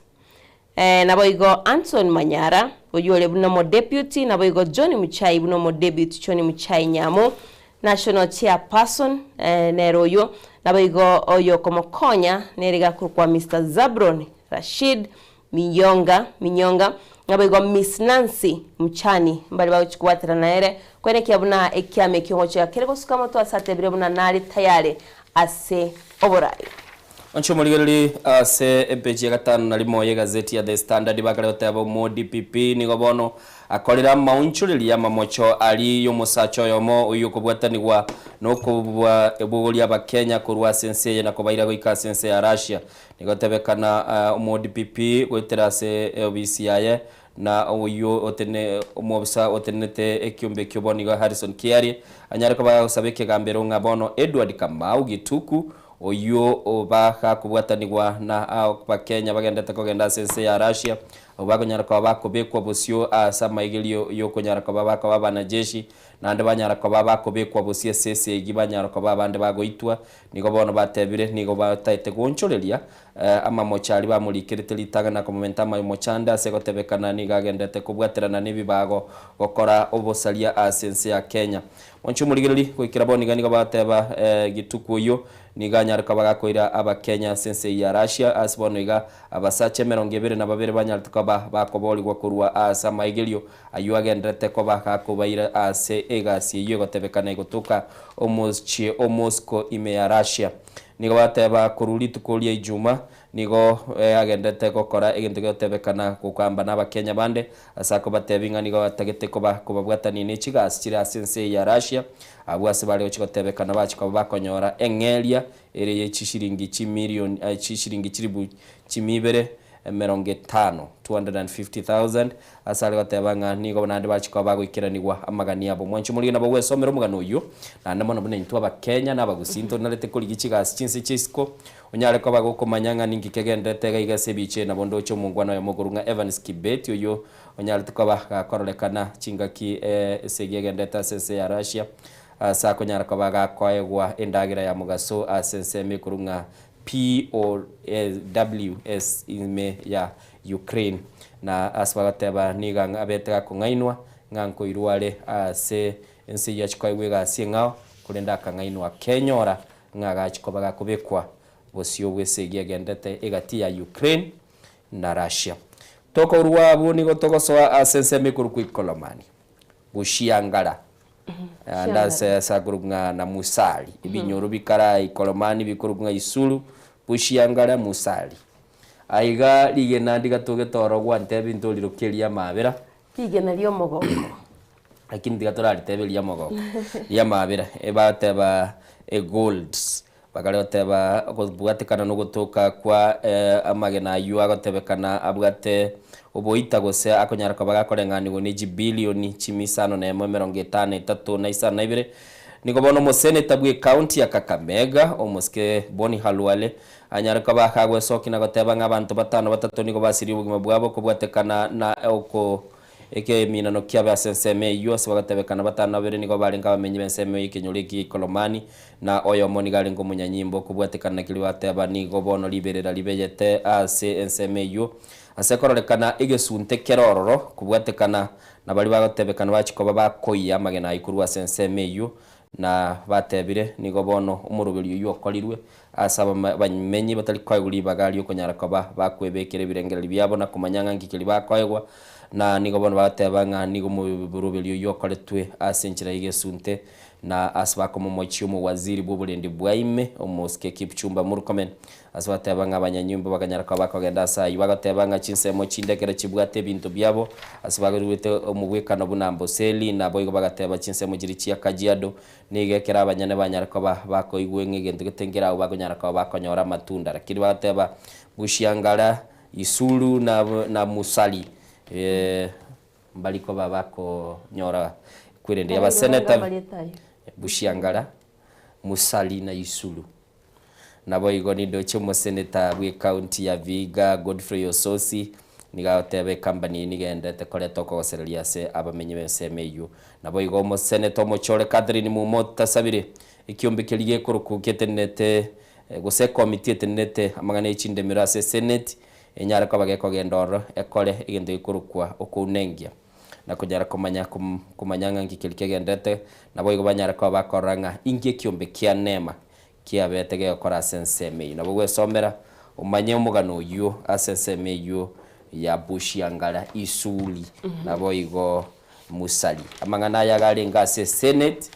naboigo Anton Manyara oyole buno deputy naboigo John Muchai buno deputy John Muchai Nyamo national chairperson neroyo naboigo oyo komokonya nerega kwa Mr Zabron Rashid Minyonga naboigo Miss Nancy Mchani mbali bachikwatira naere kwene kyabuna ekyame kyongo kya kerego sukamoto asatebire buna nali tayale ase oborai Oncho muligereri se epeji gatano na limo ye gazeti ya The Standard bakale otaba mo DPP nigo bono akolera maunchuriri ya mamocho ali yo musacho yomo uyu kubwatanirwa no kubwa ebuguli abakenya kurwa sense na kubaira goika sense ya Russia nigo tebekana mo DPP gwetera se OBCI na uyu otene umobisa otenete ekyombe kyoboniga Harrison Kiari anyare ko basabeke gambero ngabono Edward Kamau Gituku oyo obaka kubwatanirwa na abakenya bagendete kugenda sense ya Russia obagonyara kwa bakobekwa bosio asa maigelio yo konyara kwa babaka babana jeshi nande banyara kwa babako bekwa bosie sese gibanyara kwa babande bagoitwa nigo bono batebire nigo bataite gonchoreria ama mochari bamulikirite litagana ku momenta mai mochanda segotebekana nigagendete kubwaterana nibibago gokora obosalia sense ya Kenya oncho muligiriri kwikira boni ganigo bateba Gituku yo niganyara kwa bagakoira abakenya sense ya Russia asbono iga abasache 22 banyara tukaba bakoboli gwa kurwa asa maigelio ayu agendete ko bakakubaira ase egasi iyo gotebekana igotuka Moscow ime ya Russia nigo bateba kuruli tukolia ijuma nigo agendete gokora egento gotebekana kukamba n'abakenya bande asako batebinga nigo batagete ko bakubabwatani n'ikigasi kira sense ya Russia abwase bali okigotebekana bachiko bakonyora engelia ere y'ikishiringi kimillion ikishiringi kiribu kimibere 250,000 asali batebanga nigo nande bachiko bagoikiranirwa amagani abo mwancho muri nabo wesomero mugano uyu nande mono bune ntwa bakenya nabagusinto narete kuri gikigasi cinse cisco unyare ko bagokomanyanga ningi kegendete gaigase biche na bondo cyo mungwana ya mogurunga Evans Kibet uyu unyare ko bakorolekana cingaki segegendeta sense ya Russia sa konyara ko bagakoyegwa endagira ya mugaso sense mikurunga POWS ime ya Ukraine na aswagateba niga abetega kungainwa nganko irwale se ensi ya chikoiwe ga singao kulenda kangainwa kenyora ngaga chikobaga kubekwa bosio wese gigendete egati ya Ukraine na Russia toko ruwabu nigo toko soa sense mikuru kwikolomani bushiangala anda sa kurunga na musali ibinyoro bikara ikolomani bikurunga isulu bushiangara musali aiga ligena ndigatoge toro gwante bintu lirokeria mabera ligena lyo mogoko lakini ndigatora litebelia mogoko ya mabera ebateba golds bagale oteba bwatekana no gutoka kwa amagena ayu agotebekana abwate oboita gose akonyara kwa bagakorenganigo ni bilioni 553 na isana ibere nigo bono moseneta bwe county ya Kakamega omoske Boni Halwale anyara kwa bakagwe soki na goteba ng'abantu batatu nigo basiri ubugima bwabo kubwatekana na oko eke minano kya senseme yose bagatebekana batanabere nigo barenga bamenye benseme ikinyuriki Kolomani na oyo moni garengo munyanyimbo kubwatekana kili bateba nigo bono liberera libeyete ase enseme yo asekorolekana igesunte kerororo kubwatekana na bali bagatebekana bachiko bakoya magena ikurwa senseme yo na batebire nigo bono umurubiri yo korirwe asaba bamenyi batali kwaguri bagali okonyara kwa bakwebekere birengereri byabo na kumanyanga ngikiri bakwegwa na nigo bono batebanga nigo murubiri yo koretwe asenchira igesunte na asbako momochi mu waziri bw'uburendi bwaime omoske Kipchumba Murkomen asbatebanga abanyanyumba baganyara kwa bakogenda sayi bagatebanga chinsemo chindekere chibwate bintu byabo asbagurwete omubwekano bunambo seli na boygo bagateba chinsemo jiri chia Kajiado nigekera abanyane banyara kwa bako igwenge gento getengera bagonyara kwa bakonyora matunda lakini bagateba bushiangala isulu na musali mbaliko babako nyora kwirende abaseneta bushiangala musali na isulu nabo igoni doche mo seneta bwe county ya Viga Godfrey Ososi nigatebe company nigendete kore toko serelia se abamenye besemeyo nabo igo mo seneta mo chore Catherine Mumota sabire ikiombekeliye kurukuketenete gose committee tenete amagane ichinde mirase senate enyara kwa bageko gendoro ekole igendo ikurukwa okunengia na kujara kumanyanga ngikilike gendete nabo igo banyara kwa bakoranga ingie kiombe kia nema kia betege okora senseme nabo gwesomera umanye umugano uyu asenseme yu ya bushiangala isuli nabo igo musali amangana ya galenga se senate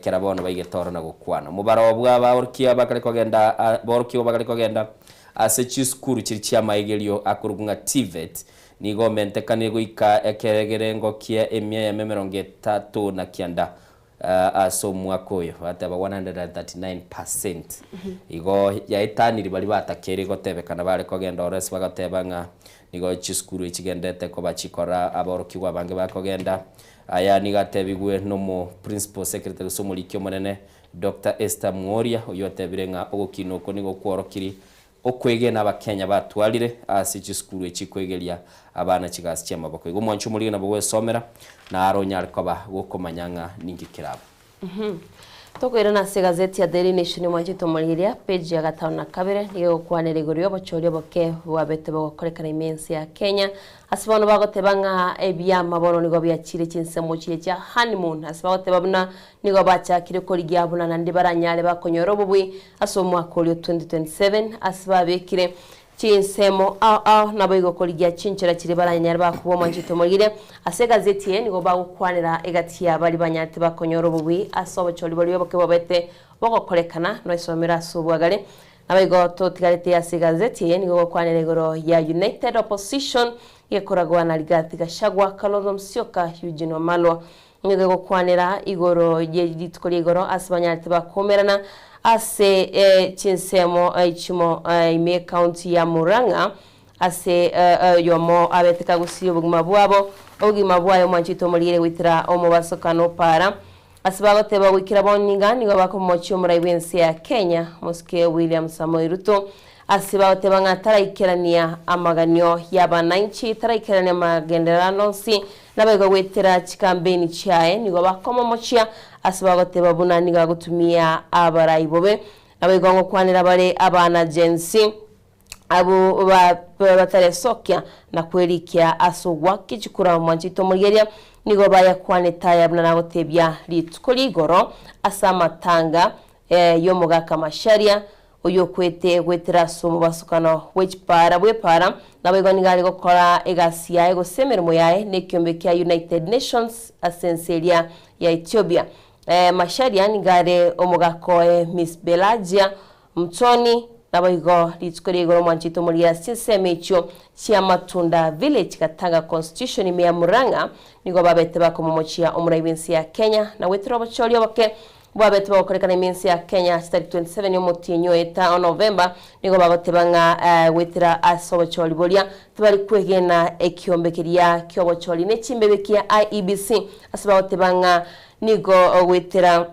kera bono baigetora na gukwana mubaro bwa baorkia bakari kogenda borkio bakari kogenda ase chiskuru chiri chia maigerio akurugunga TVET ni gomente kani guika ekeregerengo kia emia ya 30 na kianda aso mwaka uyu bateba 139%. Igo yaitani bali batakeri gotebekana bari kogenda ores bagateba nga nigo chiskuru ichigendete ko bachikora aborokigwa bange bakogenda aya nigatebigwe no mu principal secretary somulikyo monene Dr. Esther Mworia uyo tebirenga ogukino ko nigo kworokiri okwegena abakenya batwalire asi chiskuru ekikwegeria abana kigasi cyamabako igo mwanchu muri na bwo somera na aronyar koba gokomanyanga ningikirabo Tokwira na gazeti ya Daily Nation mwanjito muriria page ya 5 niyo kwanere igoro bochorio boke wabete bokorekana imensi ya Kenya asibono bagotebanga ebyama bono nigo byakire kinsemo kiye cya honeymoon asibagotebabuna nigo bachakire ko ryabuna nandi baranyale bakonyoro bubwi asomwa ko 2027 asibabekire chinsemo nabo igokora rya cinchira kiri baranyara bakubo mwanjito mugire ase gazeti ye nigo bagukwanira egati ya bari banyate bakonyoro bubwi asobo choli bari boke bobete bogokorekana no isomera subwagare nabigo totigarete ya gazeti ye nigo gukwanira igoro ya United Opposition yekoragwa na Rigathi Gachagua Kalonzo Musyoka Eugene Wamalwa nigo gukwanira igoro ye ditkori igoro asbanyate bakomerana ase chinsemo ichimo ime county ya Muranga ase yomo abeteka gusiyo buguma bwabo ogima bwayo mwanchito mulire witira omubasokano para asibagoteba wikira boninga nigo bakomochi omuraibense ya Kenya Muske William Samoei Ruto asibagoteba ngataraikirania amaganyo y'abananchi taraikirania magenderano si nabego witira chikambeni chae nigo bakomomochia asibagoteba bunani gagutumia abaraibobe abegongo kwanira bare abana jensi abo bataresokya na kwerikia asugwa kichikura mwanjito mugeria nigo baya kwaneta yabna nagotebya litkoligoro asamatanga yo mugaka masharia uyo kwete gwetera somo basukano wechpara bwepara nabego nigari gukora egasia ego semermo yae nekyombe kya United Nations asenseria ya Ethiopia masharia nigare omugako Miss Belagia Mtoni nabego litskoregoro mwanchito mulia sinsemecho cia matunda village katanga constitution ime ya Muranga nigo babete bakomomochia omuraibensi ya Kenya na wetero bacholio bake babete bakorekana imensi ya Kenya 27 yomotinyo eta November nigo bagotebanga wetera asobocholi bolia tubali kwegena ekyombekeria kyobocholi nechimbebekia IEBC asabagotebanga nigo wetera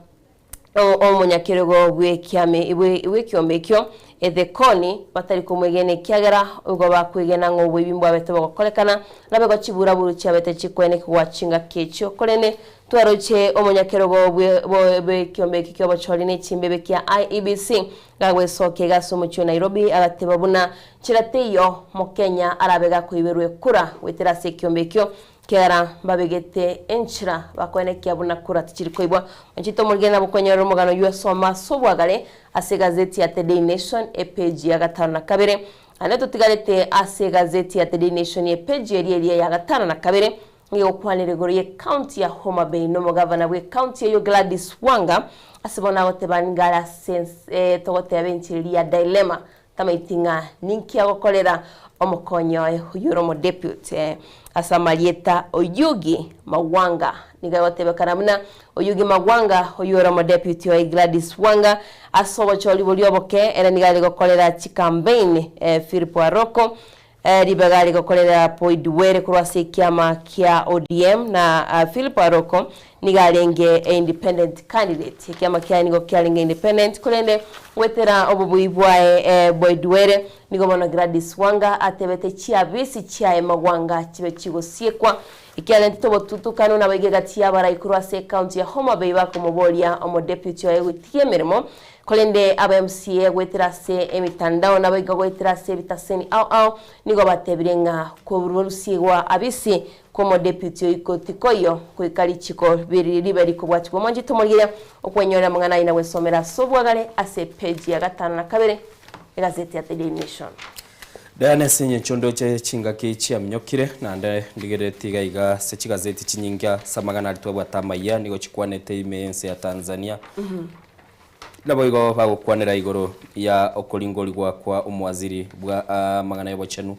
omonyakirego bwekyame ibwekyomekyo ethekoni batari kumwegene kyagera ugo bakwegena ngo bwibimbo abete bakorekana nabego chibura buru cyabete chikwene kwachinga kecho kolene twaroche omonyakirego bwekyomeke kyobocholi nechimbebe kya IEBC gagwe soke gasomucho Nairobi agatebabuna chirateyo mu Kenya arabega kuiberwe kura wetera sekyombekyo kera babegete enchira bakwene kyabuna kura tikiri koibwa nchito murgena bukonyero mugano yosoma sobwagale ase gazeti ya The Daily Nation page ya 5 anato tigarete ase gazeti ya The Daily Nation page yeri ya 5 ngiyo kwanire goriye county ya Homa Bay no mugavana we county ya Gladys Wanga asibona otebangara sense togote abenchiri ya dilemma tamaitinga ninki agokorera omukonyo uyuromo deputy asamalieta Oyugi Mawanga nigawatebekana muna Oyugi Mawanga uyuromo deputy wa Gladys Wanga asobo choli bolioboke era nigali gokolera chikambeni Philip Aroko ribagali gokolera poidwere kurwase kiama kia ODM na Philip Aroko nigalenge independent candidate kiama kia nigo kialenge independent kulende wetera obubuibwae boidwere nigo mono Gladys Wanga atebete chia bisi chia Mawanga chibe chigosiekwa ikialende tobo tutukano na bagegati yabara ikurwase county ya Homa Bay bakomobolia omo deputy wa egutiemeremo kolende abMCA wetrase emitandao na bega wetrase bitaseni nigo batebirenga ko burusiwa abisi como deputy ikotikoyo kwikali chiko liberi kubwati bomonji tumugire okwenyora mwana ina wesomera sobwagale ase page ya 5 gazeti ya The Daily Nation. Dane senye chondo che chinga ke chia mnyokire na nde ndigere tiga iga sechi gazeti chinyinga samagana alitwa batamaya nigo chikwanete imense ya Tanzania. Nabo igo bagukwanira igoro ya okolingoli kwa umwaziri bwa magana yobo chenu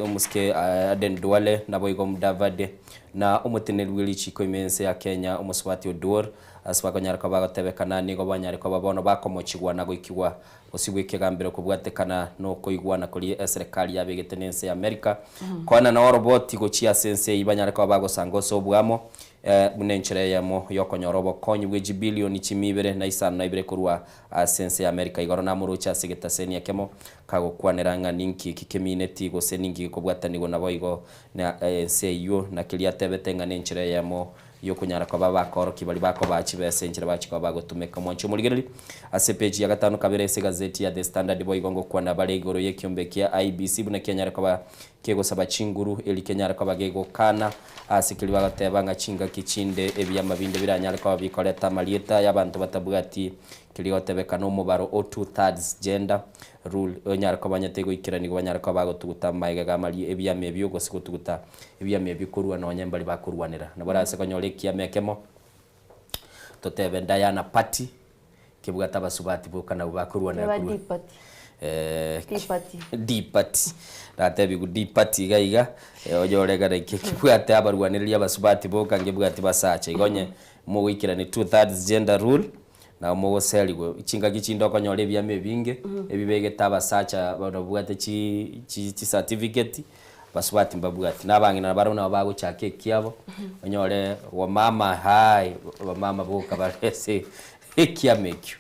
umuske Aden Duale nabo igo Mudavade na umuteneri w'ilichiko imense ya Kenya umuswati Oduor aswako nyaraka bagatebekana nigo banyariko babono bakomochigwa na goikiwa osibwike gambiro kubwatekana no koigwana kuri serikali ya begetenense ya America kwana na roboti gochia sense ibanyaraka bagosangoso bwamo munenchere yamo yokonyorobo konyi weji bilioni chimibere na isano na ibere kurwa sense ya America igoro na murucha sigeta senia kemo kago kwaniranga ninki kikemineti go seningi kubwatanigo na boigo na seyo na kilia tebetenga nenchere yamo yokunyara kwa baba koro kibali bako bachibese njira bachiko bagotumeka mwancho muligereri asepeji ya gatano kabere se gazeti ya The Standard boy gongo kwa na bale igoro yekiombe kia IBC buna Kenya kwa kego saba chinguru eli Kenya kwa bagego kana asikili bagatebanga chinga kichinde ebyama binde biranyara kwa bikoleta malieta y'abantu batabugati kiliotebeka no mubaro o2/3 gender rule onyara kwa banyatego ikirani banyara kwa bagotuguta maiga gamali ebyame byogo sikutuguta ebyame bikurwa na onyembali bakurwanira na barase konyole kiamekemo totebe Diana Party kibugata basubati bukana bakurwanira Dipati ratebi ku Dipati gaiga ojolega reke kibugata abarwanira basubati boka ngebugati basache igonye mu wikira ni 2/3 gender rule na mo seligo chinga kichindo konyole byame binge ebibege tabasacha babugate chi certificate basubati mbabugati nabangi na barona bago chake kiabo onyole wa mama hai wa mama boka barese ekiamekyo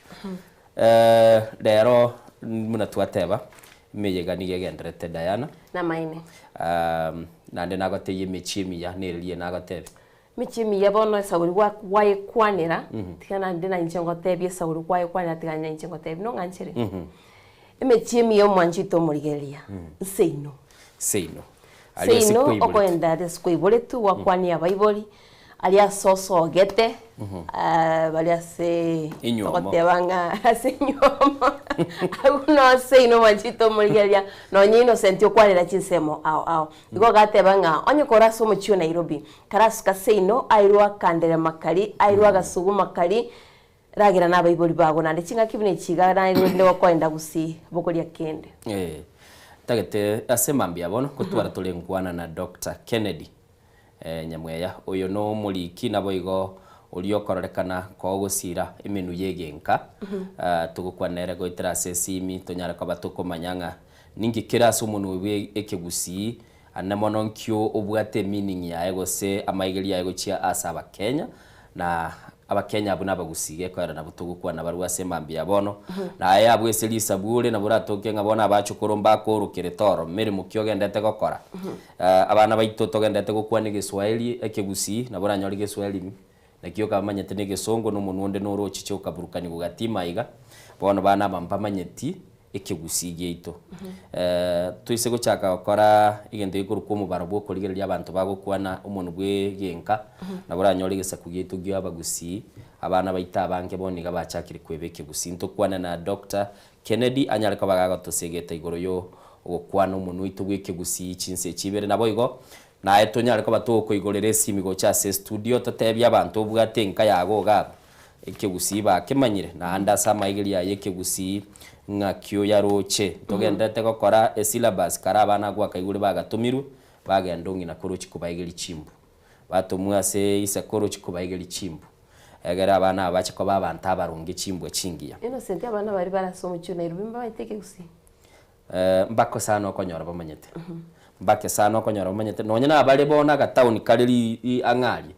lero muna twateba meyega nigegendrete Diana na maine nande nagoteye michimi ya nelie nagotebe michimi yabono sawuri waye kwanira tikana ndina inchengo tebye sawuri waye kwanira tikanya inchengo tebye no nganchere michimi yo mwanjito murigelia seino seino okoenda deskuibole tu wakwani abaiboli alia soso gete balia se okotebanga asenyoma uno seino mwanjito murigelia no nyino sentio kwanira chinsemo ao iko gatebanga onye koraso muchio Nairobi karasuka seino airwa kandere makali airwa gasugu makali ragira na baiboli bago na ndichinga kibine chiga na ndo kwenda gusi bokolia kende tagete asemambia bono kutwara tulengwana na Dr. Kennedy nyamweya uyo no muliki nabo igo uliokorekana ko gusira imenu yegenka tugukwanere goitira sesimi tonyara kwa batuko manyanga ningi kiraso umuntu we ekegusi anamono nkyo obwate meaning ya ego se amaigeli ya ego chia asaba Kenya na abakenya abuna bagusige ko na butugukwa na baruwa semambia bono na aya bwese lisabure na buratoke ngabona abachukuru mbako rukire toro mere mukyoge ndete gokora abana baitoto gendete gukwa ni Giswahili ekegusi na buranyori Giswahili na kiyo kamanyete ne Gisongo no munonde no rochi cyo kaburukani bugatima iga bono bana bampamanyeti ekegusi geito tuise guchaka gukora igende ikuruko mu barabo kurigereria abantu bagukwana umuntu bwe genka na buranyori gisaku geito gyo abagusi abana baita abange boniga bachakire kwebeke gusinto kwana na Dr. Kennedy anyareka bagaga tosegeta igoro yo gukwana umuntu witu bweke gusi chinse chibere nabo igo na eto nyareka batoko igorere simigo cha se studio totebya abantu bwatenka yago gabo ekegusi bakemanyire na anda sama igeli ya yekegusi ngakyo yaroche togendete gokora syllabus karabana gwa kaigure bagatumiru bagendongi na korochi kubaigeli chimbu batumwa se isa korochi kubaigeli chimbu egera abana abache ko babanta barunge chimbu chingiya Innocent abana bari barasoma cyo Nairobi mbaiteke gusi mbako sana okonyora bamanyete mbake sana okonyora bamanyete nonyana abale bona ga town kaliri angari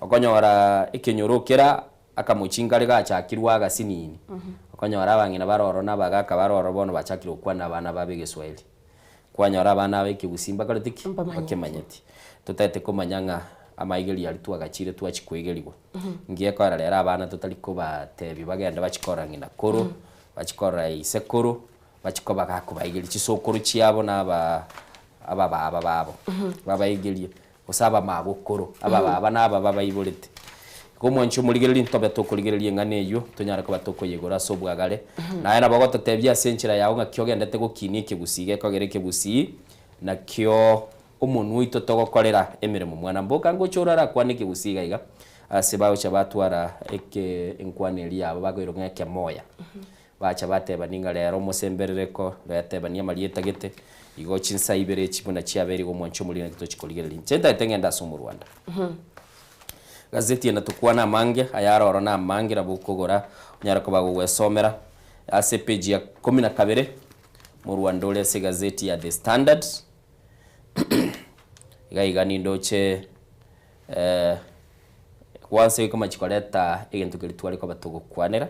okonyora ikinyorokera akamuchingale gachakirwa gasinini okonyora abangina baroro nabagaka baroro bono bachakirwa kwana abana babe Giswahili kwanyora abana be kibusimba karitiki bakemanyeti tutete komanyanga amaigeli yali twagachire twachikwegeliwa ngiye kwara lera abana tutali ko batebi bagenda bachikora ngina koro bachikora isekoro bachikoba gakubaigeli chisokoro chiabo naba babo babaigeli osaba mabokoro aba naba babayibolete ko mwancho muligereri ntobe to kuligereri ngane yo tonyara ko batoko yegora so bwagare na yana bago totebya senchira yawo ngakyogendete gukinike gusige kogereke gusi na kyo umuntu wito togokorera emirimo mwana mboka ngochorara kwanike gusiga iga asebao cha batwara eke enkwaneri yabo bagoiro ngake moya bacha bateba ninga lero musemberereko bateba niya malieta gete igo chinsa ibere chibuna chiaberi go mwancho mulina kito chikoligereri chenda itengenda so mu Rwanda gazeti yana tukwana amange ayara orona amange rabukogora nyara ko bagwesomera ase page ya 12 mu Rwanda ole se gazeti ya The Standard igani ndoche wanse kama chikoleta egento kelitwale ko batogo kwanera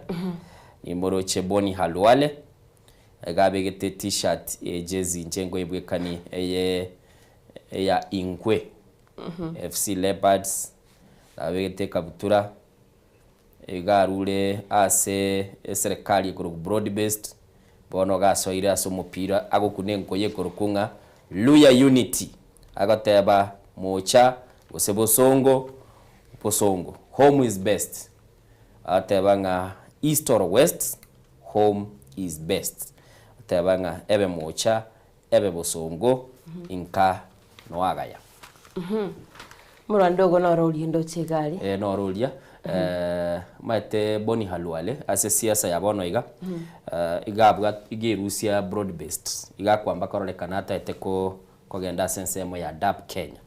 imoroche Boni Halwale gabegete t-shirt jezi njengo ibwekani ya Inkwe FC Leopards abegete kabutura egarure ase serikali ko broad based bono gasoire aso mupira agokunenko yekorokunga Luya Unity agateba mocha osebosongo posongo home is best atebanga east or west home is best atebanga ebe mocha ebe bosongo inka noagaya Murandogo no rolia ndo chegari no rolia mate Boni Halwale ase siasa ya bono iga igabwa igirusia broad based iga kwamba korolekana ata eteko kogenda sensemo ya DAP Kenya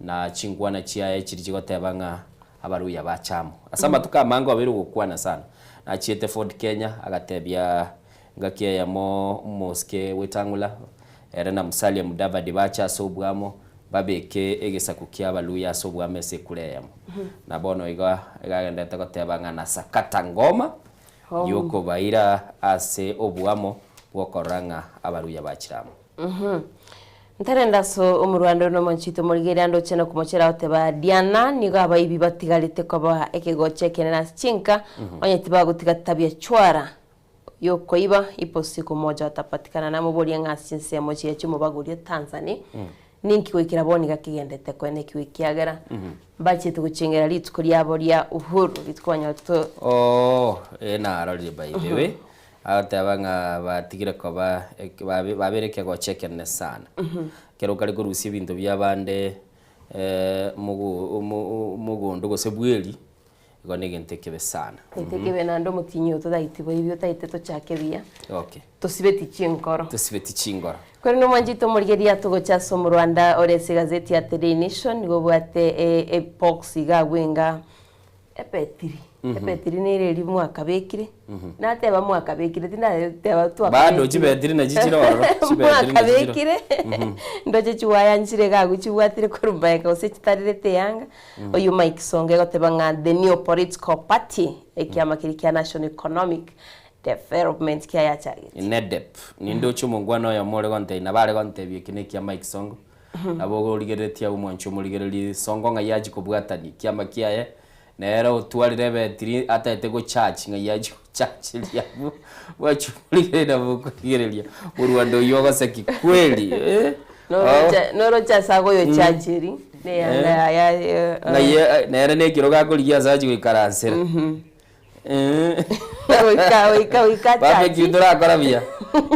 na chingwana chia chirichigo tebanga abaruya bachamo asamba tukamango aberu gukwana sana na chiete Ford Kenya agatebya ngakia ya moske wetangula erena Musalia Mudavadi bacha sobwamo babeke egesa kukia abaruya sobwame sekuleyamo na bono igagenda takotebanga na sakata ngoma yoko baira ase obwamo bokoranga abaruya bachiramo ntarenda so umurwando no manchito muligeri ando cheno kumochera oteba Diana nigo abayibi batigalite koba ekegoche kenena chinka onye tiba gutiga tabia chwara yoko iba ipo siku moja watapatikana na muboli ngasi nsemo chiye chimo bagurie Tanzania ninki wikira boni gakigendete kwene kiwikiagera bache tuguchengera litko lyabo lya uhuru litkwanya to na arali by the way atabanga batigire ko babereke go chekene sana kero kali ko rusi bintu byabande mugundo go sebweli go negenteke besana tekebe nando mutinyo to daitibo ibyo taite to chakebia okay tosibeti chingoro kwari no manjito murgeria tugo chaso mu Rwanda orese gazeti ya The Nation go bwate epox igagwenga epetiri epetiri nere ri mwaka bekire nateba mwaka bekire tinateba twa bado chibetiri na chichiroro mwaka bekire ndoje chiwaya nchire gagu chiwatire ko rubaika ose chitarete yanga oyu Mike Songe gotebanga the new political party ekiama kirikia National Economic Development kia ya chari NEDEP nindo chumungwana ya more gonte na bare gonte bikine kia Mike Songo abogo ligeretia umwancho muligereri Songo nga yaji kubwatani kia makiaye nero tualire betiri ata etego church nga yaji church lyabu wachulire buko ligereria urwando yoga seki kweli noro cha sago yo chachiri ne ya na ye nere ne kiroga kuligia zaji wikaransera wika babe kidura korabia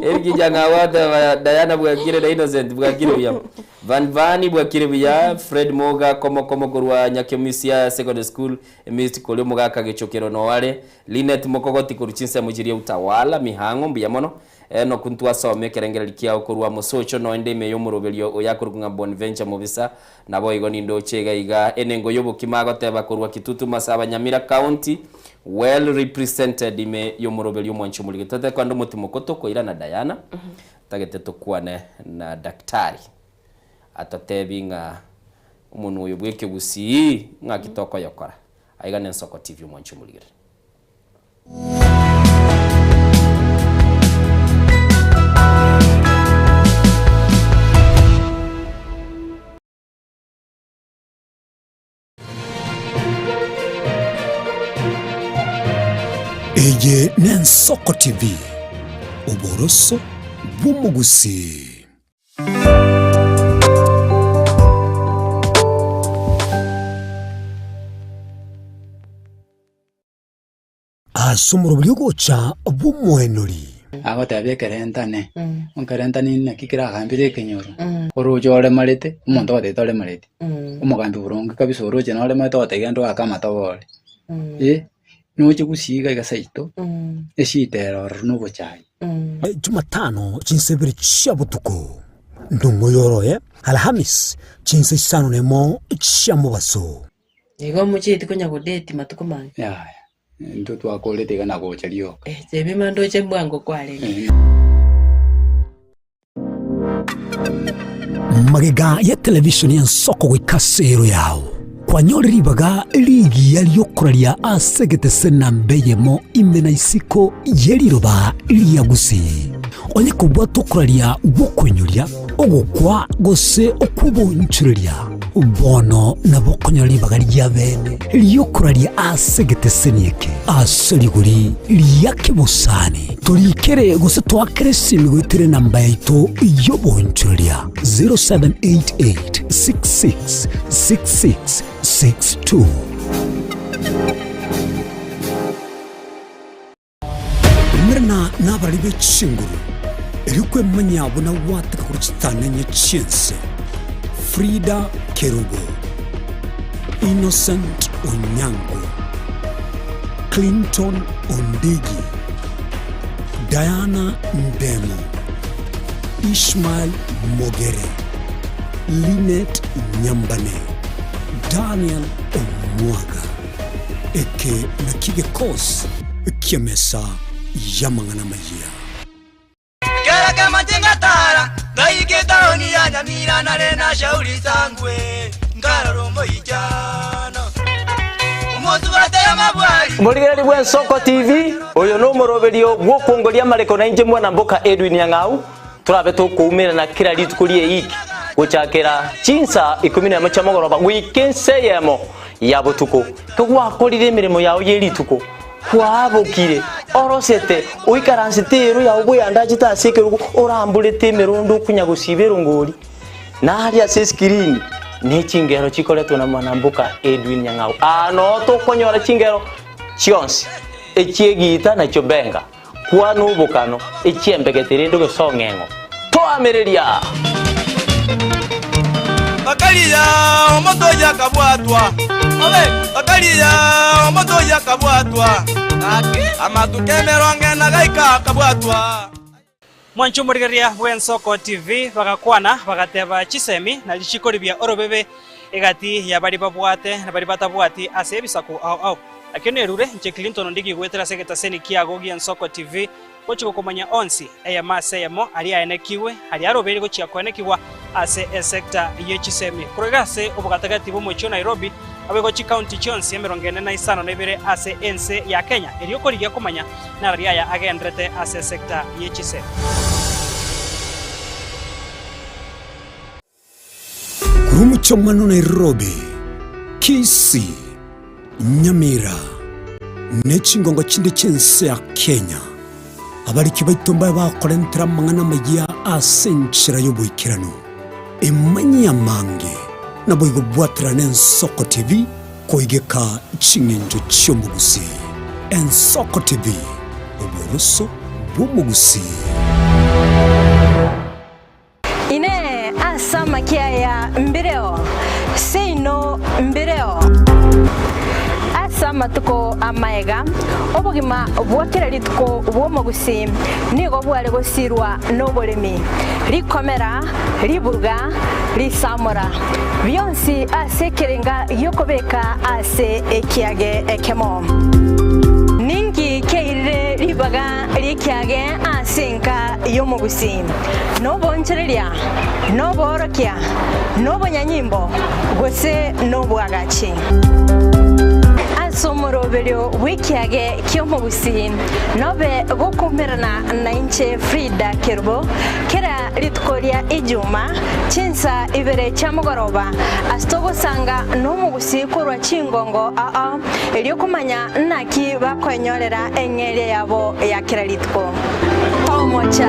ekijanga wata Diana bwakire na Innocent bwakire bya Van bwakire bya Fred Moga komo kurwa Nyakemisia Secondary School emist kolyo mugaka gechokero no wale Linet Mokogoti kuruchinsa mujiria utawala mihango mbya mono no kuntwa some kerengera likia kurwa musocho no ndeme yo muroberio oyakurukunga Bonventure mubisa nabo igoni ndo chega iga enengo yobo kimago teba kurwa Kitutu Masaba Nyamira County well represented ime yo muroberio mwancho mulige tata kwando mutimokoto ko ira na Diana tagete tukwane na daktari atatebinga umuntu uyu bweke gusi ngakitoko yokora aiga nensoko TV mwancho mulige Eye Nensoko TV uboroso bw'umugusi. asumuro bulyogocha obumwenuri agotabye kerentane onkerentani nakikira gambire kenyoro orojo ole marete umuntu watete ole marete umugambi burungu kabisa oroje na ole marete wategendo akama tobole noje gusiga igasaito eshitero runugo chai Jumatano chinsebere chabutuko ndumuyoro Alhamis chinse sano nemo chamubaso Nigo muchiti kunya kudeti matuko mangi ya ndo twakolete kana gocha liyo jebe mando chembwango kwale Magega ya televisioni ya soko wikasero yao kwa nyori ribaga ligi yaliyokoralia asegete senambeyemo imena isiko yeliroba liyagusi onye kubwa tokoralia wokwenyulia ogukwa gose okubonchurelia bono na bokonyori bagarya bene liyokoralia asegete senieke aseliguri liyakibusani turikere gose twakere simigwitire namba yaito yobonchurelia 0788666662 Mirna nabari bechinguru erikwe manyabo na wataka kuchitana nyechense Frida Kerubo, Innocent Onyango, Clinton Ondigi, Diana Ndemo, Ishmael Mogere, Linet Nyambane, Daniel Omwaga, eke nakige kos kiamesa yamangana majia. Kera majenga tara Gaike taoni ya nyamira na rena shauri sangwe Ngararo moijana Umotu wataya mabwari Murigeri bwen Soko TV Oyo no moroberio gwokongoria mareko na inje mwana mboka Edwin Yang'au turabe tukumira na kira litukurie iki guchakira chinsa 10 chamogoroba wikenseyemo ya butuko kugwakorire mirimo yawo yerituko kwabokire orosete uikaransitero ya ubwo yandaje tasekerugo orambulete merondo kunyagusibero ngori nari ase screen ne chingero chikoleto na manambuka Edwin Yang'au ano to konyora chingero chionsi echiegita na chobenga kwano ubukano echiembegetere ndo gesongengo to amereria Bakaliya omoto yakabwatwa Bakaliya omoto yakabwatwa Amatukemeronge na gaika kabwatwa Mwanchu murigeria bwen Soko TV bagakwana bagateba chisemi na lichikoribia orobebe egati ya bari babwate na bari batabwati ase bisako au akene erure nche Clinton Ondigi gwetera segeta seni kiago gien Soko TV gochiko komanya onsi eya mase yamo ali aenekiwe ali arobere gochia konekiwa ase sector yechisemi kurigase obugatagati bo mocho Nairobi abego chi county chonsi emerongene na isano nebere ase ense ya Kenya eliokorigia komanya na ria ya agendrete ase sector yechisemi Kurumucho mano Nairobi Kisii Nyamira nechingongo chinde chense ya Kenya abari kibaitomba bakorentera mangana magia asenchira yobuikirano emanya mange nabo igobwatira n'Ensoko TV koigeka chingenjo chyomugusi Ensoko TV oboroso bwomugusi ine asama kia ya mbireo seino mbireo asama tuko amaega obugima bwakira lituko bwomugusi nigo bwale gosirwa nobolemi likomera liburga lisamura byonsi asekerenga yokobeka ase ekiage ekemo ningi keire libaga likiage asenka yomugusi nobonchereria noborokia nobonyanyimbo gose nobwagachi somoroberio wikiage kyomugusi nobe gokumerana na inche Frida Kerubo kera litukoria ijuma chinsa ibere chamugoroba astogo sanga nomugusi kurwa chingongo eliokumanya naki bakwenyorera engere yabo ya kera lituko omocha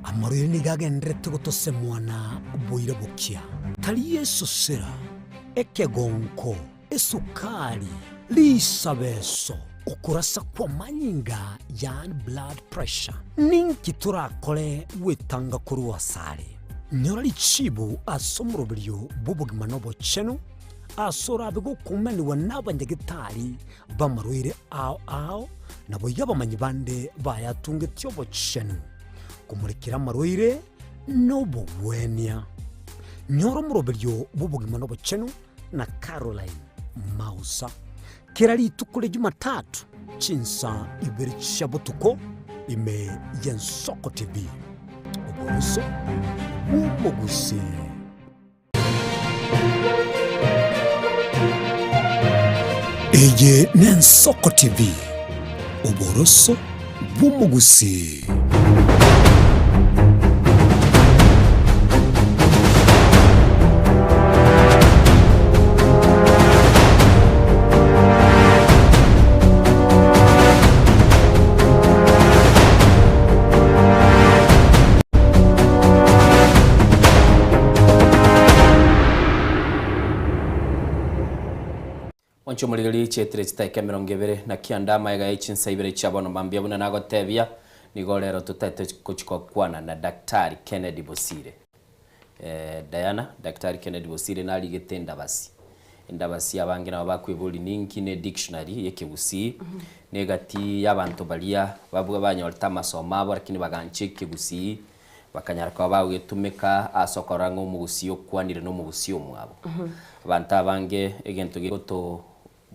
Amarene igagendrete gutosemwana bwire bukia tari yesu sira ekegonko esukari lisabeso ukurasa kwa manyinga yani blood pressure ninki turakore wetanga kuri wasare nyorali chibu asomrobilyo bubugima nobo cheno asora bigo kumaniwa n'abanyagitari bamarwire ao nabo yabamanyi bande bayatunge tyobo cheno kumurikira marwire nobo wenia nyoro murobelyo bubugima nobo cheno na Caroline Mausa kirali tukule Jumatatu chinsa ibiri shabutuko ime Yensoko TV obuso umugusi Eye Yensoko TV oboroso bumugusi Wancho muligali chetre chitaike 20 na kiandama ega ichinsa ibere chabono mambia buna nagotebia nigolero tutete kuchiko kwana na Daktari Kennedy Bosire. Diana, Daktari Kennedy Bosire nali getenda basi. Endabasi abangira bakwibuli ninki ne dictionary yekebusi negati yabantu balia babuga banyolta masomo abo lakini baganche kebusi bakanyaraka bawetumeka asokoranga umugusi okwanire no mugusi omwabo. Banta bange egento goto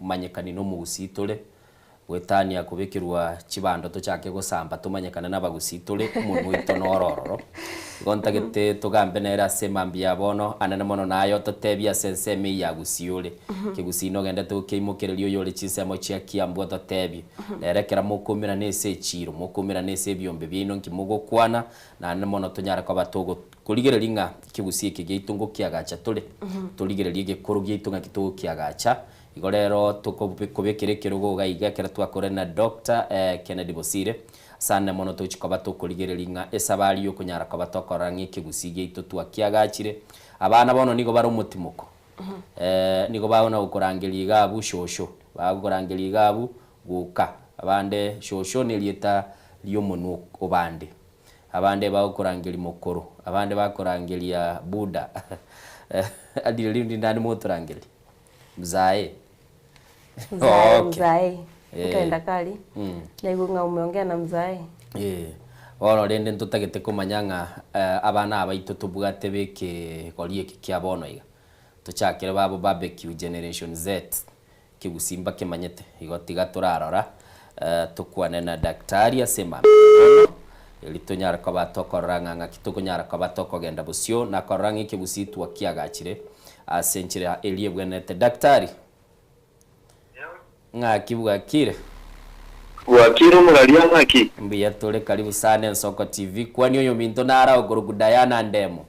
manyekani no mugusitole wetania kubikirwa chibando to chake gosamba tumanyekana n'abagusitole umuntu wito norororo gontagete tugambe nera semambia bono anana mono nayo totebia senseme ya gusiole kigusino genda tukeimukererio yole chisemo chia kiambo totebi nerekera mukumira nese chiro mukumira nese byombe bino nkimugokwana na anana mono tunyara kwa batogo kuligerelinga kigusi kigitungo kiagacha tole tuligerelie gekuru gitunga kitugo kiagacha igorero tukobekere kirugo gaiga kera twakore na Dr. Kennedy Bosire sana mono tuchikoba tukuligerelinga esabali yo kunyara kwa batokorangi kigusi gitu twakiagachire abana bono nigo bari umutimuko nigo baona ukorangeli gabu shosho bagorangeli gabu guka abande shosho nelieta liyo monu obande abande bakorangeli mokoro abande bakorangeli ya Buddha adili ndani motorangeli mzae mzae ukaenda kali naigunga umeongea na mzae oro rende ntutagete kumanyanga abana abaitu tubugate beke kolie kya bono iga tuchakire babo barbecue generation Z kigusimba kemanyete igotiga turarora tukwane na daktari asema elitonyara kwa batokoranga ngakitukunyara kwa batokogenda busyo na korangi kibusitwa kiagachire asenchire eliebwenete daktari ngakibuga kire wakiro mugalia ngaki mbiya tole karibu sana Yensoko TV kwani oyo minto nara ogorugu Diana ndemo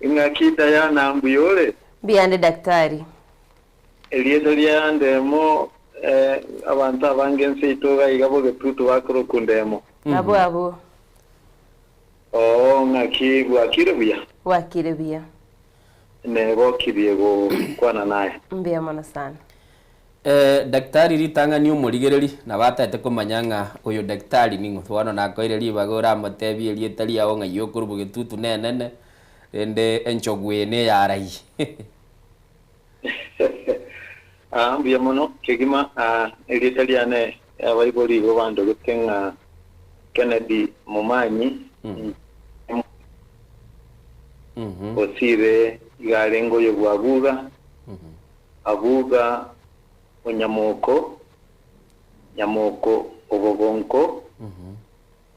ngaki Diana mbuyole biande daktari elieto lya ndemo abantu abangense itoga igabo getutu bakoro kundemo abo ngaki wakire buya wakire buya nebo kibiego kwana naye mbia mana sana daktari ritanga ni umurigereri na batate kumanyanga uyu daktari ningo twana nakoire libagora matebi elietali yawo ngayo kurubu getutu nenene ende enchogwene yarai mbia mono kigima elietali ane abaiboli go bando gutenga Kennedy Mumanyi Bosire igarengo yo bwabuga abuga onyamoko nyamoko obobonko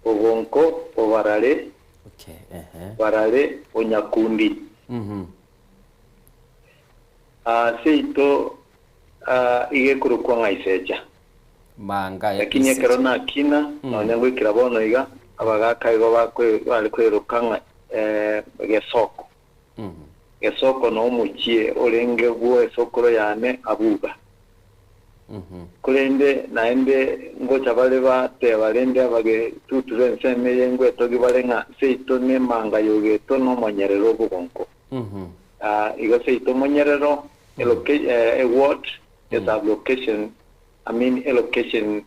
obonko obarare barare onyakundi seito igekuru kwa ngaiseja manga yakinye kerona kina nonyango ikirabono iga abagaka igo bali kwerukanga gesoko gesoko no muchie olenge bwo esokoro yane abuga Kulende naende ngocha bale bate balende abage tuture nseme ngweto gibalenga seito ne manga yogeto no monyerero kugonko. Igo seito monyerero a ward is a location, I mean a location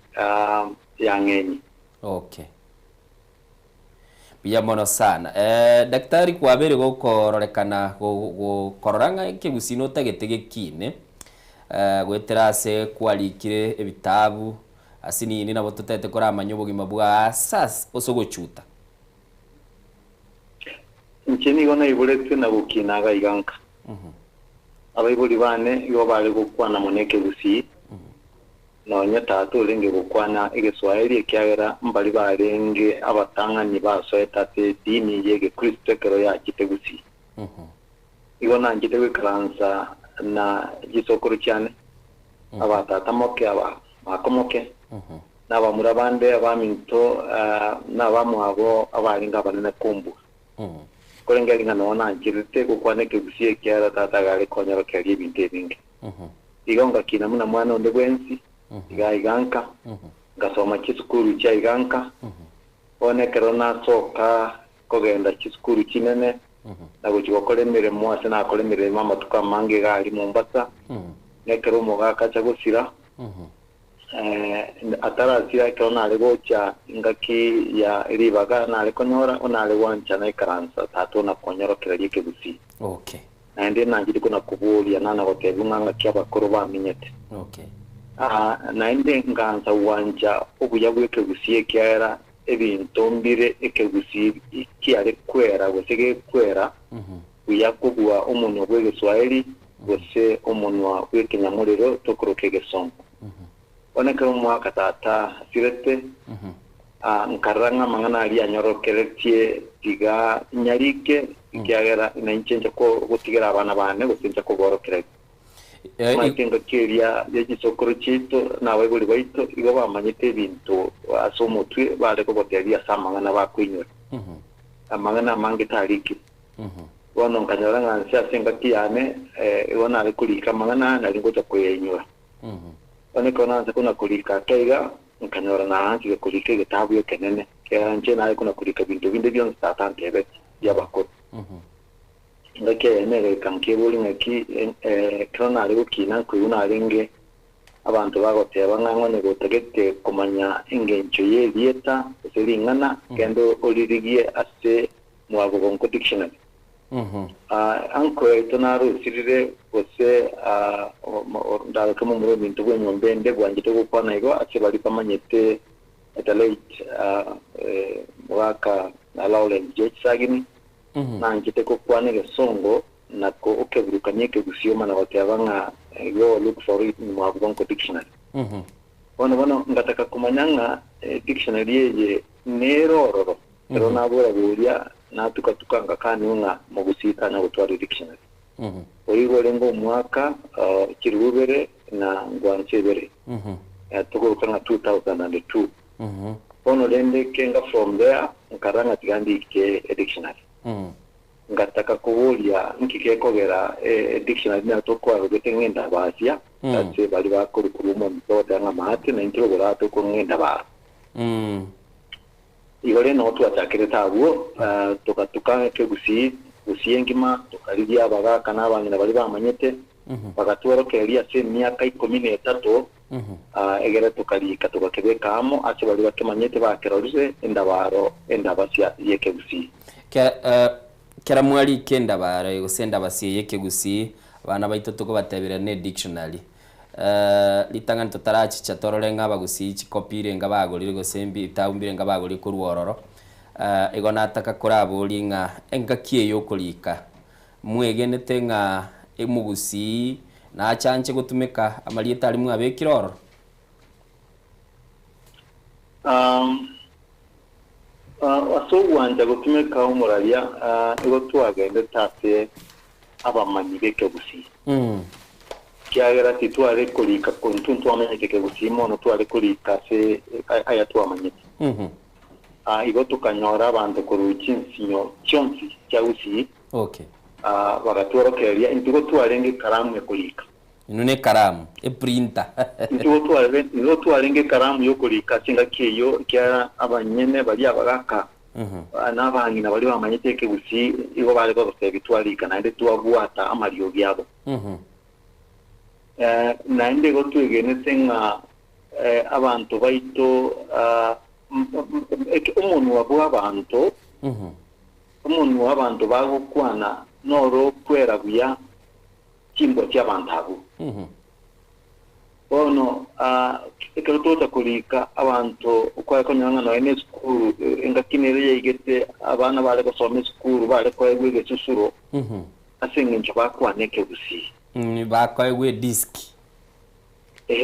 yangenyi. Okay. Biya mono sana. Daktari kwa bere gukororekana gukororanga ikigusino tagetege kine. Gweterase kwalikire ebitabu asini ni nabo tutete kora amanyo bugima bwa asas osogochuta. Nchini gona ibuletse na bukinaga iganka. Abayibuli bane iyo bali gukwana muneke gusi. Nonya tatu lenge gukwana igiswahili ekyagera mbali barenge abatangani baso etate dini yege Kristo kero ya kitegusi. Igona ngitego karanza na gisokuru cyane abatatamoke abakomoke n'abamurabande abaminto n'abamuabo abaringa banene kumbu korenga linga nona ngirite kukwaneke gusiye kyara tatagale konyoro kali binte binge igonga kina muna mwana onde bwensi iganka ngasoma kisukuru cya iganka one kerona soka kogenda kisukuru kinene nabo kibokole miremo ase nakole miremo amatuka mange gali Mombasa nekero mogaka cyagusira atarazira kerona legocha ngaki ya ribaga na lekonyora onale wancha na ikaransa tatu na konyoro kiragike gusi. Okay. Naende nangiri kuna kubulia nana gotebunga kyabakoro baminyete. Okay. Naende nganza wanja obuyabweke gusiye kyara ebintu mbire ekegusi ikiare kwera gosege kwera uyakugwa umuntu w'Igiswahili gose umuntu w'Ikinyamuriro tokoroke sonko oneka umwaka tata sirete nkaranga mangana ali anyorokeretie tiga nyarike ikiagera inanchenja ko gutigera abana bane gusenja ko borokere maitenga keria yegisokoro chito nawe buri baito igo bamanyite bintu asomutwe bale ko boteria samangana bakwinyura amangana mangi tariki wono nkanyora nsia senga tiane wona ale kulika mangana na lingo cha kuyenyura one kona kuna kulika kaiga nkanyora na anti kulika gitabu yo kenene kanje na kuna kulika bintu binde byo statante ebe yabako ndake emere kankebuli ngaki kona ale ukina kuyuna alenge abantu bagoteba ngangone gotegete kumanya ingencho ye dieta selingana kendo olirigie ase mwago dictionary anko itonaru sirire ose ndalo kama muro bintu bwe nyombende gwangite gukwana igo ase bali pamanyete etalate mwaka na Laurent George Sagini nangite gukwana gesongo nako ukeburukanye ke gusiyoma na bateba nga go look for it in mwago dictionary bono ngataka kumanyanga dictionary ye nerororo pero nabura buria natukatukanga kanunga mu gusita na gutwara dictionary oyigo lengo mwaka kirubere na ngwanchebere tukokana 2002 bono lende kenga from there nkaranga tigandike dictionary ngataka kubulia nkikekogera dictionary na tokwa ngenda basia ase bali bakuru kurumo mtoda nga mahati na intro gorato ko ngenda ba igore no twachakire tabuo tukatuka ke gusiyengima tukaribya abagaka n'abanyina bali bamanyete bagatwara keria se myaka 13 egera tukalika tukakebeka amo ase bali bakemanyete bakerorize endabasya yekegusi kera mwali kenda bara gusenda basiye yekegusi bana baito tuko batebera ne dictionary litangana tutarachi chatorenga bagusi chikopire nga bagolire gosembi taumbire nga bagolire kuruororo igona ataka kurabuli nga engakie yokulika mwegenete nga emugusi na chanche gutumika amalieta ali mwabe kiroro aso wanja gutumika umuralia igo twagende tate abamanyi bekegusi kiagera titware kulika kontuntu amenyeke kegusimo no tware kulika se aya twamanyete igo tukanyora abantu kuruchinsinyo chonsi chausi okay bagatwara keria intugo twarenge karamwe kulika Inune karamu printer nizo twalenge karamu yokulika singa kiyo kya abanyene bali abagaka n'abangina bali bamanyite ekegusi igo bali bakose bitwalika naende twabwata amalio byabo naende go twegenese nga abantu baito umuntu w'abantu bagukwana noro kwera buya kimbo cy'abantu abo ono ekero tota kulika abantu ukwaya konyanga no ene school engakinere yigete abana bale gusoma school bale kwegwe susuro asenga ncho bakwaneke busi ni bakwegwe disk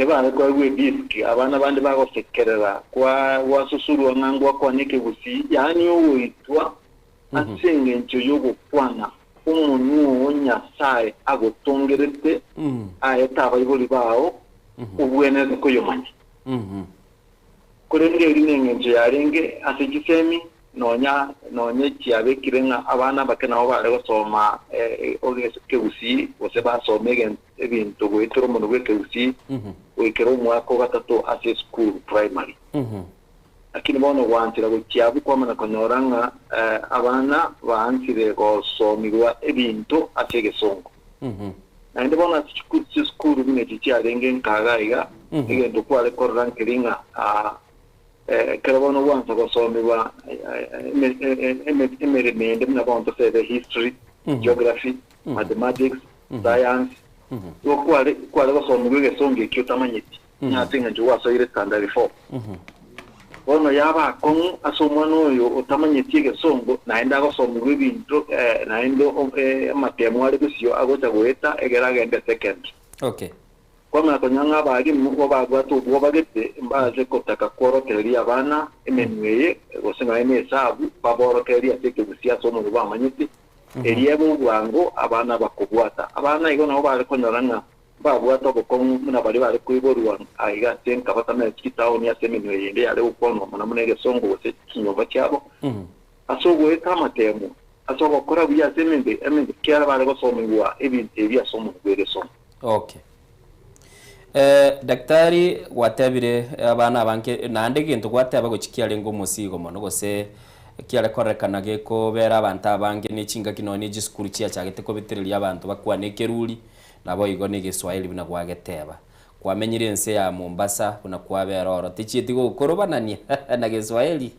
bale kwegwe disk abana bandi bagosekerera kwa wasusuru ngangwa kwaneke busi yani uwitwa asenga ncho yogukwana umuntu w'Nyasaye agutongerete ayeta abayiboli bawo ubweneze ko yomanya kurenge rinenge yarenge asegisemi nonya kiabekire nga abana bakena bale basoma ogese busi bose basomege ebintu gwetoro mu gweke busi wekero mwako gatatu ase school primary lakini bono wantira gukiabu kwa mana konyoranga abana baantire gosomirwa ebintu atege songo naende bona school bine kiarenge nkagaiga egendo kwale korankiringa kero bono wanza gosomirwa emeremende mna bonto sebe history geography mathematics science kwale gosomirwa gesonge kyotamanyiti nyatinga njuwaso ile standard 4 ono yaba kongu asomwana oyo otamanyetiye gesongo naenda gosomwa ebintu naendo amatemo ali gusio agocha goeta egeragende second kwamana konyanga abalimu babagwata ubwo bagete mbaze kotaka kworokereria abana emenweye gosenga esabu baborokereria teke busia somo bamanyiti eriebo bwango abana bakubwata abana igo nabo bali konyoranga babwata bokongu na bali kuiborwa aiga tenka batame kitao ni asemenwe yende yale ukono mana munege songo wose kinyomba cyabo asogwe kamatemo asogo kora bya semende emende kyara bali gosomwa ebintu ebya somo gwere somo daktari watabire abana banke nande kintu gwataba gochikiale ngo musigo mono gose kiale korekana geko bera abantu abange ni chinga kinoni giskuru cia cyagete ko bitereri abantu bakwanekeruri nabo igo ni Giswahili bina gwageteba kwamenyire ense ya Mombasa kuna kwabera oro tichiti go korobanania na Giswahili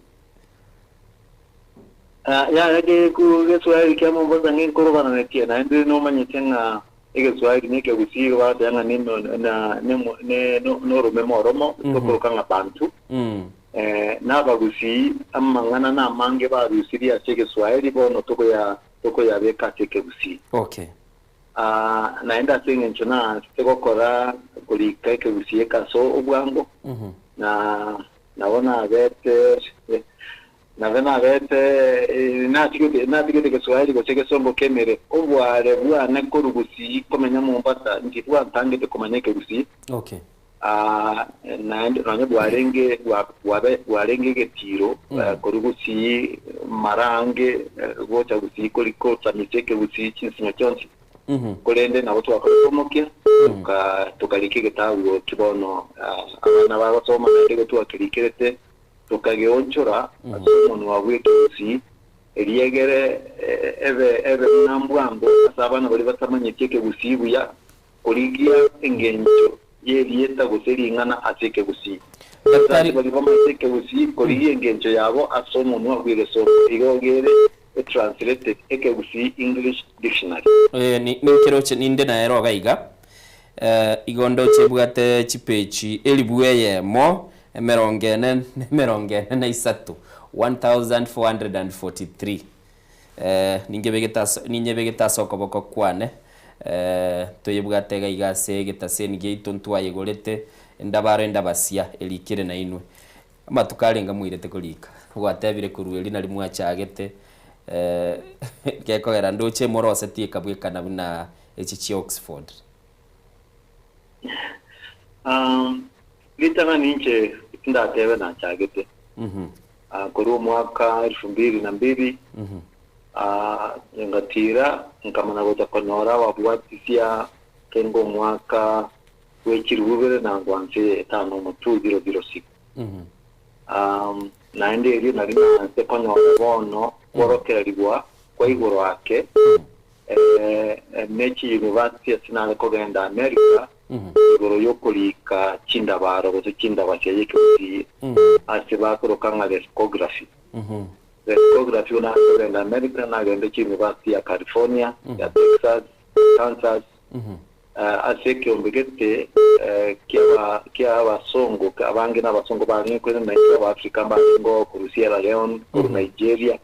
yage ku Giswahili kya Mombasa ngi korobanania na ndi no manyitenga Giswahili nike gusiga bata yanga nino na no rumemoromo tokoroka bantu n'abagusi amangana n'amange barusiriya Giswahili bono toko ya beka teke gusi naenda singe nchona tegokora kulika kebusiye kaso ubwango naona bete natigete Kiswahili gocheke sombo kemere obware bwana korugusi komenya Mombasa nditwa tangete komanyeke gusi naende bwarenge getiro korugusi marange gocha gusi koliko tsamitseke gusi chinsinyo chonsi kolende nabo twakakomokia tukalike getawo kibono abana babasoma ndege twakirikirete tukageonchora umuntu wabwekisi eriyegere ebe nambwango asabana bali batamanyekeke gusibuya oligia engenjo yerieta guseringana ateke gusi daktari bali bamateke gusi oligia engenjo yabo asomo umuntu wabwegeso igogere translated ekegusi English dictionary ni kiroche ninde na ero gaiga igondo chebwate chipechi elibuye mo emerongene na isatu 1443 ningebegeta soko boko kwane toyebwate gaiga se getase nige itontu ayegorete ndabaro ndabasia elikire na inwe amatukarenga mwirete kulika gwatebire kurueli na limwa chagete kekogera ndoche morose tieka bwekana bina echichi Oxford litana ninche ndatebe na chagete kuri mwaka 2002 ngatira nkamana gocha konora wabwatisia kengo mwaka wekirubere nangwanze 5 naende eri nari nanze konyora bono kworokererwa kwa iguru wake Mechi University asinale kogenda America iguru yokulika chindabaro gozo chindabasya yekuti asibakoroka nka discography discography una kogenda America na gende University ya California ya Texas Kansas aseke ombegete kia abasongo abange n'abasongo bari kwene na Africa mbango ku Sierra Leone ku Nigeria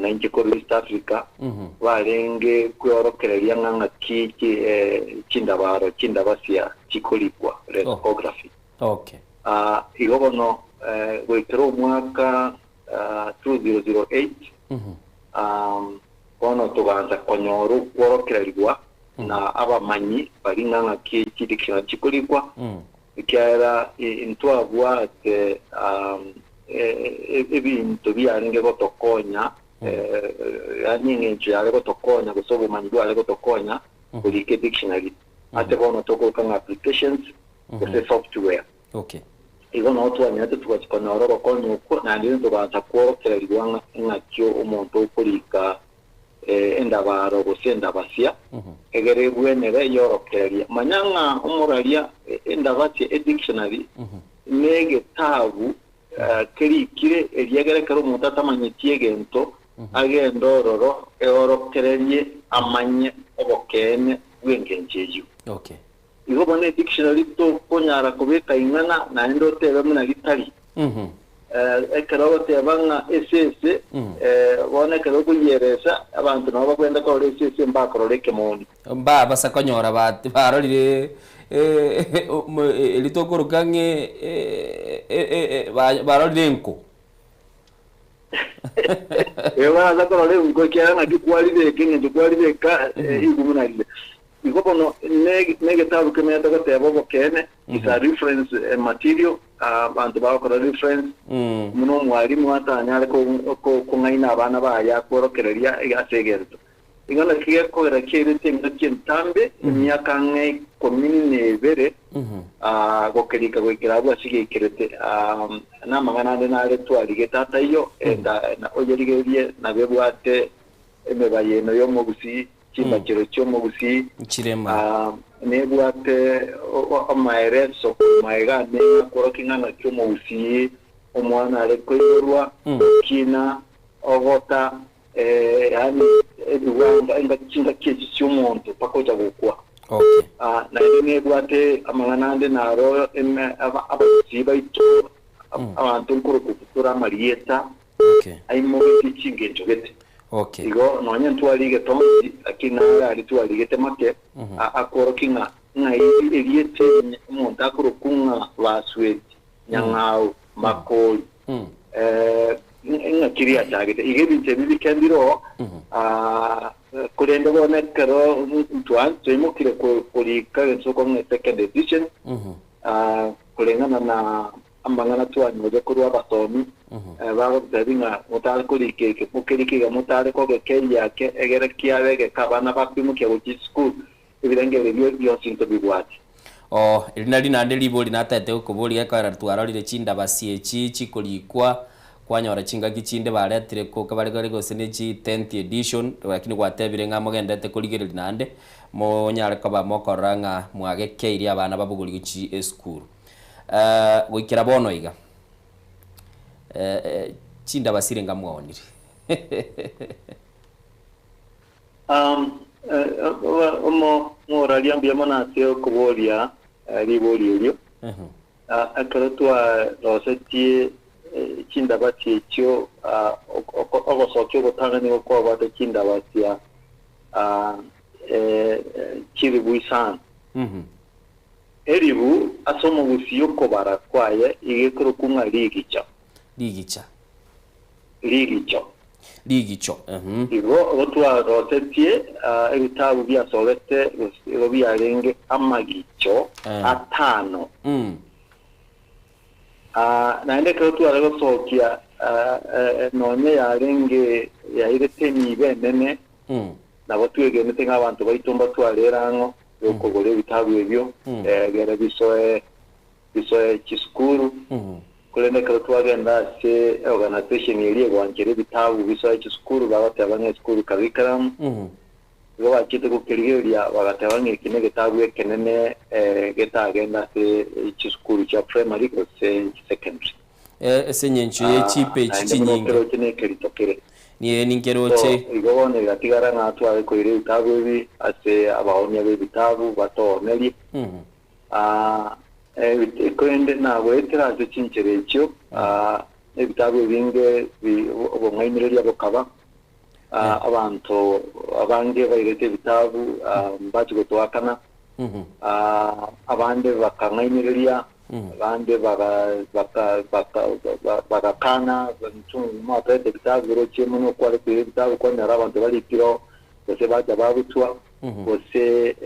na nje ko East Africa barenge kworokereria nganga kiki chindabaro chindabasya chikolikwa discography. Okay. Igobono wetero mwaka 2008 kono tubanza konyoru kworokererwa na abamanyi bari nganga kiki dikira chikolikwa ikyara intwabwa ate ebintu byaringe gotokonya yaninge yale gotokonya gusoba umanyi bwale gotokonya kulike dictionary ate bono tokoka nga applications the software. Okay. Igono otwanya tukakikona oro konyo uko na ndinto tubanza kworokererwa ngakyo umuntu ukulika endabaro gusenda basya egere bwenere yorokereria manyanga umuralia endabati dictionary nege tabu kerikire eryagere karo mutata manyitie gento agendo roro eorokererie amanye obokene wengenjeju. Okay. Igobone dictionary to konyara kubeka ingana na endo tebe muna gitari ekero tebanga esese bone kero kuyeresa abantu nabo bakwenda ko esese mbakororeke moni basa konyora barorire litokorokange barorire nko ewa za korore ngo kyana gikwalire kinge gikwalire ka igumunalire igobono nege tabu kemya to tebo bokene is a reference material abantu bakora reference muno mwarimu atanyale ko ngaina abana baya kworokereria igasegerto ingana kiye ko rakere tinga kintambe imyaka nge komini bere gokerika gwekirabwa sigikirete na magana nale twali tata iyo na oyerigerie na bebwate emebayeno yo mugusi kimbakiro cyo mugusi kirema nebwate amaereso maigane korokingana cyo mugusi omwana arekoyorwa kina ogota yani eduwanga ingakinga kiti cy'umuntu pakoja gukwa. Okay. Na nebwate amanganande naro abasiba ito abantu nkuru kutura marieta. Okay. Aimo bikingenjo gete. Okay. Igo nonya ntwalige tombi akina ali twalige temake akorokinga ngai eliete umuntu akorokunga basweti nyangao makoli kiria chagete igebinche bibikendiro kurenda bone karo mutwan twimukire kulika soko nge second edition kulengana na ambangana twani moja kurwa basomi babo dabinga mutale kulike ke mukirike mutale ko ke yake egere kiabege kabana bapimuke ku school ibirengere byo sinto bigwati irinari nande liboli natete ukubuli yakara twararire chinda basiechi chikulikwa kwanyora chinga kichinde baretire ko kabaregare gose ne chi 10th edition lakini gwatebire nga mogendete kuligirira nande mo nyare ko ba mokoranga mwage keiri abana babuguli chi school gwikira bono iga chinda basire nga mwonire moralia mbiyama nateo kubolia liboli elio akaratwa rosetie chinda bati cyo ogosokyo gutangani ko bata chinda batia kiri buisan eribu asomo gusiyo ko barakwaye igekoro kumwa ligicha igo otwa rotetie ebitabu bya solete ego byarenge amagicho atano naende ko twara sokia none yarenge yairete ni benene nabo twegene tenga abantu baitumba twarerango okogora ebitabu ebyo gera bisoe chisukuru kulende kero twagenda ase organization yeri egwanjire ebitabu bisoe chisukuru bagatebanga esukuru curriculum go bakite kukirigeria bagatebanga ekine gitabu ekenene getagenda ase chisukuru cha primary ko secondary ese nyencho yechipe chinyinga niye ninkeroche igobone gatigara natware koire ibitabu ebi ase abahonya b'ibitabu batoneri kwende nabo eteraje chincherecho ebitabu ebinge obomwainire lya bokaba abantu abange bairete ebitabu bakigotwakana abande bakangainireria abande bagakana mwatete ebitabu birochemo nokware kwire ebitabu kwanera abantu balikiro bose baja babutwa bose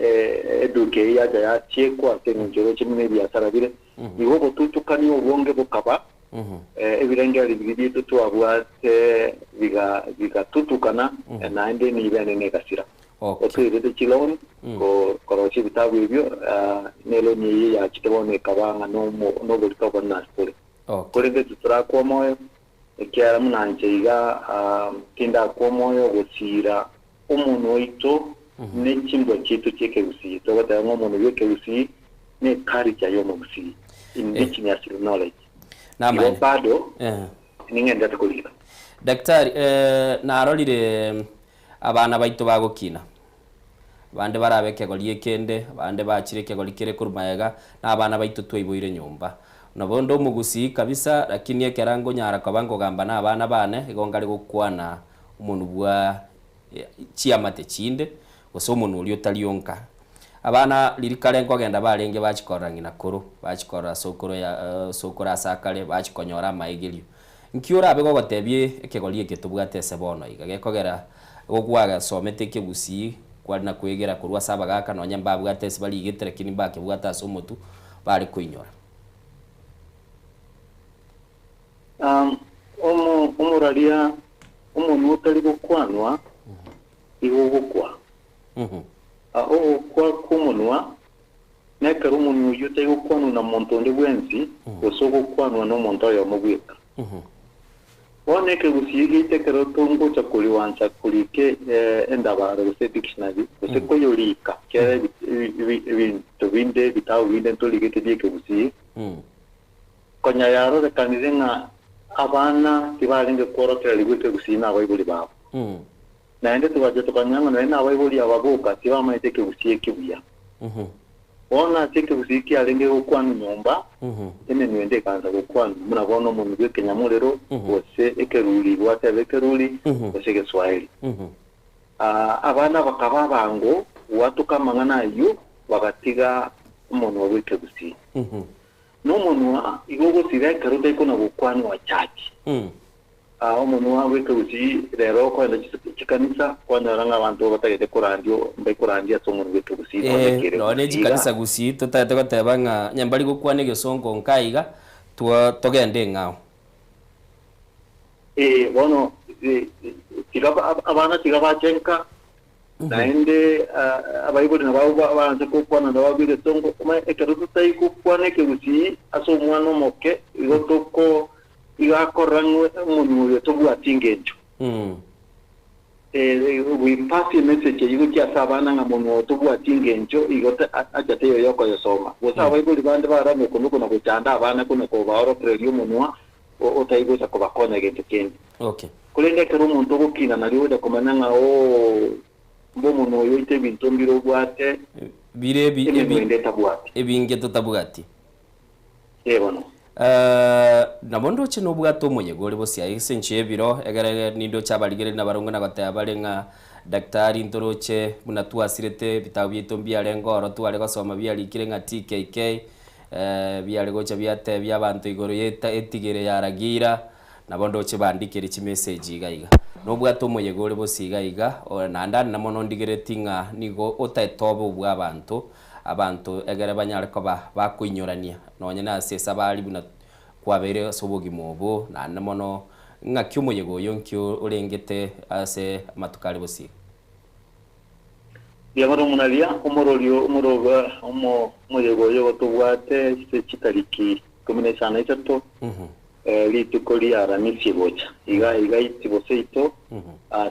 eduke yaja yachiekwa ate ninjoro chimwe byasara bire iho botutukani obonge bukaba ebirenge bibiri tutwabwate bigatutukana naende nibene negasira otwirete chiloni korochi bitabu ebyo nelo ni ya chitebone kabanga no bulitoba nasipole kurenge turakwa moyo ekyara munanjeiga kinda kwa moyo gusira umuntu oito n'ekimbo kitu ky'ekegusi tobatanga umuntu w'ekegusi ne culture yo mu gusi indigenous knowledge namane bado ningenda tukulira daktari narorire abana baito bagukina bande barabeke golie kende bande bachireke golikere kurumayega n'abana baito twiboire nyumba nabondo mugusi kabisa lakini ekerango nyara kabango gamba n'abana bane igongari gukwana umuntu bwa chiamate chinde goso umuntu uri utalionka abana lirikarengo agenda barenge bachikoranga nakuru bachikora sokora sakale bachikonyora maigelio nkiura abego gotebie ekegolie ketubwate sebono igagekogera ogwaga somete kegusi kwarina kwegera kurwa sabagaka no nyamba bwate sibali igetere kini bake bwata somotu bari kuinyora umuraria umuntu utari gukwanwa igugukwa aho kwa kumunwa nekera umuntu yutari gukwanwa na muntu ndi bwenzi goso gukwanwa no muntu ayo mubwika oneke gusiyigite kero tongo cha kuliwanza kulike endabaro gose dictionary gose koyorika kere ibintu binde bitawo binde toligete dieke gusiyi konya yaro rekanire nga abana tibaringe korotera ligute gusina abayibuli babo naende tubaje tukanyanga naenda abayibuli ababuka tibamaite ke gusiye kibuya ona teke gusiki alenge gukwana nyumba ene niwende kanza gukwana munabona umuntu gw'Kenyamurero bose ekeruli gwatebekeruli bose geswahili abana bakaba bango watukamanga nayo bagatiga umuntu wabike gusi n'umuntu igogo sibeka rote ko na gukwana wa chachi umuntu wabike gusi rero ko chikanisa kwanaranga abantu batagete kurandio mbe kurandia somuntu wabike gusi none chikanisa gusi totate gotebanga nyambari gukwana gesongo nkaiga togende ngao bono abana tigabachenka naende abayibuli nabo banze kukwana nababire songo kuma ekerutu tai kukwana ke gusi aso mwana moke igotoko igakorangwe umuntu yotobwatingenjo we pass a message yigo cyasabana nga muntu yotobwatingenjo igota ajateyo yoko yosoma gosa abayibuli bande barame kunuko na kuchanda abana kuno ko baoro prelio munwa otayigoza ko bakona gete kendi okay kulende kero umuntu gukina naliwe da komananga mbo muntu yoite bintu mbiro bwate ebinge totabwati yebono nabondo chino bwato moye gore bosi ayisenche ebiro egere nindo chabaligere nabarongo nabataya balenga daktari ntoroche munatua sirete bitabu yetombi alengoro twale gosoma byalikire nga TKK byale gocha byate byabantu igoro yeta etigere yaragira nabondo che bandikire chi message igaiga no bwato moye gore bosi igaiga nandani namono ndigere tinga nigo otatobo bw'abantu abantu egere banyare ko bakuinyorania nonye na sesa bali buna kwabere sobogi mobo na namono ngakyumoye go yonkyo urengete ase matukali bosi Yamaro munalia umororio umoroga umuyego gotubwate se kitariki 13 litukoli aramisi bocha iga itibose ito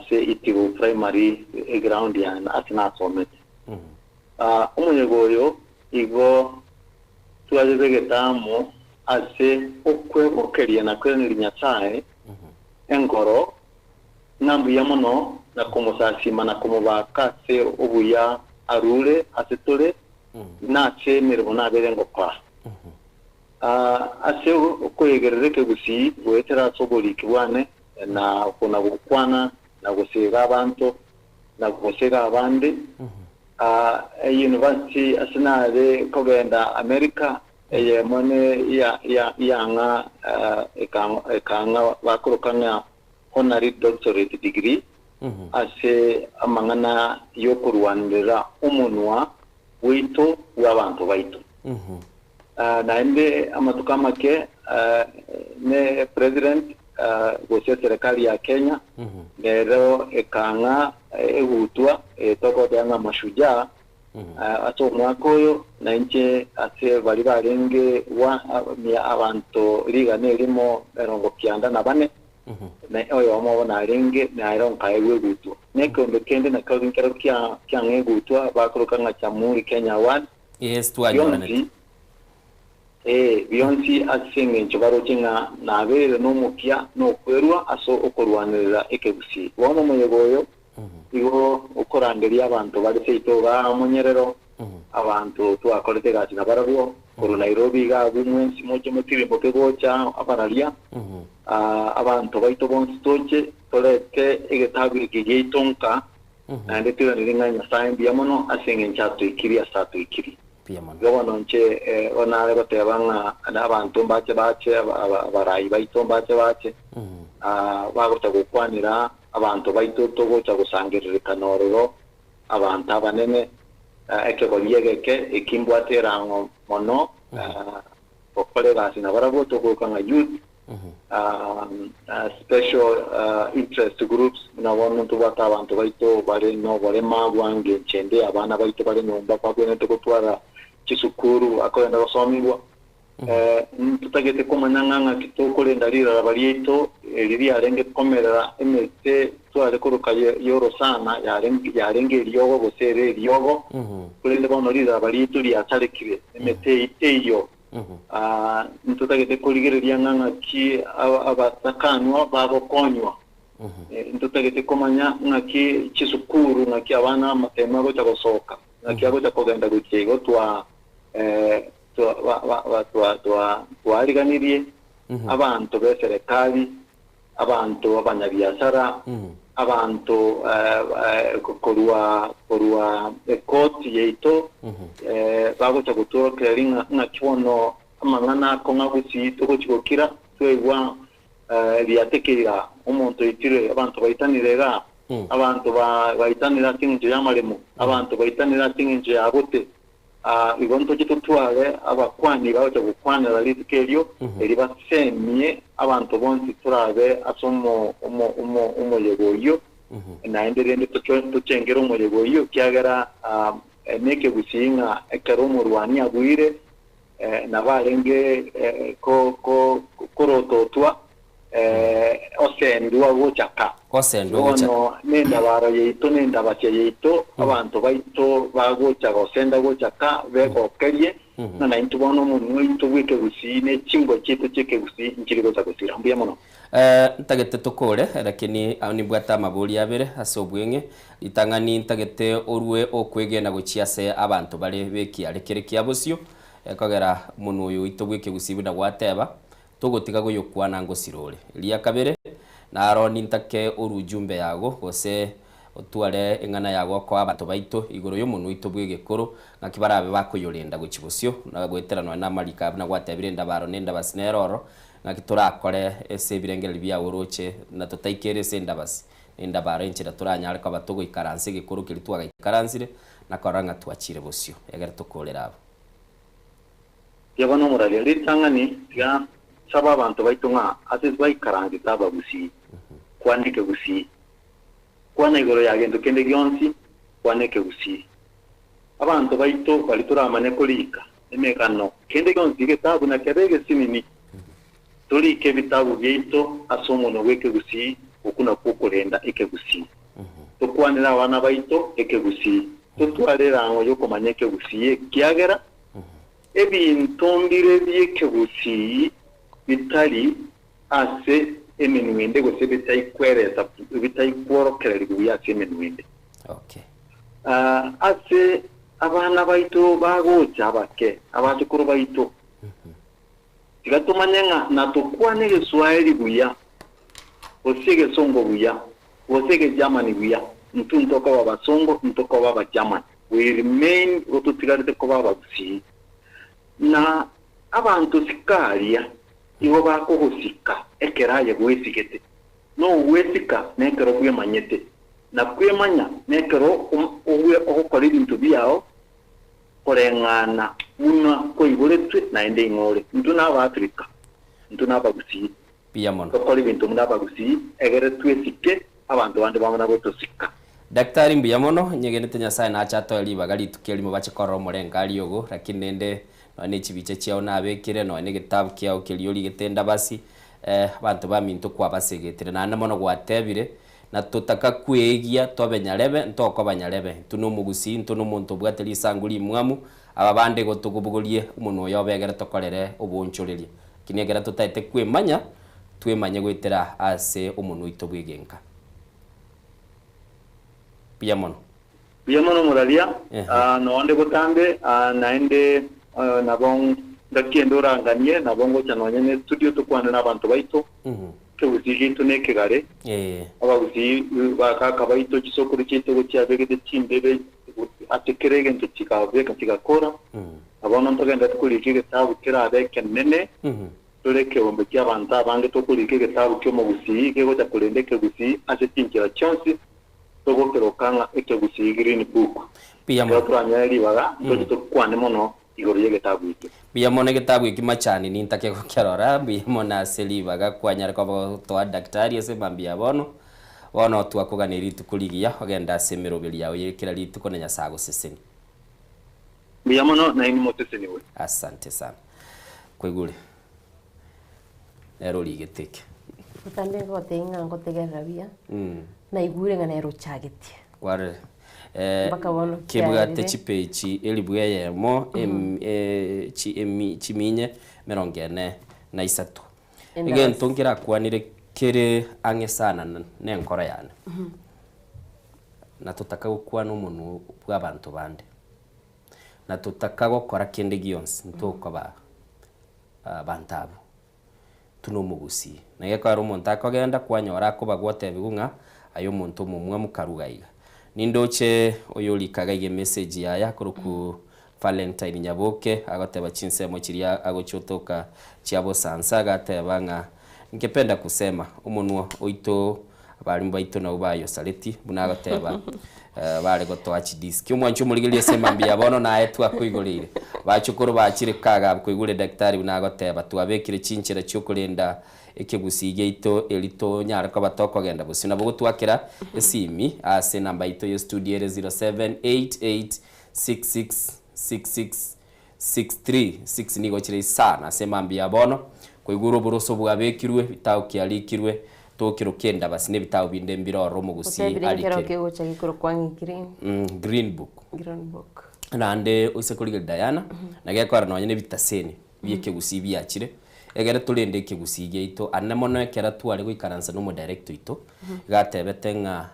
se itibo primary ground ya asina somet umuyego igo tuajegetamo ase okwebokeria na kwenelinya chae engoro nambu yamono na kumusasima na kumubaka se ubuya arure asetore na chemerebo na berengo kwa ase ukwegerereke gusi wetera soboli kibwane na kuna gukwana na gusega abantu na gusega abandi university asinare kogenda America mone yanga ekanga bakurukanya honorary doctorate degree ase amangana yo kurwanira umunwa wito w'abantu baito naende amatuka make ne president gose serikali ya Kenya lero ekanga egutwa toko byanga mashujaa ato mwakoyo na nje ase bali barenge wa abantu liga nelimo erongo kyanda na bane na oyo amabona renge na iron kaiwe gutwa nekondo kende na kawinkero kya ngegutwa bakoroka nga chamuri Kenya one yes twanyone biyonsi asinge nchobaro kinga na bere no mukya no kwerwa aso okorwanira ekebusi womo moyegoyo igo ukorangeria abantu bari seito ba munyerero abantu twakorete gati na barabwo kuru Nairobi ga bumwensi moje mutire bokegocha abaralia abantu baito bonsi toche tolete egetabi kigitonka ande tira niringa saimbi yamono asinge nchato ikiri asatu ikiri gobono nche onare batebanga abantu bache barayi baito bache bagota gukwanira abantu baito togocha gusangirira kanorero abantu abanene ekeboliegeke ekimbwaterango mono okolera sina barabo togokanga youth special interest groups na wonu tubata abantu baito bare no bare magwange chende abana baito bare nyumba kwagene tokotwara kisukuru akoenda gusomibwa tutagete komanyanga kitokole ndalira barieto liri arenge komerera emete tware kuruka yoro sana yarenge ryogo gosere ryogo kulende bono lira barieto lya tarekire emete iteyo tutagete kuligereria nganga ki abatakanwa babokonywa tutagete komanya ngaki kisukuru ngaki abana matema go chagosoka ngaki abo chakogenda guchego twa twariganirie abantu beserikali abantu abanyabiashara abantu korwa ekoti yeito bagocha gutoroka ringa nakiwono amangana konga gusi tokokira twegwa liatekera umuntu itire abantu baitanirega abantu baitanira tinje yamaremo abantu baitanira tinje yagote igonto kitutware abakwani baje gukwanira litikelyo eribasemye abantu bonsi turabe asomo umuyegoyo naenderende tuchengera umuyegoyo kyagara neke gusinga ekaromo rwani agwire nabarenge korototwa osendwa gochaka no nenda bara yeito nenda bache yeito abantu baito bagocha gosenda gochaka begokerie na into bono munwe into wike gusine chingo chito cheke gusi nchiri gocha gusira mbuya mono ntagete tokore lakini ani bwata mabuli abere asobwenge itangani ntagete orwe okwegena gochiase abantu bale beki arekere kiabosio ekagera munu uyu itogwike gusibida gwateba togotiga goyokwana ngosirore lia kabere na aroni ntake urujumbe yago gose otware engana yago kwa abantu baito igoro yo munu itobwege koro ngakibarabe bakoyorenda guchibusio na gweterano na marika na gwatebire ndabaro nenda basineroro ngakiturakore ese birengere bya uroche na totaikere senda basi nenda bare nchira turanyare kwa batogo ikaranse gikoro kiritwaga ikaransire na koranga twachire busio egere tokolera abo yabano murali litangani ya saba abantu baitunga ate baikaranze taba busi kwanike busi kwana igoro yagendo kende gyonsi kwanike busi abantu baito bali turamanya kulika emekano kende konzige tabu na kerege sinini tulike bitabu byeito asomono weke gusi okuna kukulenda ekegusi tukwanira abana baito ekegusi tutwalera ngo yo komanya ekegusi kiagera ebintombire byekegusi bitali ase eminwende gose bitayikwereza bitayikworokera bya eminwende. Okay. Ase abana baito bagocha abake abatukuru baito tigatumanya na tukwane Kiswahili buya osege songo buya osege Germany buya ntuntoka wa basongo ntoka wa German we remain otutigarite ko babagusi na abantu sikalia iwo bako hosika ekeraye gwesigete no wesika nekero kwemanyete na kwemanya nekero owe okukora ibintu byao korengana una koiboretwe na ende ingore ntuna aba Afrika ntuna abagusi pia mono okora ibintu muna abagusi egere twesike abantu bandi bamana gotosika. Daktari Mbiyamono nyegenete nyasaye na achato elibaga litukeli mubache koro murenga aliogo lakini nende no chibiche chiao na abekire no ne gitabu kiao kilioli getenda basi abantu baminto kwa basegetire na mono gwatebire na tutaka kwegia tobenyarebe ntoko banyarebe tuno mugusi ntuno muntu bwateli sanguli mwamu ababande gotugubugulie umuntu yobegera tokorere ubunchulirie kinegera tutaite kwemanya twemanye gwitera ase umuntu itobwigenga. Biyamono muralia no ande gotambe naende nabong ndakiendo ranganie nabongo chanonyene studio tukwana nabantu baito kebuzi tuneke gare abaguzi bakaka baito kisokuru cyite gocyabegede timbebe atekerege ntukikabe kakikakora abona ntogenda tukulike gitabu kirabe kenene tureke ombe cy'abantu abange tukulike gitabu cyo mu busi kego takurendeke busi ase tinkira chance togokero kanga ekegusi green book pia mo turanya libaga tukwane mono igoro yegetabu iki pia mo negetabu iki machani ni ntake kokera pia mo na selibaga kwanya ko to daktari ese mambia bono twakuganira tukuligia ogenda semerobeli yawe yekira lituko nenya sago seseni pia mono na ini moteseni we. Asante sana kwegule ero ligeteke utande ko tenga ngo tegera bia na igure ngana ero chagetie kware kibwate chipechi elibuya yemo chiminye merongene na isatu igen tongira kwanire kere ange sana ne nkora yana na tutaka gukwana umuntu bw'abantu bande na tutaka gukora kende gionse ntoko ba bantabu tuno mugusi na yekaro umuntu akagenda kwanyora ko bagwote bigunga ayo muntu mumwe mukarugaiga nindoche oyolikaga ige message yaya kuruku Valentine Nyaboke agateba chinsemo chiria agochotoka chiabo sansa gatebanga ngependa kusema umuntu oito abalimba ito na ubayo saleti bunagateba bale gotoa chidis kyumwanchu muligelie sema mbia bono na etu akwigolire bachukuru bachire kaga kwigule daktari bunagoteba tuabekire chinchira cyokulenda ekegusige ito elito nyara ko batoko genda busina bugo twakira esimi ase namba ito yo studio 0788666663 nigo chire sana sema mbia bono kwiguru buroso bwabekirwe bitao kialikirwe tokiro kenda basi ne bitao binde mbiro romo gusi alike green book nande usekoliga Diana nagekora nonyene bitaseni bieke gusi biachire egere tulende kigusige ito anemono ekera twari gwikaransa no director ito gatebete nga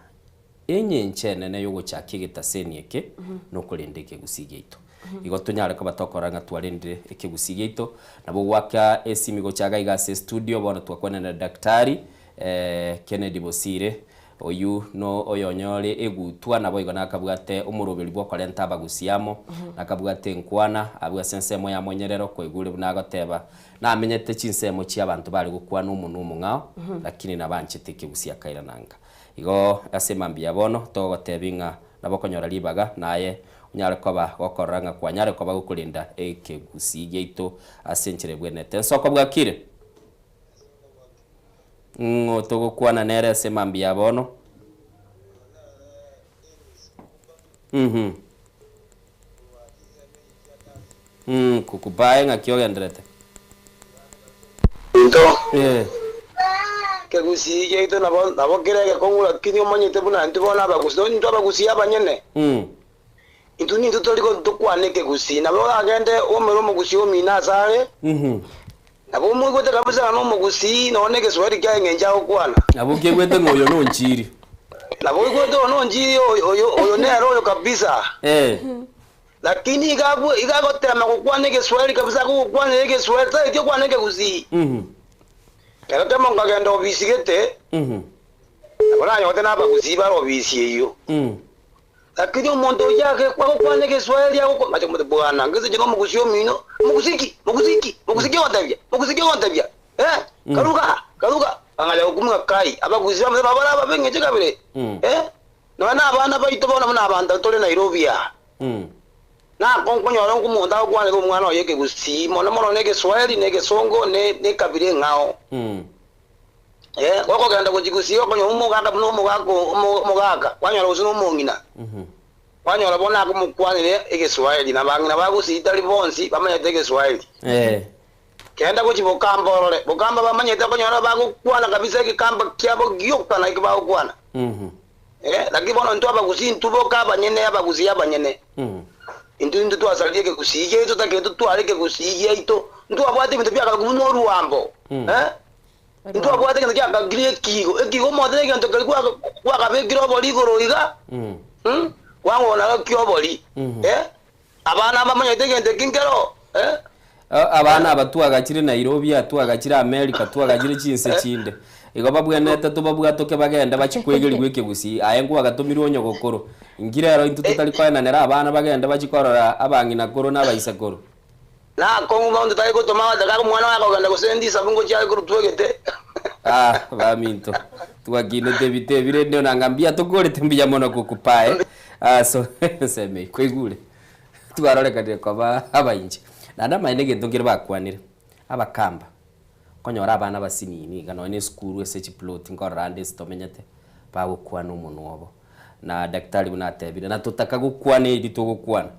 enye nchene ne yogo chakigita senieke no kulende kigusige ito igo tunyare ko batokora nga twarende ekigusige ito nabo gwaka esimigo chaga igase studio bona twakwana na daktari Kennedy Bosire oyu no oyonyore egutwa nabo igona akabwate umurubiri bwo korenta abagusiamo nakabwate nkwana abwa sensemo ya monyerero kwegure bunagoteba namenyete chinsemo chi abantu bali gukwa n'umuntu umungao lakini nabanchete kigusia kaira nanga igo asema mbia bono togotebinga nabo konyora libaga naye unyare koba gokoranga kwa nyare koba gukulinda ekegusige ito asenchere bwenete nsoko bwakire togo kwana nere sema mbia bono kukupae ngakiogenderete. Into. Kegusi yeito nabo kirege kongula kinyo manyete buna ndibona abagusi ndo abagusi abanyene. Into ni tutoliko tukwane kegusi nabo agende omero mugusi omina sare. Nabo mugwete kabisa no mugusi none ke swali kya ngenja okwana. Nabo kegwete ngoyo no nchiri. Nabo igwete no nchiri oyo ne aro kabisa. Lakini igagotema kukwane ke swali kabisa kukwane ke swali sai kyo kwane kegusi. Kaya kama ngagenda obisi gete. Abona yote na abagusi baro obisi iyo. Lakini umuntu yake kwa nege Swahili yako macho mtu bwana ngeze jengo mugusi omino mugusiki wantabya karuka angala okumwa kai abagusi bamara babenge chikabire nona abana baito bona muna abanda tole Nairobi ya na konkonyora nkumonda okwane ko mwana oyeke gusi mono nege Swahili nege songo ne kabire ngao wako ganda kujigusiyo konyo umugaka buno umugaka kwanyora usuno umungina kwanyora bona kumukwanire egeswahili na bangina bagusita libonsi bamanyete egeswahili kenda kuchibokamba orole bokamba bamanyete konyora bagukwana kabisa ekikamba kyabo gyokana ikibagukwana lakini bona ntu abagusi ntuboka abanyene abagusi abanyene intu twasalie kegusiye ito taketo twaleke gusiye ito ntu abwate bintu byaka kuno ruambo ntu abwate kintu kyaka grie kigo modere kintu kwa kabegiro boligoro iga wango na kyoboli abana bamanyete kintu kinkero abana abatwaga kiri Nairobi atwaga kiri America atwaga kiri chinse chinde igo babwenete tubabwatoke bagenda bachikwegeri gweke gusi ayengu agatumirwo nyogokoro ingirero intu tutali kwananera abana bagenda bachikorora abangina koro n'abayisakoro na kongo ndo tayi gutuma daga mwana wako ganda gusendisa bungo cyari kurutwegete baminto twagine debite bire ndio nangambia tukorete mbiya mono kukupae so seme kwegure twaroreka kwa abayinje nanda maine gitungire bakwanire abakamba konyora abana basinini gano ne skuru ese plot ngorande stomenyete bagukwana umuntu wabo na daktari bunatebire na tutaka gukwana iri tugukwana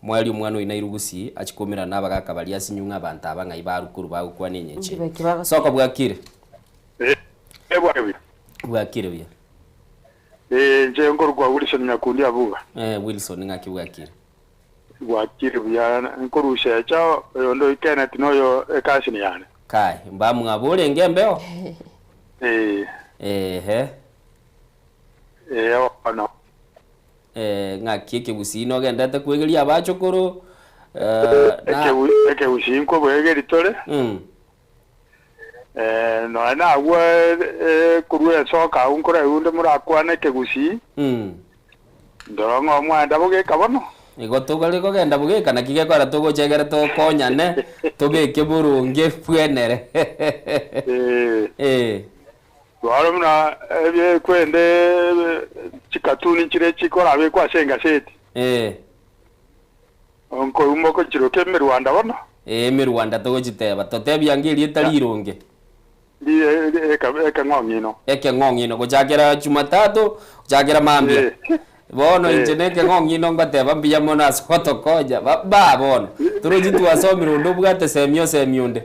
mwali umwana ina irugusi achikomera nabagaka bali asinyunga abantu abanga ibarukuru bagukwana inyenche soko bwakire bwakire bya nje ngorwa Wilson nyakundi abuga Wilson ngaki bwakire bwakire bya nkorusha cha yondo ikene tinoyo ekashini yani kai mbamu ngabole ngembeo ono ngaki kebusino gendata kwegeria abachokoro ekebusino bwegeri tole no na we kurwe soka unkora unde murakwane kegusi ndongo mwanda bugeka bono igotugari ko genda bugeka na kige kwara tugo chegera to konyane tubeke burunge fwenere waro mna ebye kwende chikatuni chire chikora be kwa senga seti onko umoko chiroke mu Rwanda bono mu Rwanda tugo chiteba totebya ngiri etalirunge eke ngongino kuchakira Jumatatu kuchakira Mambia bono injeneke ngongino ngateba mbiya mona soto koja ba bono turuji tuwasomira ndo bwate semyonde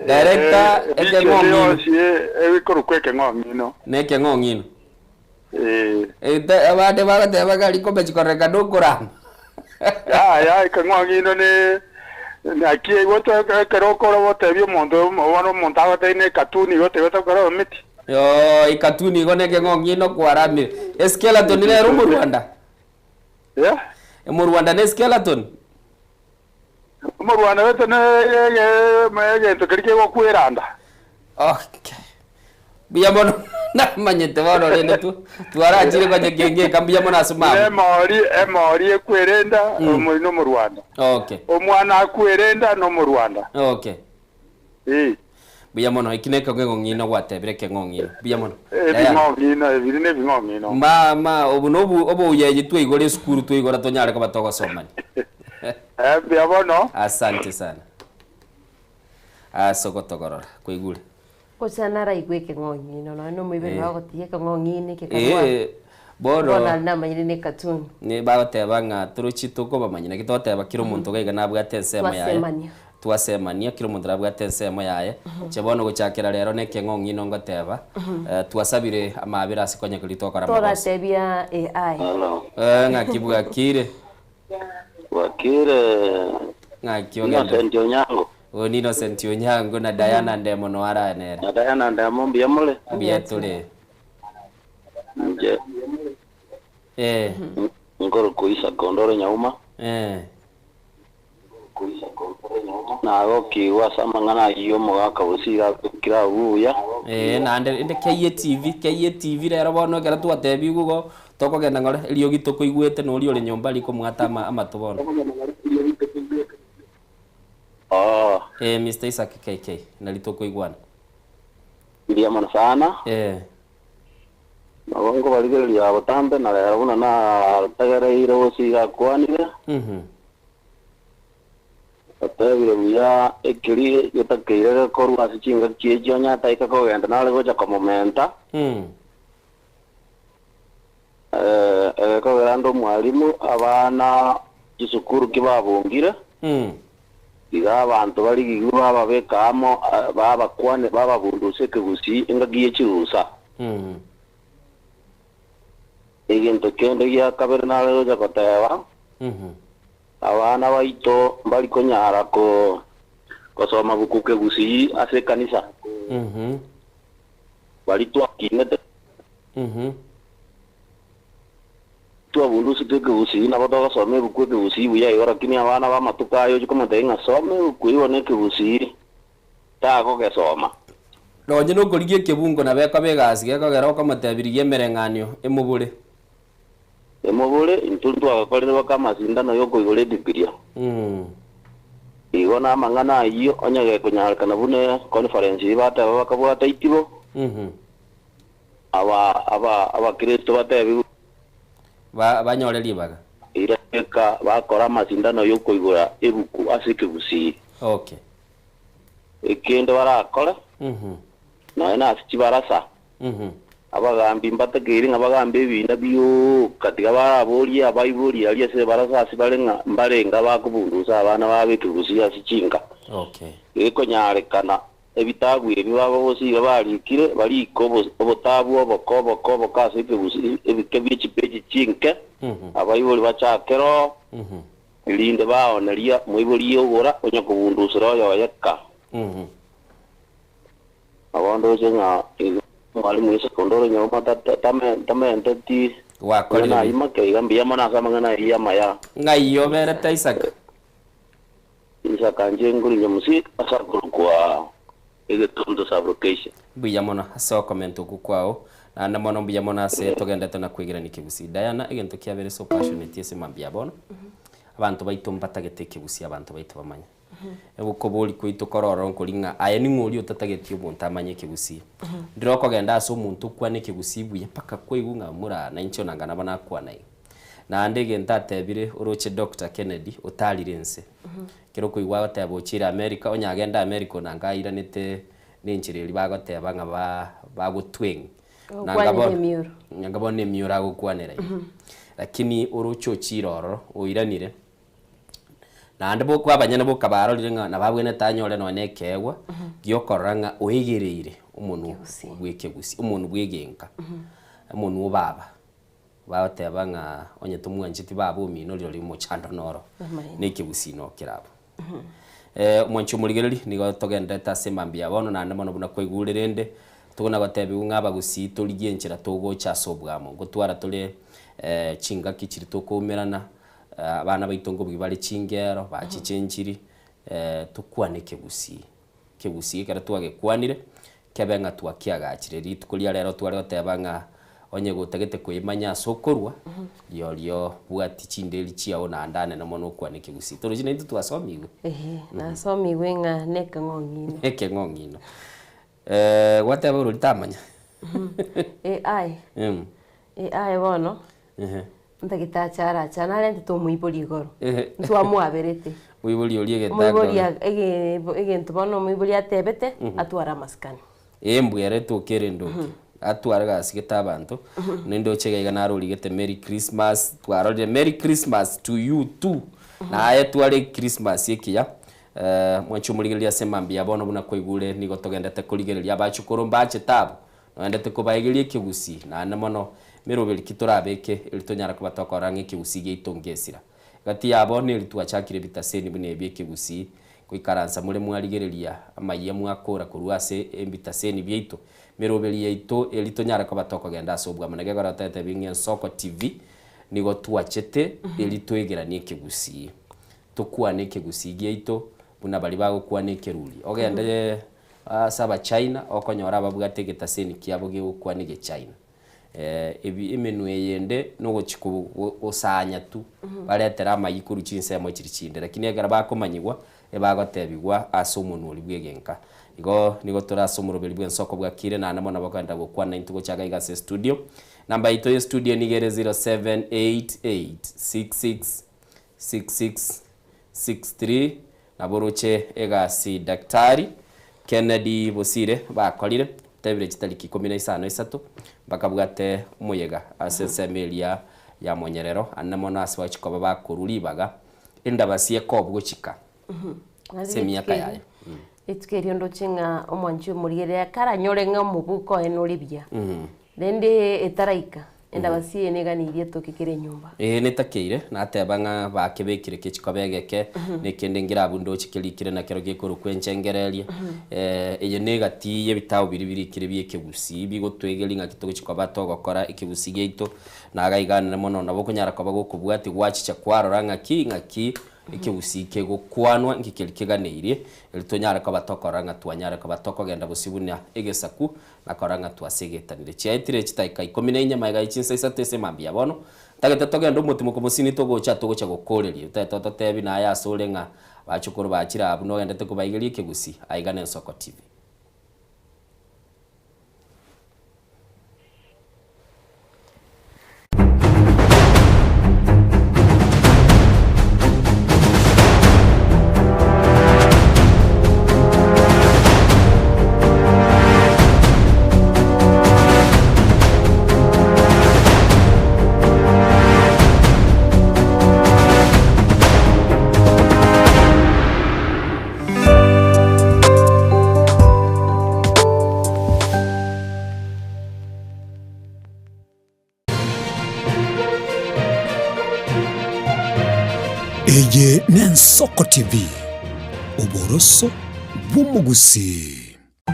director eke ngongino ebikoro kweke ngongino neke ngongino abade bagateba gali ko bechikoreka dokora ya eke ngongino ne aquí wote kerokoro wote bio mondo wono montaba tene katuni wote koro miti yo ikatuni gone ke ngongino kwarami skeleton ile rumu Rwanda mu Rwanda ne skeleton mu Rwanda wote ne to kirike wo kweranda okay biya mono na manyete wono rene tuarajire kwa genge kambia mono asuma emori ekwerenda omuri no mu Rwanda okay omwana akwerenda no mu Rwanda okay biya mono ikineka ngongino gwatebire ke ngongino biya mono ngongino ebirine bingongino mama obunobu obuyeje twigore skuru twigora tonyare ko batoga somani biya mono asante sana sokotogorora kwigure Kosanara igweke ngongino no mwibere wago tiye ka ngongine ke kwa bona na manyire ne cartoon ni bagoteba ng'a turuchi tukobamanyina gitoteba kiro muntu gaiga nabwate ensemo yaye twasemania kiro muntu nabwate ensemo yaye chebono gochakera rero neke ng'ong'i no ngoteba twasabire amabira asikonye kulitokora tora tebia AI ng'akibwa kire wakire Innocent Onyango ni Innocent Onyango na Diana Ndemo no aranera na Diana Ndemo mbiyamule mbiyatule nje ngoro kuisa kondoro nyauma kuisa kondoro nyauma na goki wasama ngana iyo mwaka usira kira uya na inde KTV rero bono kera twatebi gugo toko genda ngore ilio gitoko igwete no uri nyomba liko mwatama amatubono Mr. Isaac KK nalitoko igwana Iliamana sana Nabongo baligeli ya batambe na yarabuna na tagare iro siga kwanire Atebire buya ekiri yotakeire koru asichinga kiejo nya taika ko genda nale goja ko momenta ko gerando mwalimu abana isukuru kibabungire iga abantu bari giguba babekamo baba kwane baba bunduse kegusi ingagiye chirusa Egento kende ya kabernale goja koteba abana baito bali konyara ko soma buku kegusi ase kanisa bali twakinete twabundusi kegusi na bodo some buku kegusi buya igora kini abana ba matukayo chiko tenga some kuibone kegusi ta ko gesoma Ronje no korigie kebungo na beka begasi geko gero ko matebirigie merenganio emubure intuntu agakorire bakama sindano yoko igore dipiria igona mangana iyo onyage kunyarikana bune conference bata bakabwata itibo aba Kristo batebi banyoreri baga ireka bakora masindano yoko igora ebuku asike busi okay ekende barakora na ina asichibarasa abagambi mbategere ngabagambe ebinda byo katika barabori abayibori ali ase barasa asibalenga mbalenga bakubundusa abana babekubusi asichinga okay eko nyarekana ebitagwire bibaba bosi balikire baliko obotabu obokobo kasi kebusi ebikebi chipeji chinke abayibori bachakero ilinde baoneria muibori yogora onya kubundusira yoyeka abondo jenga mwalimu yese kondoro nyoma tame ndati wakole na ima ke gambia mana sama ngana iya maya ngayo bere taisaka Isaka njenguri nyamusi asakuru kwa ege tondo fabrication buya mona asa comment okukwao na mono buya mona se togendete na kwigira nikibusi Diana egento kia bere so passionate ese mambia bono abantu baito mbatagete kibusi abantu baito bamanya ebuko boli kwito kororo nkolinga aya ni ngoli otatagetio umuntu amanye kibusi ndiroko genda aso umuntu kwane kibusi buye paka kwigunga mura na incho nangana bana kwana na ndege ntatebire uroche Dr. Kennedy otalirense kero kuigwa gotebo chira America onyagenda America nanga iranete ninchiriri bagoteba nga bagutweng nangabone miura gukwanera lakini urocho chiroro oiranire na ndebo kwa banyana bo kabaro lirenga na babwene tanyore no nekegwa gyokoranga oigereire umuntu bwekegusi umuntu bwegenka umuntu ubaba bateba nga onye tumwanjiti babo mino lyo limo chando noro nekegusi no kirabo mwancho muligereri nigo togenda tasemambia bono na ndemo buna kwigurerende tugona batebi ngaba gusi tuligenchira tugocha sobwamo gutwara tule chinga kichiri tukumerana abana baitongo bwibale chingero bachichenchiri tukwane kebusi kara twage kwanire kebenga twakiagachire ritukulia rero tware otebanga onye gutagete kwimanya sokorwa lyo bwati chindeli chiao na ndane na mono kwane kebusi torojine itu twasomiwe na somiwe nga neke ngongino whatever ulitamanya AI bono ndagita chara chana lente to muibori igoro ntwamwaberete muibori oli egetago muibori ege ntubono muibori atebete atwara maskani mbwere to kerendoki atwara gasigeta abantu nendo chega naruri gete Merry Christmas twarore Merry Christmas to you too na ayetware Christmas yekiya mwanchumurigeria semambi abono buna koigure nigo togendete kurigereria bachukuru mbache tabu noendete kubaigeria kigusi na namono mirobeli kiturabeke ilitonyara kubatokora ng'ikigusi geitongesira gati yabo ni litwachakire bitaseni bune bikigusi kuikaransa muri mwarigereria amaye mwakora kuruase embitaseni byeito mirobeli yeito elitonyara kubatoko genda sobwa manege garatete binge Soko TV nigo twachete elitwegeranie kigusi tukua nekigusi gyeito buna bali bago kwa nekeruli ogende saba China okonyora babugate gitaseni kiabo gikwa nige China ebi imenu yende no chiku osanya tu baletera amayikuru chinse mo chirichinde lakini egara bakomanyigwa ebagotebigwa asomunu libwegenka nigo turasomuro beli Soko bwa kire na namona bakanda gukwa 90 gochaga igase studio namba ito ye studio nigere 0788666663 na boroche egasi daktari Kennedy Bosire bakorire tebire chitariki 13 bakabwate umuyega asesemelia ya monyerero anamona aswa chikoba bakururibaga enda basie kobwo chika semiaka yayo itikerio ndo chinga omwanchi murigeria karanyore nga mubuko enolibia rende etaraika enda basie neganirie tokikire nyumba netakeire natebanga bakebekire kichikobegeke nekende ngirabundo chikirikire na kero gikuru kwenchengereria eye negati yebitawo biribirikire byekigusi bigotwegeri nga kitogo chikoba togokora ikibusi geito nagaiganire mono nabo kunyara koba gokubwati gwachicha kwarora ngaki ikibusi kegokwanwa ngikirikiganeirie elitonyara koba tokora twanyara koba tokogenda busibunya egesaku nakoranga twasegetanire chiaitire chitaika 14 maiga ichinsa isatese mambia bono tagete togenda umutimo kumusini togocha gokoreria tete tebi na ya solenga bachukuru bachira abu no endete kubaigeria kigusi aigane Soko TV. Eye Soko TV uboroso bw'umugusi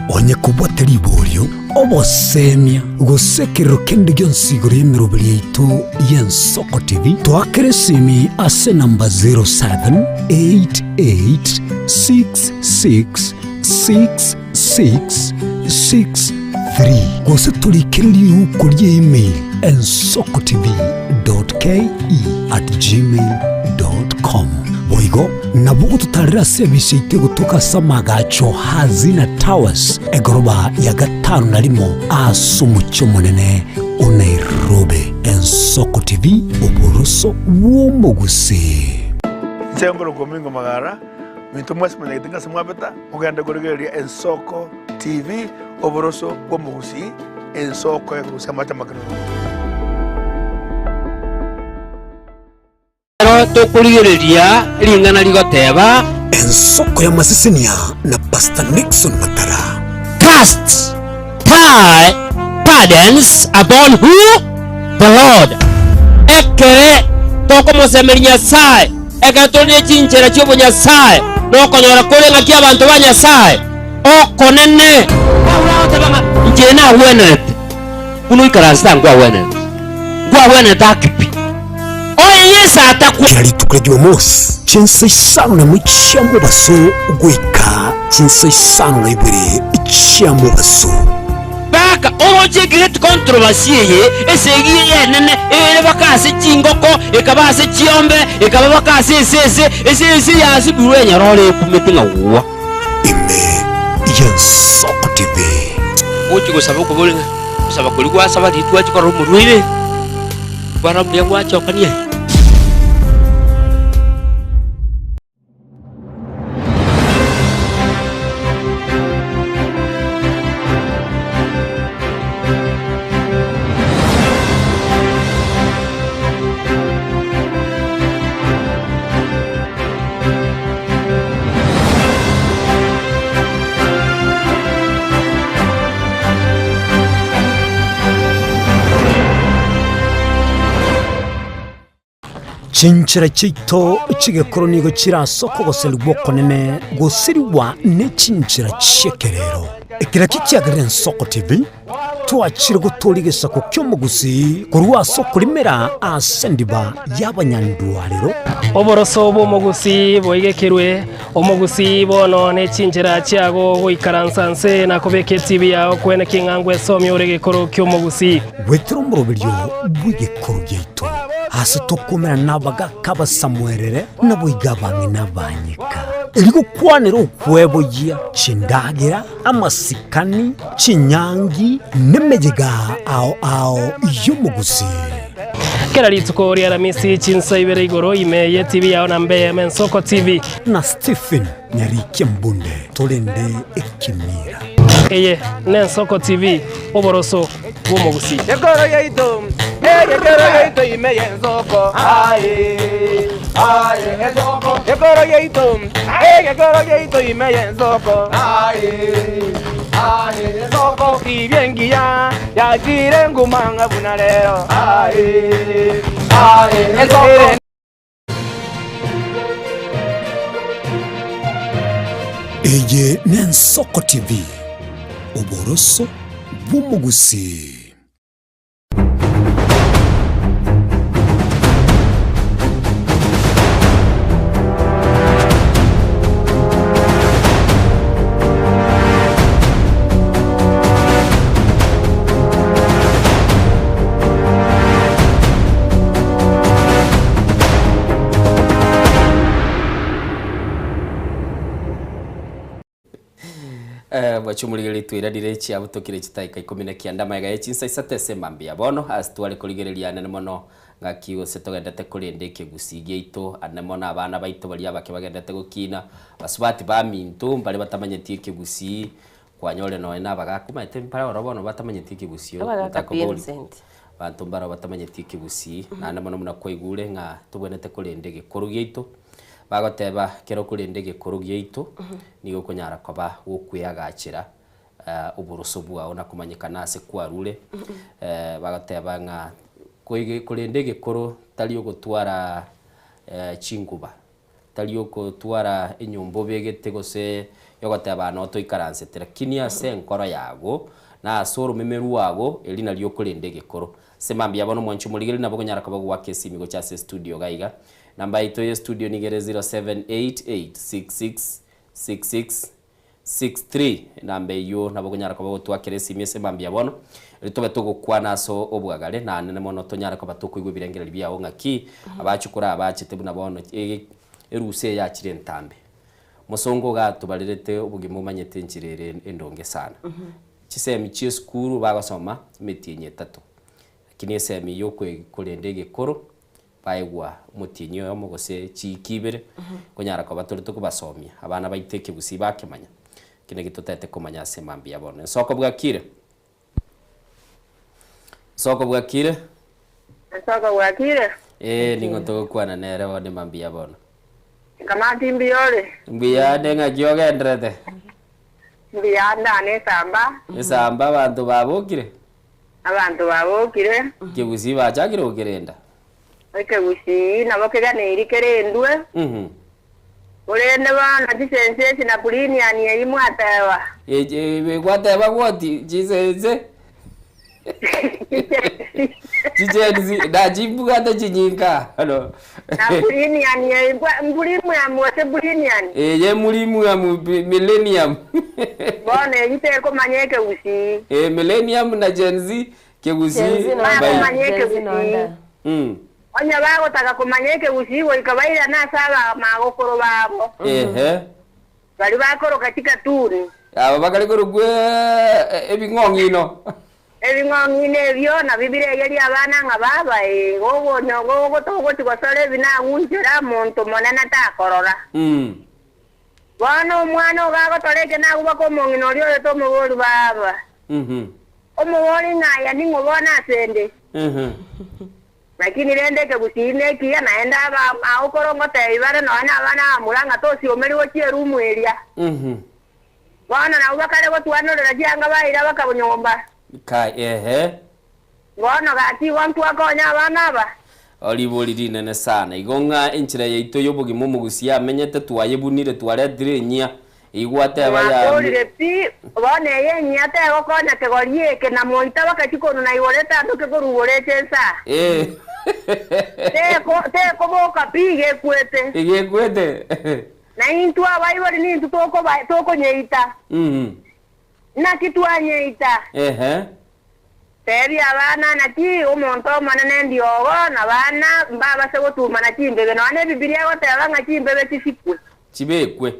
onye kubwateri iborio obosemia gusekero kende gyonsigoro y'emiroberi yaitu Soko TV twakere simi ase namba 0788666663 gose tulikiriri ukuri email ensokotv.ke@gmail.com boigo nabugo tutarira service itego tukasamaga Hazina Towers egoroba ya 5 asumucho munene Nairobi. Soko TV uboroso bw'umugusi Sembro Gomingo Magara mintu mwasi mwenye samwabeta uganda goregeria Soko TV uboroso bw'umugusi Soko ya kusamata makano tokurigereria lingana ligoteba Soko ya Masisinia na Pastor Nixon Matara. Cast tie burdens upon who? The Lord. Ekere toko mosemeria sai ekatonie chinchera chobo nyasaye nokonyora kulenga kia abantu ba nyasaye okonene uraotebanga njena wenet kuno ikarasta ngwa wenet akipi oyesa ataku yali tukrejo mos chinsa isano na mwichamu baso gweka chinsa isano na ibere ichamu baso baka oje great controversy ye esegi yenene ere bakase chingoko ekabase chiombe ekabakase ese yasi burenya role kumetinga wa ime Soko TV ochi gusaba ko bolinga gusaba ko ligwa saba ditwa chikoro muruire bara myango achokanie chinchira chito chigekoro nigo chirasoko goserwa konene gosiriwa ne chinchira chekerero ekira kikiagarira Nsoko TV twachire guturigisa ku kyomugusi kurwa soko limera asendiba y'abanyandwariro oboroso bw'omugusi boigekirwe omugusi bono ne chinchira chiago goikaransanse na kubeke TV yao kwene kingangwe somi uregekoro kyomugusi wetro murobiryo bw'igekoro gyeito hasi tukumira nabaga kabasamwerere naboigabange nabanyika eriko kwanira okwebogia chindagira amasikani chinyangi nemejega ao y'omugusi kera lituko ria Ramisi chinsa ibere igoro imeye TV yao na mbeye Nsoko TV na Stephen Nyarike Mbunde tolende ekimira eye ne Nsoko TV oboroso bw'omugusi Yekoro yeito imeye Nsoko aye Nsoko Yekoro yeito imeye Nsoko aye Nsoko ibyengia yakire ngumanga bunalero aye Nsoko eye ne Nsoko TV oboroso bw'omugusi. Bachumuligeri twirarire cia butokire chitaika 19 maiga echinsa isatese mambia bono astwale kuligereria nene mono ngakigo setogendete kurinde kigusigie ito anemona abana baito bali abake bagendete gukina basubati ba mintu bali batamanyetie kigusi kwanyole no ena bagakuma etempara orobono batamanyetie kigusio takoboli bantu mbara batamanyetie kigusi na nemono muna koigure nga tubonete kurinde gikurugie ito bagoteba kero kurinde gikurugie ito nigo kunyara koba gukwiyagachira uburuso bwao na kumanyikana ase kwarure bagoteba nga kurinde gikuru tali ogotwara chinguba tali ogotwara enyombo begete gose yogoteba no toikaranse lakini ase nkoro yago na asoro memeru wago elina lyo kurinde gikuru semambia bono mwanchu muligeri nabo kunyara koba gwake simigo cha studio gaiga namba ito ya studio nigere 0788666663 namba iyo nabo kunyara ko twakere simye semambia bono ritobe tugukwana so obwagale na nene mono tonyara ko batukuigwe birengera byawo ngaki abachukura abachite buna bono eruse ya chire ntambe musongo ga tubalirete ubugimo manyete nchirere endonge sana chisemi chi skuru bagasoma mitinye 3 lakini semi yo kurendege koro baigwa mutinyo yo mugose chikibere kunyara ko baturito kubasomya abana baiteke busi bakemanya kine gitotete kumanya semambia bono Nsoko bwakire ningo to kwana nere wone mambia bono kamati mbiole mbia denga gyogendrete mbia ndane samba abantu babokire kibusi bachagire ogerenda Kebusi nabokegane irikerendwe urende bana disense na pulini ani yimwatawa gwateba gwoti jisense jijenzi dajibuga dajinyinka hano na pulini ani mbulimu ya mwase pulini ani ye mulimu ya millennium bone yiteko manyeke busi millennium na genzi kebusi manyeke busi onya bago taka kumanyeke usiwo ikabaira na saba magokoro babo bali bakoro katika tuni aba bakali korugwe ebingongino ebyo na bibire yali abana nga baba gogo nyogo goto tikosole bina ngunjira muntu monana takorora bwana omwana ogago toleke na kuba ko mongino lyo to muboli baba omuboli ngaya ningobona sende lakini rendeke busine kia naenda au korongote ibare no ana bana mulanga to si omeriwo chierumu eria bwana na ubakale go tuano le janga baira bakabonyomba kai bwana gati wantu akonya bana ba Olibori rinene sana igonga enchira yaito yobogimo mugusia amenyete twayebunire twaretire nya igwate abaya Olire pi bone ye nyate gokona kegorie ke na moita bakachiko na iwoleta ndoke korugore chensa. Te boka pige kwete. Ige kwete. Na intu abaibori ni intu toko nyeita. Na kitu anyeita. Teri abana na ti umuntu manene ndiogo na bana mbaba se gutuma na chimbebe no ane bibilia gote abanga chimbebe chisikwe. Chibekwe.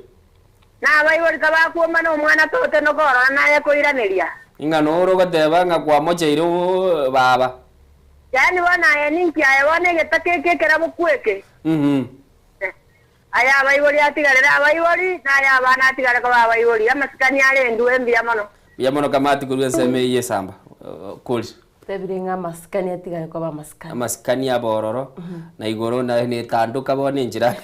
Na abaibori kabakuoma no mwana tote no korora na yakoiraneria. Ingano oro gatebanga kwa mocha iro baba. Yani wana ya ninki ayabone getake kera bukweke. Aya abaibori atigarera abaibori na aya abana atigara kwa abaibori amasikani ale nduembi yamono. Yamono kamati kuruga seme yesamba. Kuli. Tebiringa maskani atigara kwa maskani. Maskani abororo na igoro na ne tanduka bone njira.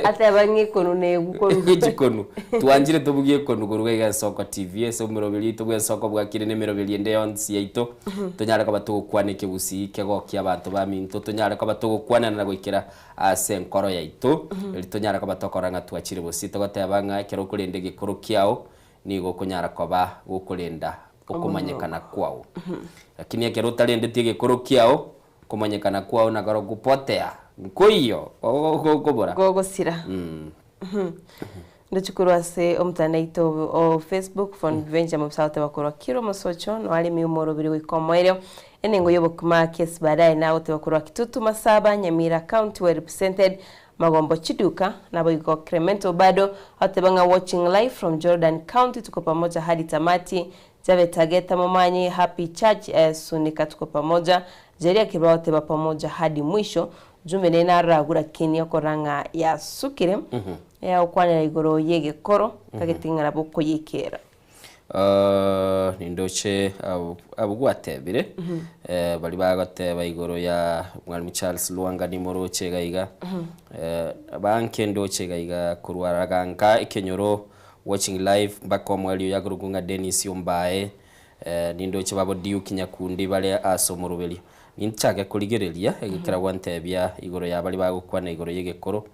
Atebangi kono ne gukonu. Gikonu. Tuanjire tubugie kono kuruga ya Soko TV so mirobili tugwe Soko bwakire ne mirobili ende onsi yaito. Tonyara kwa batugukwane kebusi kego kia bantu ba minto tonyara kwa batugukwana na gwikira ase nkoro yaito. Tonyara kwa batokoranga tuachire busi tugotebanga kero kurinde gikuru kiao ni gukunyara kwa ba gukurinda kumanyekana kwao. Lakini yake rutarendete gikuru kiao kumanyekana kwao na garo gupotea nkoiyo gobora gogosira ndachukuru ase omtanaito o Facebook fon venja mabsaute bakoro kiro mosocho no ali mi umoro biri wikomoero enengo yobokuma case baadaye na wote bakoro kitutu Masaba Nyamira County were represented Magombo Chiduka na boyko Clemento bado hatebanga watching live from Jordan County tuko pamoja hadi tamati. Jave Tageta Momanyi Happy Church sunika tuko pamoja jeria kibaote ba pamoja hadi mwisho jume nena ragura Kenya koranga ya sukire ya ukwana igoro yege koro kagetinga na boko yikera nindoche abugwatebire bali bagoteba igoro ya Mwalimu Charles Luanga ni moroche gaiga banke ndoche gaiga kurwaraganga ikenyoro watching live bako mwali ya gurugunga Dennis Yombae nindoche babo diu kinyakundi bale asomorobeli ninchage kurigereria egikira gwantebia igoro ya bali bagukwana igoro yegekoro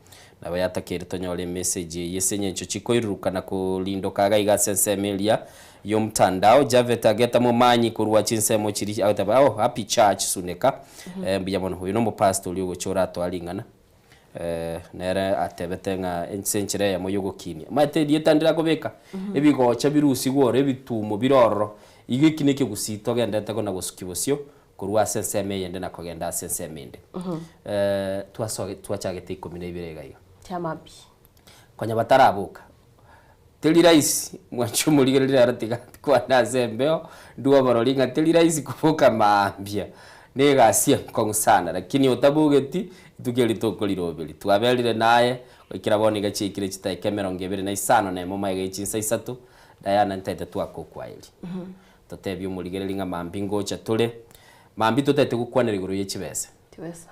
naba yatakere tonyole message yesenye ncho chikoiruka na kulindo kaga iga sensemelia yo mtandao Jave Tageta Momanyi kurwa chinsemo chiri autaba Happy Church suneka mbiya mono huyo no pastor uli gochora to alingana nere atebetenga ensenchire ya moyo gokinia mate dietandira kobeka ebigocha birusi gore bitumo biroro igikineke gusito gendete kona gusukibosio kurwa senseme yende na kogenda sensemende twachagete 12 gaiga chamabi konya batarabuka teli raisi mwacho muligerera aratiga kwa nazembeo nduwa barolinga teli raisi kuvuka maambia nega asia konsana lakini otabugeti tugeli tokolirobeli twabelire naye ikira boni gachikire chitaike 25 na moma igichinsa 3 Diana ntete twako kwaili totebyo muligereringa mambi ngocha tole mambi totete gukwanira iguru yechibese tibesa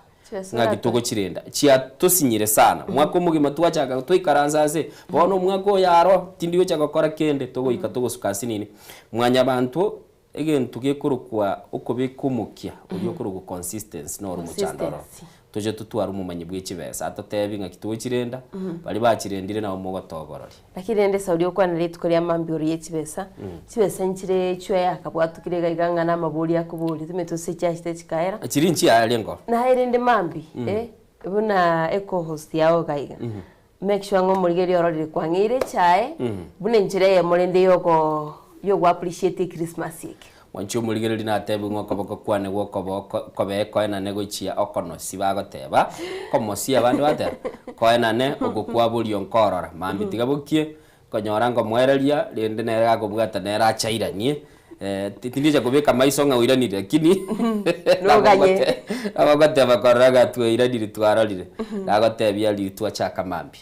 nga gitugo kirenda chia tosinyire sana mwako mugima twachaga twikaranza se bono mwako yaro tindiwe chakakora kende togo ikatogo sukasi nini mwanya bantu egentu gekurukwa uko bikumukia uri okurugo consistency no rumuchandoro tuje tutwara umumanyi bw'ikibesa atotebi nga kituwe kirenda bali bakirendire na umugotogorori lakirende saudi okwana letu kuri amambi uri yechibesa kibesa nkire cyo yakabwatukire gaiganga na mabuli yakubuli tumetose cyashite kikaera akiri nchi yalengo na irende mambi buna eco host yao gaiga make sure ngo muligeri ororire kwangire chae bune nkire ye mulende yogo appreciate Christmas yake wancho muligereri na tebu ngoko boko kwane woko boko beko na nego chia okono sibagoteba komosi abandu bate koena ne ogokwa buli onkorora mambi tigabukie konyora ngo mwereria rende nera gobwata nera chairanie tindije kubeka maiso nga wiranire lakini noganye abagote bakoraga twiranire twarorire nagotebia litwa chaka mambi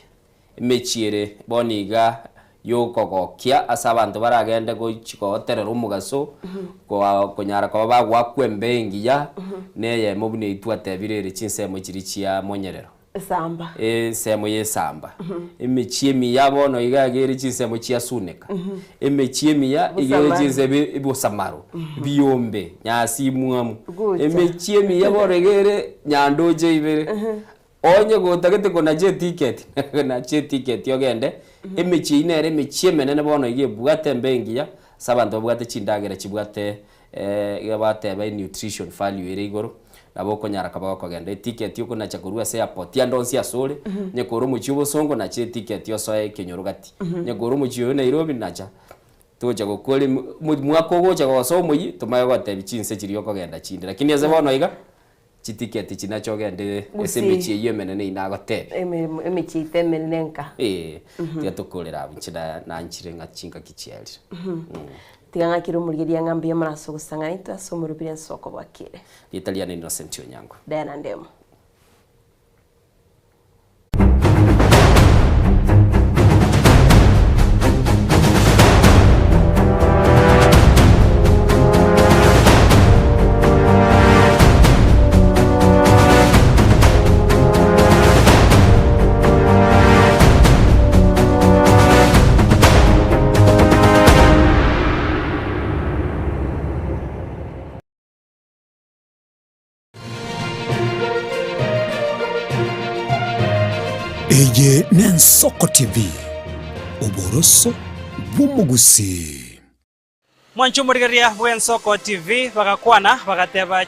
mechiere boniga yokogokia asa abantu baragende gochikoterera umugaso konyara kwa bagwa kwembengi ya neye mobune itwatebirere chinsemo chiri chia monyerero Samba. Semo ye samba. Emichiemi ya bono igagere chisemo chia suneka. Emechiemi ya igagere chisebe ibosamaro. Biombe nyasi muamu. Emechiemi ya boregere nyandoje ibere. Onye gotagete kona je ticket. Na je ticket yogende. Emechiine ere mechieme nene bono ige bugate mbengia. Sabanto bugate chindagere chibugate igabate ba nutrition value ere igoro. Nabo konyara kabako kagenda ticket yuko na chakurua se airport ya ndonsi asole nyekoro muchibo songo na che ticket yo soe kenyorugati nyekoro muchiyo Nairobi nacha toja gukole mwako gocha goso muyi tumaye gote bichinse chiriyo kagenda chindi lakini aze bono iga chi ticket chinacho gende esemechi yemene ne inagote emechi temenenka tiatokolera bichida na nchirenga chinga kichiali tiganga kirumurigeria ngambia maraso gusangana twasomurubira nsoko bakire Italian Innocent Onyango Diana Ndemo Eye Nensoko TV Uboroso bw'umugusi Mwanchu murigeria bw'Ensoko TV bagakwana bagateba